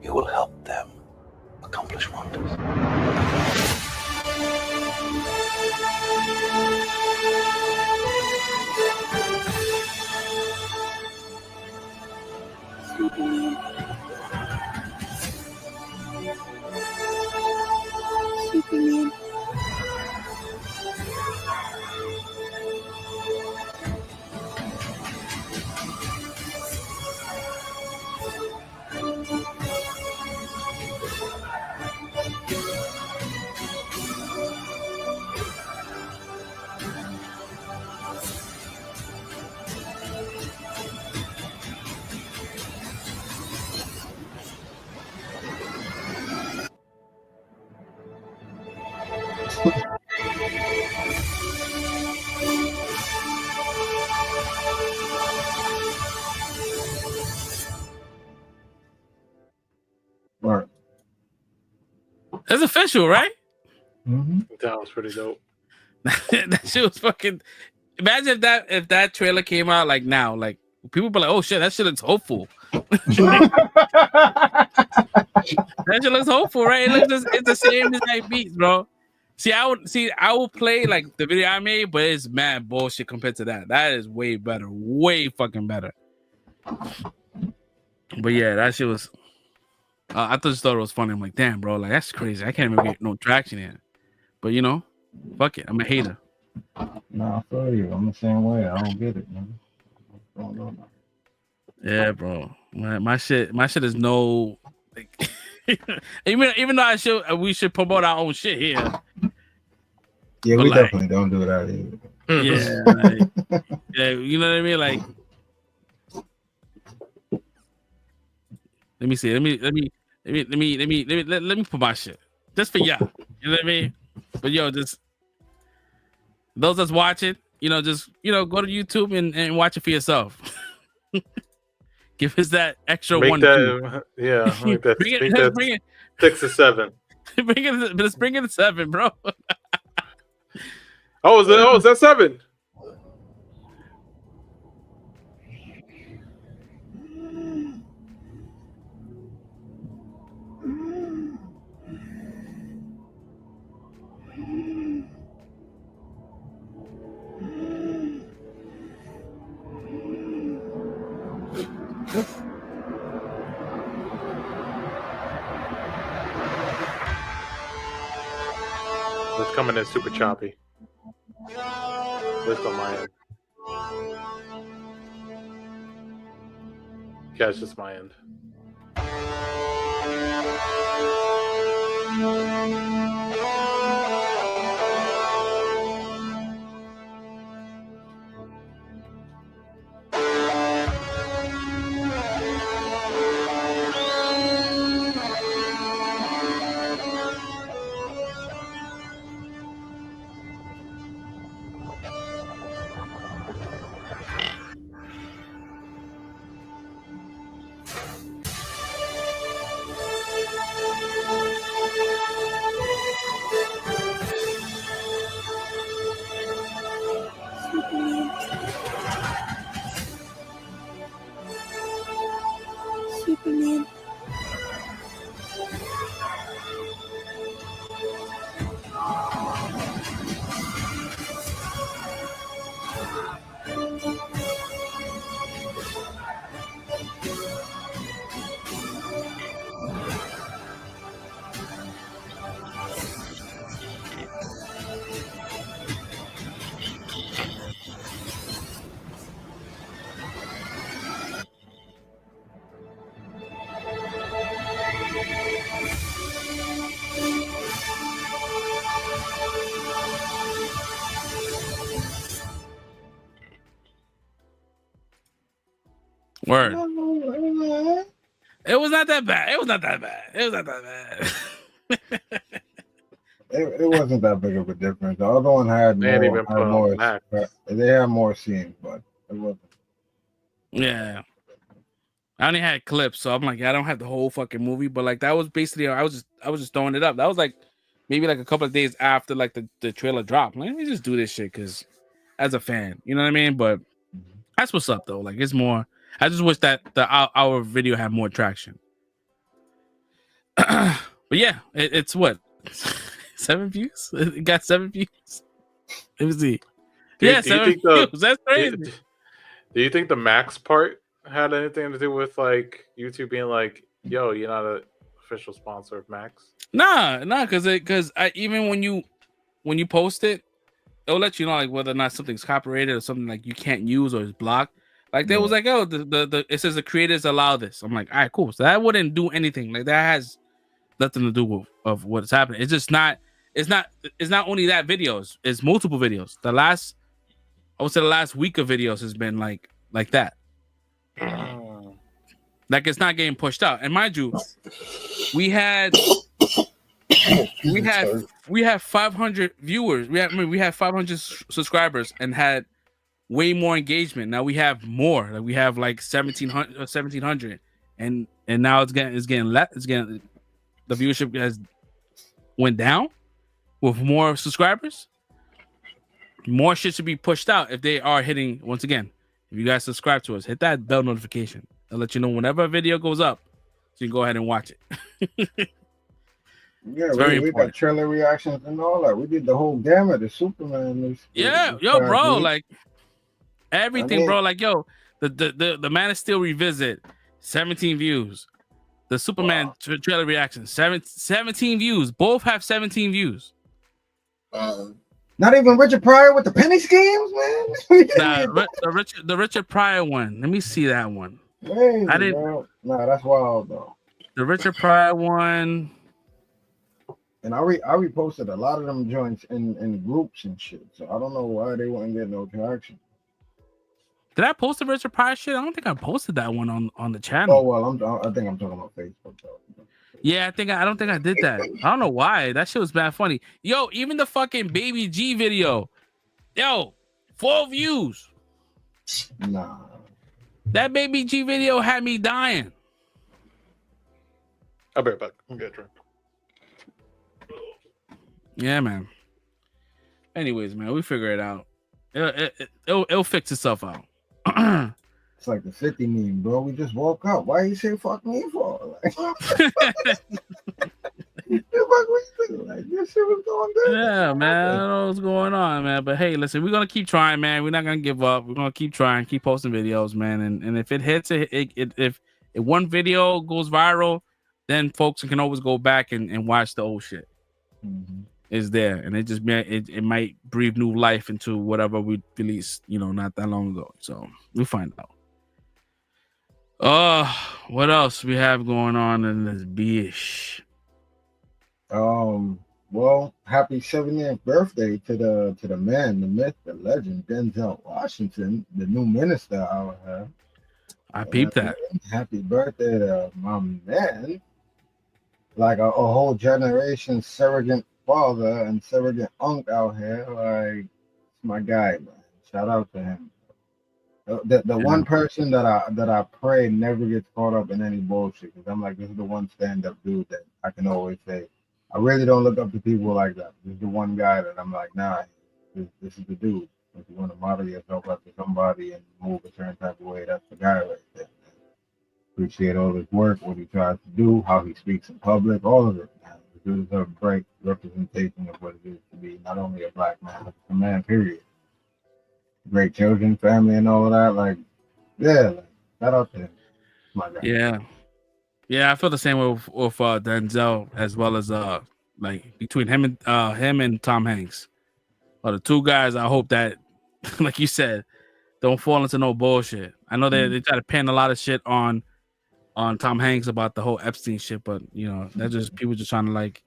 you will help them accomplish wonders. Superman. Superman. Right. That's official, right? Mm-hmm. That was pretty dope. That shit was fucking. Imagine if that trailer came out like now, like people be like, "Oh shit, that shit looks hopeful." That shit looks hopeful, right? It's the same exact beats, bro. I would play like the video I made, but it's mad bullshit compared to that. That is way better, way fucking better. But yeah, that shit was. I just thought it was funny. I'm like, damn, bro, like that's crazy. I can't even get no traction in. But you know, fuck it. I'm a hater. Nah, I feel you. I'm the same way. I don't get it, man. I don't know. Yeah, bro. My shit is no. Like, even though we should promote our own shit here. Yeah, but we like, definitely don't do that either. Yeah, like, yeah, you know what I mean. Like, let me see. Let me put my shit just for y'all. You know what I mean? But yo, just those that's watching, just go to YouTube and watch it for yourself. Give us that extra Make one. that, yeah. Make that, bring it 6 or 7. Let's bring it to 7, bro. Is that 7? It's coming in super choppy. Just on my end. Yeah, it's just my end. Superman. Word. It was not that bad. It was not that bad. It wasn't that big of a difference. The other one had more. They had more scenes, but it wasn't. Yeah. I only had clips, so I'm like, I don't have the whole fucking movie, but like that was basically I was just throwing it up. That was like maybe like a couple of days after like the trailer dropped. Like, let me just do this shit because as a fan, you know what I mean? But that's what's up though. Like it's more. I just wish that our video had more traction. But yeah, it's what 7 views. It got 7 views. Let me see. Yeah, 7 views. That's crazy. Do you think the max part had anything to do with like YouTube being like, "Yo, you're not an official sponsor of Max"? Nah, because even when you post it, it'll let you know like whether or not something's copyrighted or something like you can't use or is blocked. Like they was like, oh, the it says the creators allow this. I'm like, all right, cool. So that wouldn't do anything. Like that has nothing to do with of what's happening. It's just not. It's not only that videos. It's multiple videos. I would say the last week of videos has been like that. Like it's not getting pushed out. And mind you, we had 500 viewers. We had 500 subscribers and had way more engagement. Now we have more. Like we have like 1700 and now it's getting the viewership has went down with more subscribers. More shit should be pushed out if they are hitting. Once again, if you guys subscribe to us, hit that bell notification. I'll let you know whenever a video goes up, so you can go ahead and watch it. Yeah, we got trailer reactions and all that. We did the whole gamut of Superman. Bro, like everything, bro. Like, yo, the Man of Steel revisit, 17 views. The Superman trailer reaction, 17 views. Both have 17 views. Not even Richard Pryor with the penny schemes, man. The Richard Pryor one. Let me see that one. Crazy, I didn't. Bro. Nah, that's wild though. The Richard Pryor one. And I reposted a lot of them joints in groups and shit. So I don't know why they wouldn't get no traction. Did I post the Richard Pryor shit? I don't think I posted that one on the channel. Oh well, I think I'm talking about Facebook though. Yeah, I don't think I did that. I don't know why. That shit was bad funny. Yo, even the fucking Baby G video. Yo, 4 views. Nah. That Baby G video had me dying. I'll be right back. I'm gonna drink. Yeah, man. Anyways, man, we figure it out. It'll fix itself out. It's like the 50 meme, bro. We just woke up. Why you say fuck me for? Like, this shit was going down. Yeah, man. I don't know what's going on, man. But hey, listen, we're gonna keep trying, man. We're not gonna give up. We're gonna keep trying, keep posting videos, man. And if it hits, if one video goes viral, then folks can always go back and watch the old shit. Mm-hmm. Is there, and it might breathe new life into whatever we released, not that long ago. So we'll find out. What else we have going on in this bitch? Well, happy 70th birthday to the man, the myth, the legend, Denzel Washington, the new minister out here. I peeped that. Happy birthday to my man. Like a whole generation surrogate father and surrogate unc out here. Like, my guy, man. Shout out to him. The one person that I pray never gets caught up in any bullshit, because I'm like, this is the one stand-up dude that I can always say, I really don't look up to people like that. This is the one guy that I'm like, nah, this is the dude. If you want to model yourself up to somebody and move a certain type of way, that's the guy right there. Appreciate all his work, what he tries to do, how he speaks in public, all of it, man. This is a great representation of what it is to be not only a black man, but a man, period. Great children, family, and all of that. Like, yeah, like, shout out to him. My guy. Yeah, I feel the same way with Denzel, as well as like between him and Tom Hanks. The two guys, I hope that, like you said, don't fall into no bullshit. I know they try to pin a lot of shit on Tom Hanks about the whole Epstein shit, but that's just people just trying to like,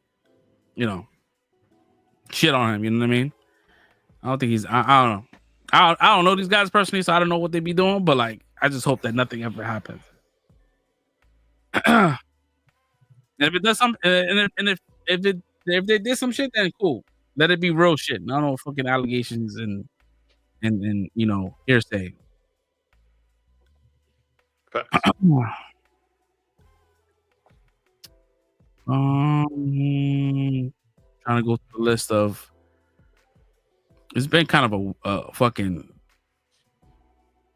shit on him. You know what I mean? I don't think he's. I don't know. I don't know these guys personally, so I don't know what they be doing. But like, I just hope that nothing ever happens. And if it does some, and if they did some shit, then cool. Let it be real shit. Not no fucking allegations and hearsay. Trying to go through the list of. It's been kind of a fucking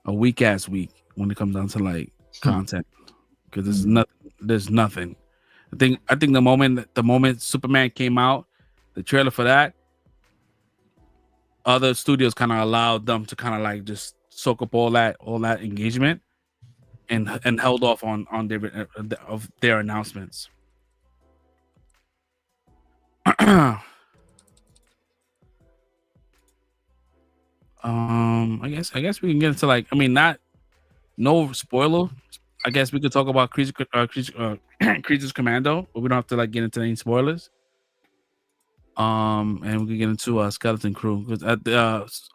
a weak ass week. when it comes down to like content, because there's nothing. I think the moment Superman came out, the trailer for that, other studios kind of allowed them to kind of like just soak up all that engagement and held off on their announcements. I guess we can get into like, I mean, no spoiler. I guess we could talk about Creatures Commando, but we don't have to like get into any spoilers. And we can get into Skeleton Crew because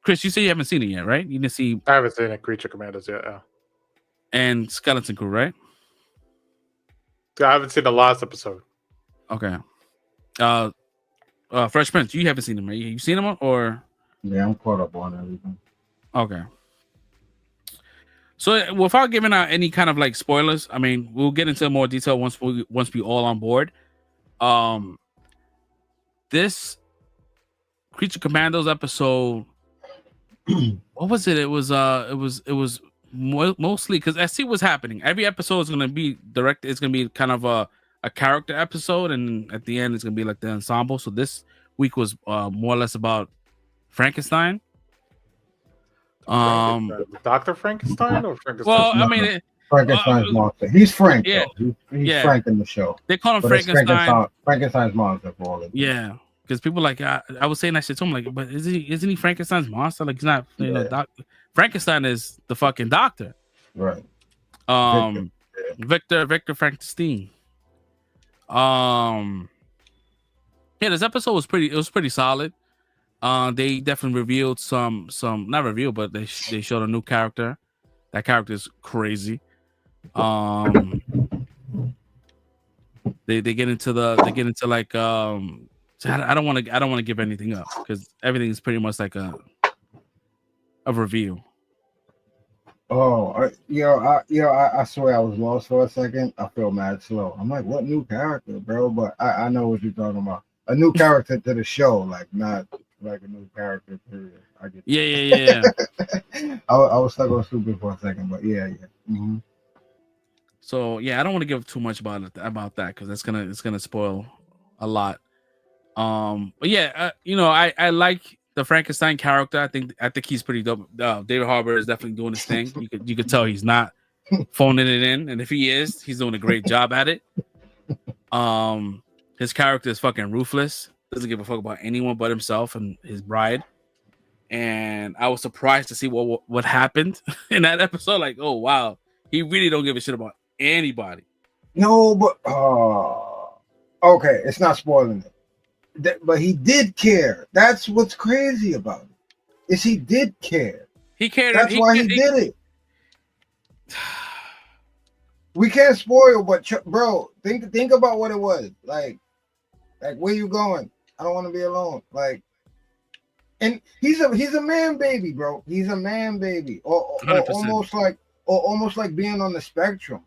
Chris, you say you haven't seen it yet, right? You didn't see. I haven't seen a Creature Commandos yet. Yeah. And Skeleton Crew, right? I haven't seen the last episode. Okay. Fresh Prince, you haven't seen him, right? You seen him or? Yeah, I'm caught up on everything. Okay. So without giving out any kind of like spoilers, I mean, we'll get into more detail once we all on board. This Creature Commandos episode, what was it? It was mostly because I see what's happening. Every episode is gonna be directed. It's gonna be kind of a character episode, and at the end it's gonna be like the ensemble. So this week was more or less about Frankenstein. Dr. Frankenstein or Frankenstein? Well, I mean, Frankenstein's monster. He's Frank. Yeah, though. He's Frank in the show. They call him But it's Frankenstein. Frankenstein's monster for all of it. Yeah, because people like I was saying that shit to him, like, but isn't he Frankenstein's monster? Like, he's not. You know, Frankenstein is the fucking doctor. Right. Victor Frankenstein. Yeah, this episode was pretty solid. They definitely revealed some not revealed, but they showed a new character. That character is crazy. They get into like I don't want to give anything up because everything is pretty much like a reveal. Oh, I swear I was lost for a second. I feel mad slow. I'm like, what new character, bro? But I know what you're talking about. A new character to the show, like not like a new character period. I get Yeah. I was stuck on stupid for a second, but yeah. Mm-hmm. So yeah, I don't want to give too much about that because it's gonna spoil a lot. But yeah, I like the Frankenstein character. I think he's pretty dope. David Harbour is definitely doing his thing. You could tell he's not phoning it in, and if he is, he's doing a great job at it. His character is fucking ruthless. Doesn't give a fuck about anyone but himself and his bride. And I was surprised to see what happened in that episode. Like, oh wow, he really don't give a shit about anybody. No, but okay, it's not spoiling it. But he did care. That's what's crazy about it. Is he did care. He cared. That's why he did it. We can't spoil, but bro, think about what it was. Like where you going? I don't want to be alone. Like, and he's a man baby, bro. He's a man baby, or almost like being on the spectrum.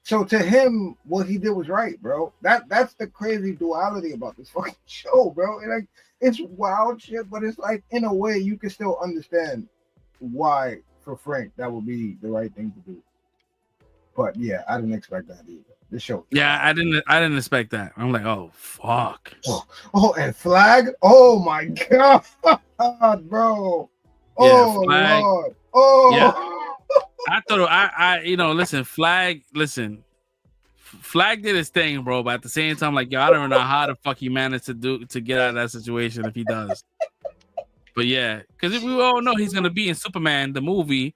So to him, what he did was right, bro. That's the crazy duality about this fucking show, bro. And like, it's wild shit, but it's like in a way you can still understand why for Frank that would be the right thing to do. But yeah, I didn't expect that either. This show. Yeah, I didn't expect that. I'm like, oh fuck. Oh, and Flag. Oh my god, bro. Oh Flag. Lord. Oh. Yeah. I thought listen, Flag did his thing, bro. But at the same time, like, yo, I don't know how the fuck he managed to get out of that situation if he does. But yeah, because we all know he's gonna be in Superman the movie,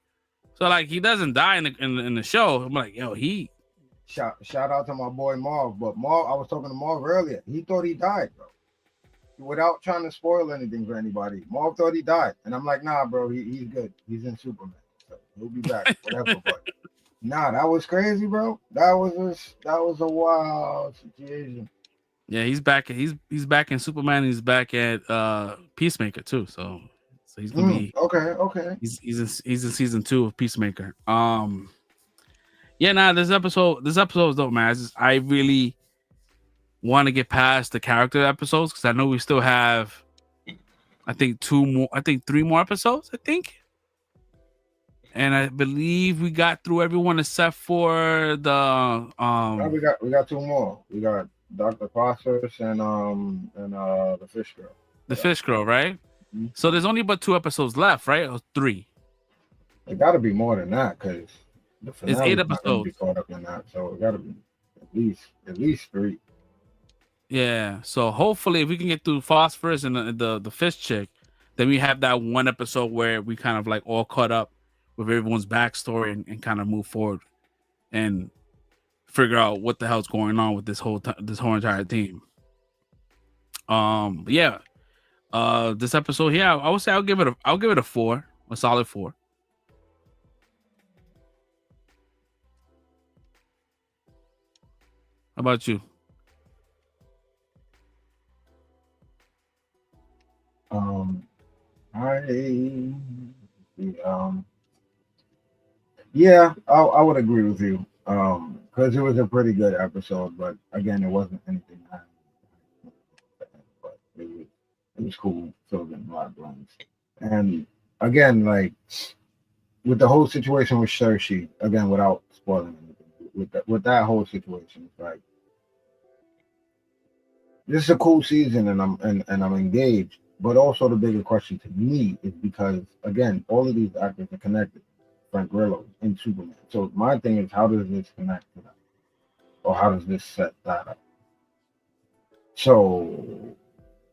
so like he doesn't die in the show. I'm like, yo, he. Shout out to my boy Marv, but Marv, I was talking to Marv earlier. He thought he died, bro. Without trying to spoil anything for anybody, Marv thought he died, and I'm like, nah, bro, he's good. He's in Superman. He'll be back, whatever. But nah, that was crazy, bro. That was a wild situation. Yeah, he's back. He's back in Superman. He's back at Peacemaker too. So he's gonna be okay. He's in season 2 of Peacemaker. Yeah, this episode is dope, man. I really want to get past the character episodes because I know we still have, I think 3 more episodes. I think. And I believe we got through everyone except for the Now we got two more. We got Dr. Phosphorus and the fish girl. fish girl, right? Mhm. So there's only but 2 episodes left, right? Or 3. It got to be more than that because the It's finale 8 is not going to be episodes. caught up in that. So it got to be at least 3. Yeah. So hopefully, if we can get through Phosphorus and the fish chick, then we have that one episode where we kind of like all caught up with everyone's backstory and kind of move forward and figure out what the hell's going on with this whole entire team. But yeah. This episode here, I would say I'll give it a 4, a solid 4. How about you? Yeah, I would agree with you. Because it was a pretty good episode, but again, it wasn't anything. But it was cool, filled in a lot of blanks. And again, like with the whole situation with Cersei, again, without spoiling anything, with that whole situation, it's like this is a cool season, and I'm engaged. But also the bigger question to me is because again, all of these actors are connected. Frank Grillo and Superman. So my thing is, how does this connect to that, or how does this set that up? So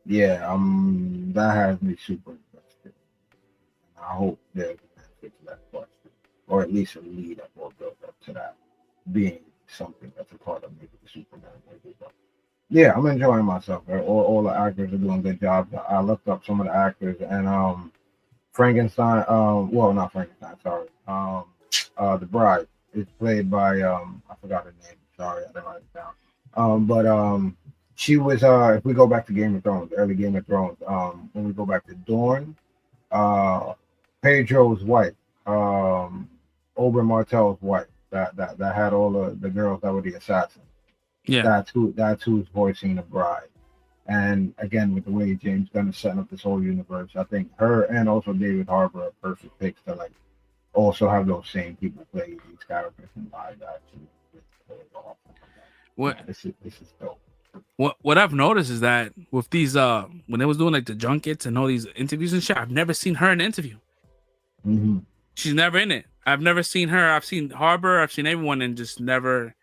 yeah, that has me super interested. I hope there's an answer to that question, or at least a lead up or build up to that being something that's a part of maybe the Superman movie. But yeah, I'm enjoying myself. All the actors are doing good jobs. I looked up some of the actors, and Frankenstein, well, not Frankenstein, sorry. The bride is played by I forgot her name. Sorry, I didn't write it down. But she was if we go back to Game of Thrones, early Game of Thrones, when we go back to Dorne, Pedro's wife, Oberyn Martell's wife, that had all the girls that were the assassins. Yeah. That's who's voicing the bride. And again, with the way James Gunn is setting up this whole universe, I think her and also David Harbour are perfect picks to like also have those same people play these characters in live action. What This is dope. what I've noticed is that with these when they was doing like the junkets and all these interviews and shit, I've never seen her in an interview. Mm-hmm. She's never in it. I've never seen her. I've seen Harbour. I've seen everyone, and just never.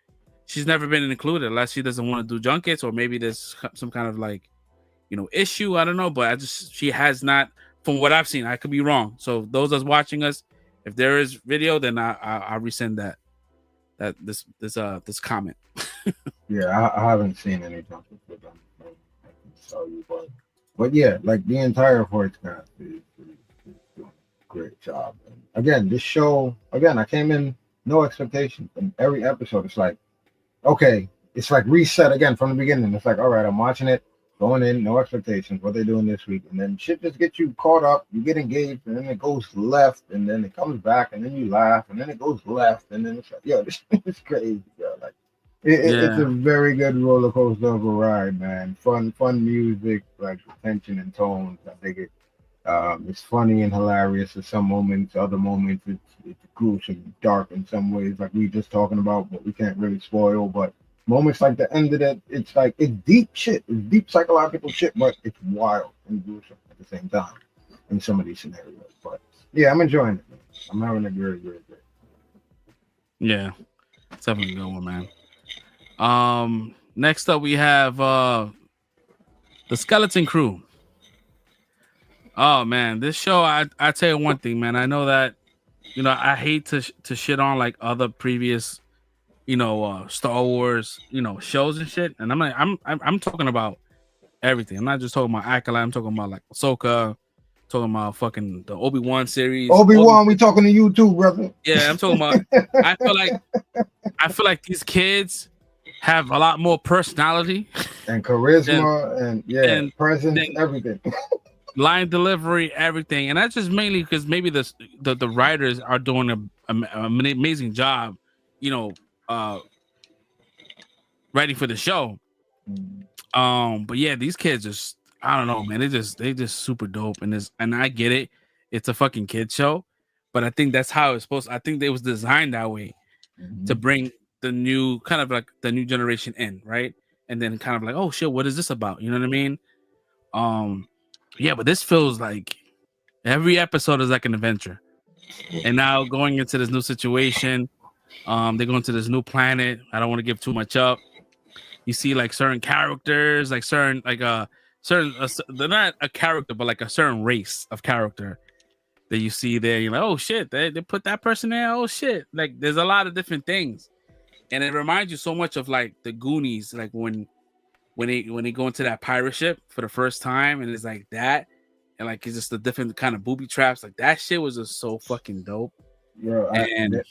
She's never been included unless she doesn't want to do junkets, or maybe there's some kind of like, issue. I don't know, but she has not. From what I've seen, I could be wrong. So those that's watching us, if there is video, then I'll resend this comment. Yeah, I haven't seen any junkets with them. I can tell you, but yeah, like the entire voice cast is doing a great job. And again, this show, I came in no expectations, and every episode it's like, okay, it's like reset again from the beginning. It's like, all right, I'm watching it, going in, no expectations, what they're doing this week, and then shit just gets you caught up, you get engaged, and then it goes left, and then it comes back, and then you laugh, and then it goes left, and then it's like, yo, this is crazy, yo. Like, it's a very good roller coaster of a ride, man. Fun music, like tension and tones. I think it's funny and hilarious at some moments. Other moments, it's gruesome, dark in some ways, like we just talking about, but we can't really spoil. But moments like the end of that, it's like it's deep shit. It's deep psychological shit, but it's wild and gruesome at the same time in some of these scenarios. But yeah, I'm enjoying it, man. I'm having a great. Yeah, it's definitely a good one, man. Next up we have the Skeleton Crew. Oh man, this show, I tell you one thing, man. I know that I hate to shit on like other previous Star Wars shows and shit, and I'm talking about everything. I'm not just talking about Acolyte. I'm talking about like Ahsoka, talking about fucking the Obi-Wan series. Obi-Wan, we talking to you too, brother. Yeah, I'm talking about. I feel like these kids have a lot more personality and charisma and presence, everything. Line delivery, everything, and that's just mainly because maybe the writers are doing an amazing job, writing for the show. But yeah, these kids just, I don't know, man. They just super dope, and I get it. It's a fucking kid show, but I think that's how it's supposed. I think it was designed that way to bring the new kind of like the new generation in, right? And then kind of like, oh shit, what is this about? You know what I mean? Yeah, but this feels like every episode is like an adventure. And now going into this new situation, they go into this new planet. I don't want to give too much up. You see like certain characters, like certain they're not a character, but like a certain race of character that you see there. You're like, oh shit, they put that person there. Oh shit, like there's a lot of different things, and it reminds you so much of like the Goonies, like when they go into that pirate ship for the first time, and it's like that, and like it's just the different kind of booby traps. Like that shit was just so fucking dope. And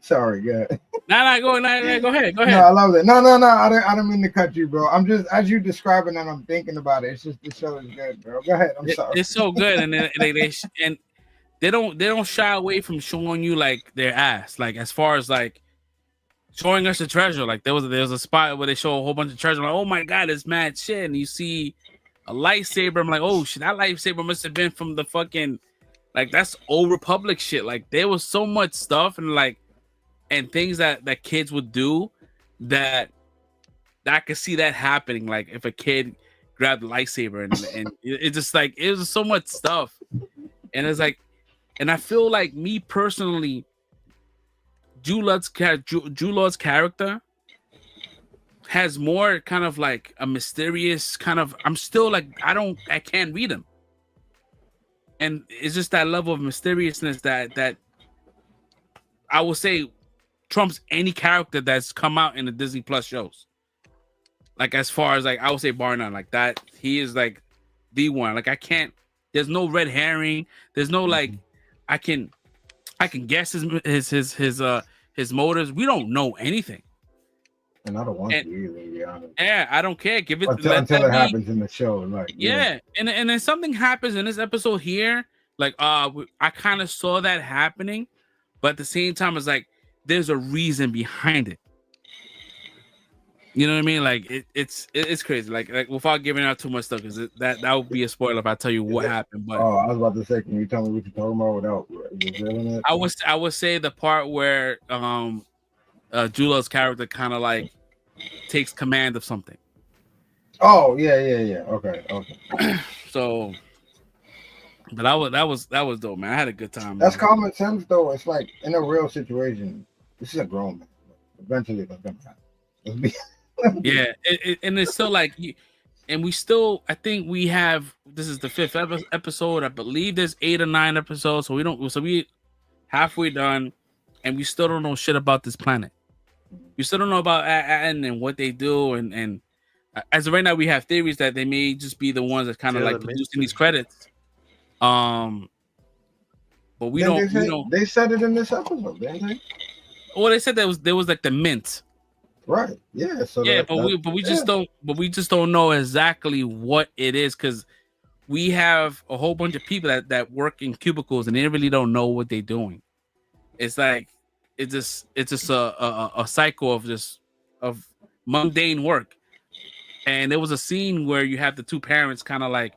sorry, go ahead. Go ahead. No, I love it. No, I don't mean to cut you, bro. I'm just as you describing and I'm thinking about it. It's just the show is good, bro. Go ahead. I'm sorry. It's so good, and they don't shy away from showing you like their ass, like as far as like showing us the treasure. Like there was a spot where they show a whole bunch of treasure. I'm like, oh my god, it's mad shit, and you see a lightsaber. I'm like, oh shit, that lightsaber must have been from the fucking like that's Old Republic shit. Like there was so much stuff and things that kids would do that I could see that happening. Like if a kid grabbed a lightsaber and it just like it was so much stuff, and it's like, and I feel like me personally, Jude Law's character has more kind of like a mysterious kind of. I'm still like I can't read him, and it's just that level of mysteriousness that I will say trumps any character that's come out in the Disney Plus shows. Like as far as like I would say bar none, like that he is like the one. Like I can't. There's no red herring. There's no like I can guess his motives. We don't know anything. And I don't want to either, to be honest. Yeah, I don't care. Give it until it happens in the show. Like yeah. And then something happens in this episode here. Like I kind of saw that happening, but at the same time, it's like there's a reason behind it. You know what I mean? Like it's crazy. Like without giving out too much stuff, because that would be a spoiler if I tell you what happened. But I was about to say, can you tell me what you're talking about without revealing it? I would say the part where Jula's character kind of like takes command of something. Oh yeah. Okay. So, but that was dope, man. I had a good time. That's common sense, though. It's like in a real situation, this is a grown man. Eventually, it's gonna happen. Yeah, and it's still like, and we still, I think we have. This is the 5th episode. I believe there's 8 or 9 episodes. So we halfway done, and we still don't know shit about this planet. We still don't know about Aten and what they do, and as of right now, we have theories that they may just be the ones that kind of like producing these credits. But we don't. They said it in this episode, didn't they? Well, they said there was like the mint. Right. Yeah. So yeah, we just don't know exactly what it is, because we have a whole bunch of people that work in cubicles and they really don't know what they're doing. It's like it's just a cycle of mundane work. And there was a scene where you have the two parents kind of like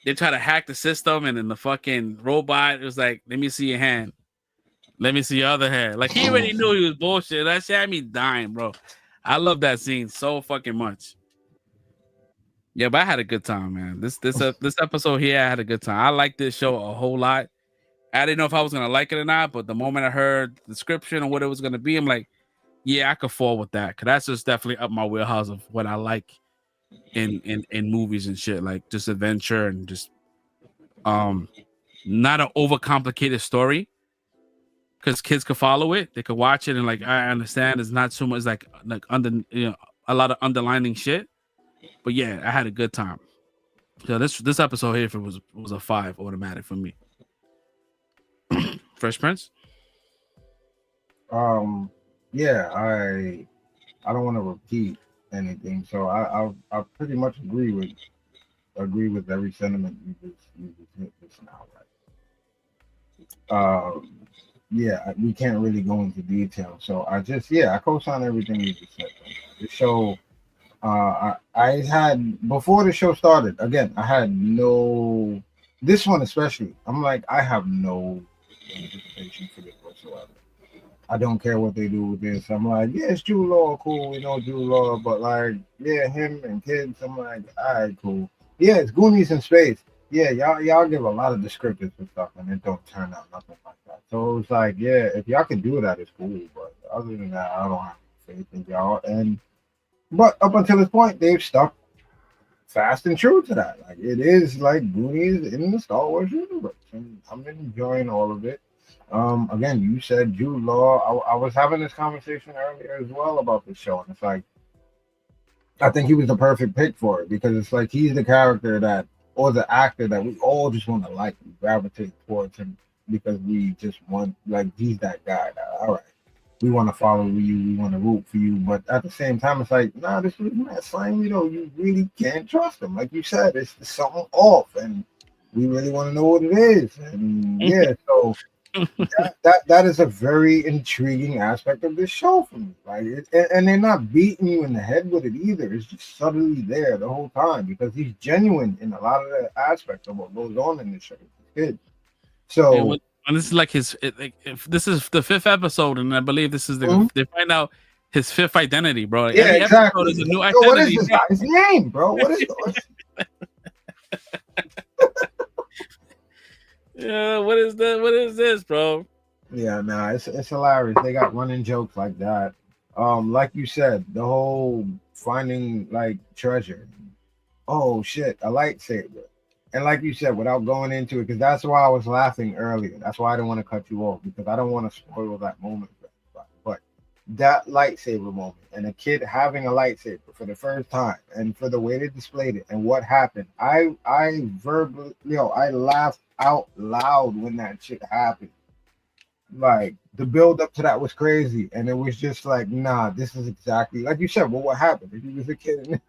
they try to hack the system, and then the fucking robot was like, "Let me see your hand. Let me see your other hand." Like he already knew he was bullshit. That shit had me dying, bro. I love that scene so fucking much. Yeah, but I had a good time, man. This episode here, I had a good time. I like this show a whole lot. I didn't know if I was gonna like it or not, but the moment I heard the description and what it was gonna be, I'm like, yeah, I could fall with that, because that's just definitely up my wheelhouse of what I like in movies and shit, like just adventure and just not an overcomplicated story, because kids could follow it, they could watch it, and like I understand it's not so much like under a lot of underlining shit, but yeah, I had a good time. So this episode here was a 5 automatic for me. Fresh Prince. Yeah, I don't want to repeat anything, so I pretty much agree with every sentiment you just hit this now, right? Yeah, we can't really go into detail, so I co-sign everything you just said. The show, I had before the show started. Again, I had no this one especially, I'm like, I have no anticipation for this whatsoever. I don't care what they do with this. I'm like, yeah, it's Jude Law, cool. We know Jude Law, but like, yeah, him and kids. I'm like, all right, cool. Yeah, it's Goonies in space. Yeah, y'all give a lot of descriptors and stuff, and it don't turn out nothing like that. So it's like, yeah, if y'all can do that, it's cool. But other than that, I don't have faith in y'all. But up until this point, they've stuck fast and true to that. Like it is like Goonies in the Star Wars universe, and I'm enjoying all of it. Again, you said Jude Law. I was having this conversation earlier as well about the show, and it's like I think he was the perfect pick for it because it's like he's the character that or the actor that we all just want to like and gravitate towards him because we just want like he's that guy. That, all right, we want to follow you, we want to root for you, but at the same time, it's like nah, this is not slimy though. You really can't trust him, like you said. It's something off, and we really want to know what it is. And yeah, so. That is a very intriguing aspect of this show for me. Like, and they're not beating you in the head with it either. It's just subtly there the whole time because he's genuine in a lot of the aspects of what goes on in this show. It's good. So, and this is like if this is the 5th episode, and I believe this is they find out his 5th identity, bro. Like, yeah, every exactly. episode is a new Yo, identity. what is this guy's name, bro? What is? Yeah, what is that? What is this, bro? Yeah, nah, it's hilarious. They got running jokes like that. Like you said, the whole finding like treasure. Oh shit, a lightsaber. And like you said, without going into it, because that's why I was laughing earlier. That's why I didn't want to cut you off because I don't want to spoil that moment. But that lightsaber moment and a kid having a lightsaber for the first time and for the way they displayed it and what happened, I verbally, I laughed out loud when that shit happened. Like the build up to that was crazy, and it was just like, nah, this is exactly like you said. Well, what happened if he was a kid?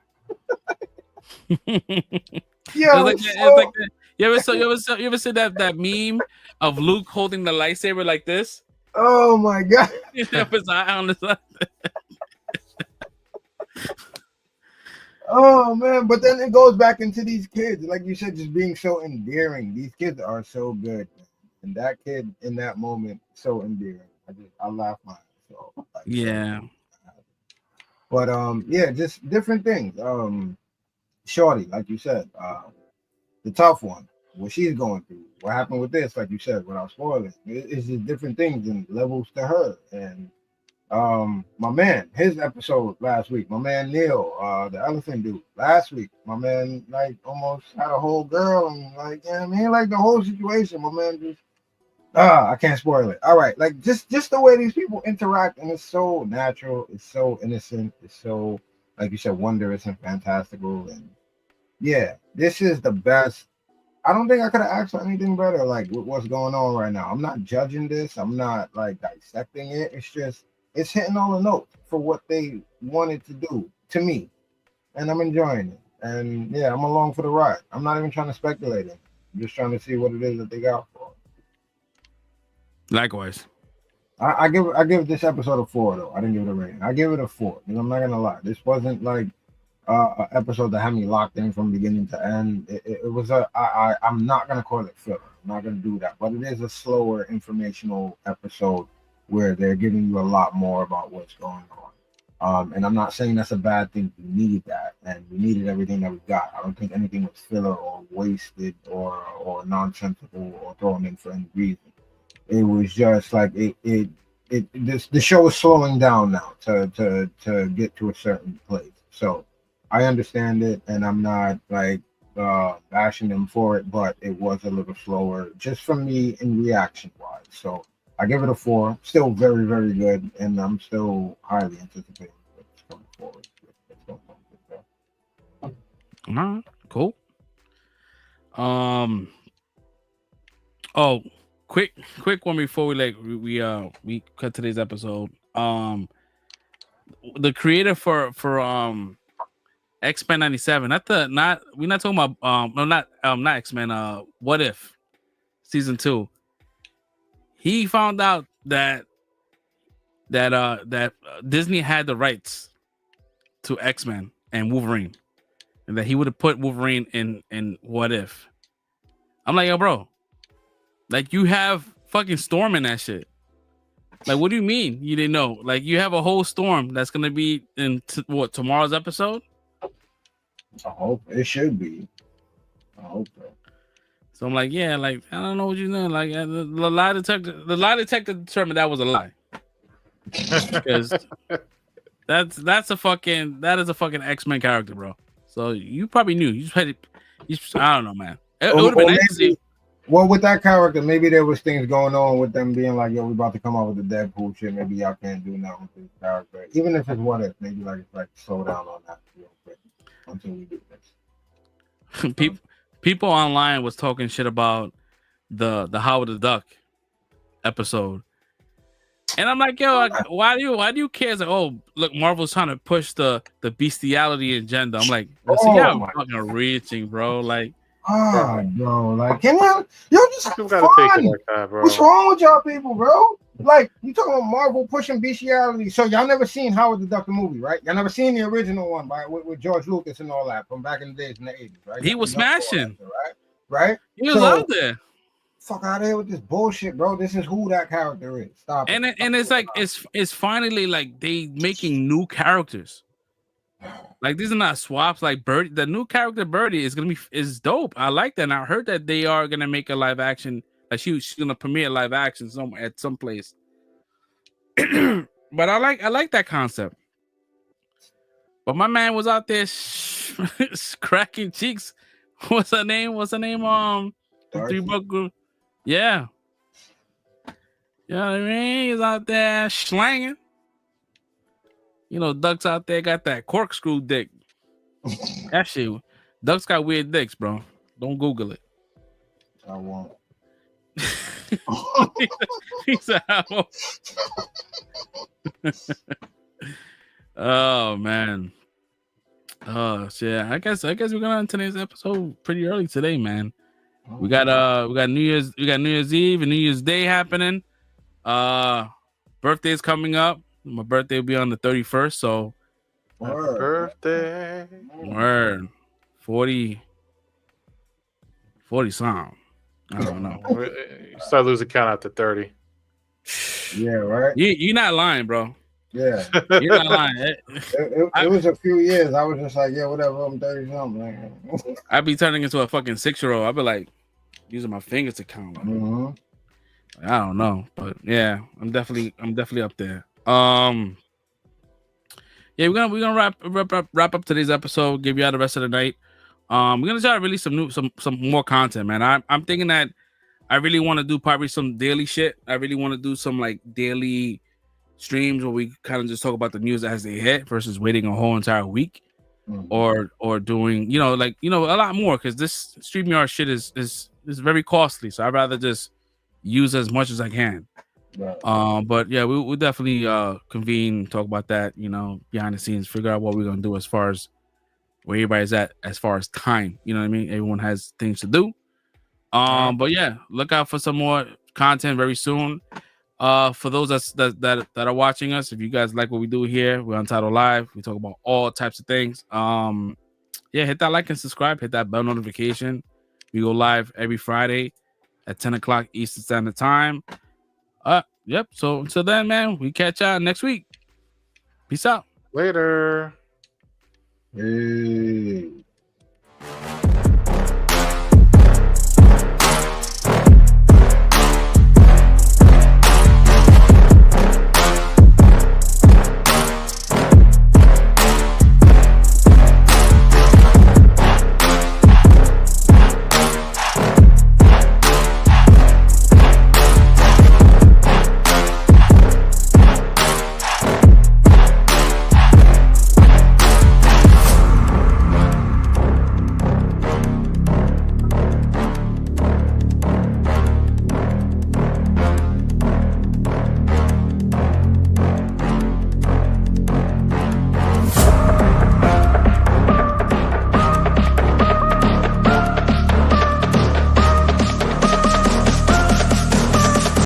Yeah, it's like that. You ever see that meme of Luke holding the lightsaber like this? Oh my god! His eye on the side. Oh man, but then it goes back into these kids, like you said, just being so endearing. These kids are so good, and that kid in that moment, so endearing. I laugh my ass off. Like, yeah. But yeah, just different things. Shorty, like you said, the tough one, what she's going through, what happened with this, like you said, without spoiling. It's just different things and levels to her. And my man, his episode last week, my man Neil, the elephant dude, last week, my man like almost had a whole girl and like, yeah, I mean, like the whole situation, my man just I can't spoil it. All right, like just the way these people interact, and it's so natural, it's so innocent, it's so like you said, wondrous and fantastical. And yeah, this is the best. I don't think I could have asked for anything better. Like with what's going on right now, I'm not judging this. I'm not like dissecting it. It's just it's hitting all the notes for what they wanted to do to me, and I'm enjoying it. And yeah, I'm along for the ride. I'm not even trying to speculate it. I'm just trying to see what it is that they got for it. Likewise. I give this episode a 4 though. I didn't give it a rating. I give it a 4. Because I'm not gonna lie. This wasn't like an episode that had me locked in from beginning to end. It was I'm not gonna call it filler. I'm not gonna do that. But it is a slower informational episode where they're giving you a lot more about what's going on. And I'm not saying that's a bad thing. We needed that, and we needed everything that we got. I don't think anything was filler or wasted or nonsensical or thrown in for any reason. It was just like the show is slowing down now to get to a certain place. So I understand it, and I'm not like bashing them for it, but it was a little slower just for me in reaction wise. So I give it a 4. Still very, very good, and I'm still highly anticipating what's coming forward. All right, cool. Oh, quick one before we cut today's episode. The creator for X-Men 97. We're not talking about not X-Men. What If season 2? He found out that Disney had the rights to X-Men and Wolverine, and that he would have put Wolverine in What If. I'm like, yo, bro, like you have fucking Storm in that shit. Like, what do you mean you didn't know? Like, you have a whole Storm that's gonna be in tomorrow's episode. I hope it should be. I hope so. So I'm like, yeah, like I don't know what you know. Like the lie detector determined that was a lie. Because that is a fucking X-Men character, bro. So you probably knew. I don't know, man. It would have been nice to see. Well, with that character, maybe there was things going on with them being like, yo, we about to come out with the Deadpool shit. Maybe y'all can't do nothing with this character. Even if it's what if, maybe like slow down on that real quick until we do this. People online was talking shit about the Howard the Duck episode. And I'm like, yo, why do you care? It's like, oh, look, Marvel's trying to push the bestiality agenda. I'm like, y'all fucking reaching, bro. Like, bro, like, can y'all just have gotta fun? take it like that, bro. What's wrong with y'all people, bro? Like, you talking about Marvel pushing bestiality? So y'all never seen Howard the Duck the movie, right? Y'all never seen the original one with George Lucas and all that from back in the days in the 80s, right? He was smashing, right? He was out there. Fuck out of here with this bullshit, bro. This is who that character is. Stop it. And it's like it's finally like they making new characters. Like these are not swaps. Like Birdie, the new character Birdie is dope. I like that. And I heard that they are gonna make a live action. Like she's gonna premiere live action somewhere at some place. But I like that concept. But my man was out there cracking cheeks. What's her name? Three Buck Group. Yeah. You know what I mean? He's out there slanging. You know, Ducks out there got that corkscrew dick. That shit. Ducks got weird dicks, bro. Don't Google it. I won't. He said, I won't. Oh man. Oh shit. I guess we're gonna end today's episode pretty early today, man. We got New Year's Eve and New Year's Day happening. Birthday's coming up. My birthday will be on the 31st, so birthday. Word. 40 something. I don't know. You start losing count after 30. Yeah, right. You're not lying, bro. Yeah, you're not lying. It was a few years. I was just like, yeah, whatever. I'm 30 something. I'd be turning into a fucking 6-year-old. I'd be like using my fingers to count. Mm-hmm. I don't know, but yeah, I'm definitely up there. Yeah, we're gonna wrap up today's episode. Give you all the rest of the night. We're gonna try to release some more content, man. I'm thinking that I really want to do probably some daily shit. I really want to do some like daily streams where we kind of just talk about the news as they hit versus waiting a whole entire week, or doing a lot more, because this StreamYard shit is very costly. So I'd rather just use as much as I can. Right. But yeah, we'll definitely convene, talk about that, behind the scenes, figure out what we're gonna do as far as where everybody's at as far as time. You know what I mean? Everyone has things to do. But yeah, look out for some more content very soon. For those that are watching us, if you guys like what we do here, we're on Untitled Live. We talk about all types of things. Yeah, hit that like and subscribe, hit that bell notification. We go live every Friday at 10 o'clock Eastern Standard Time. Yep. So until then, man, we catch y'all next week. Peace out. Later. Hey.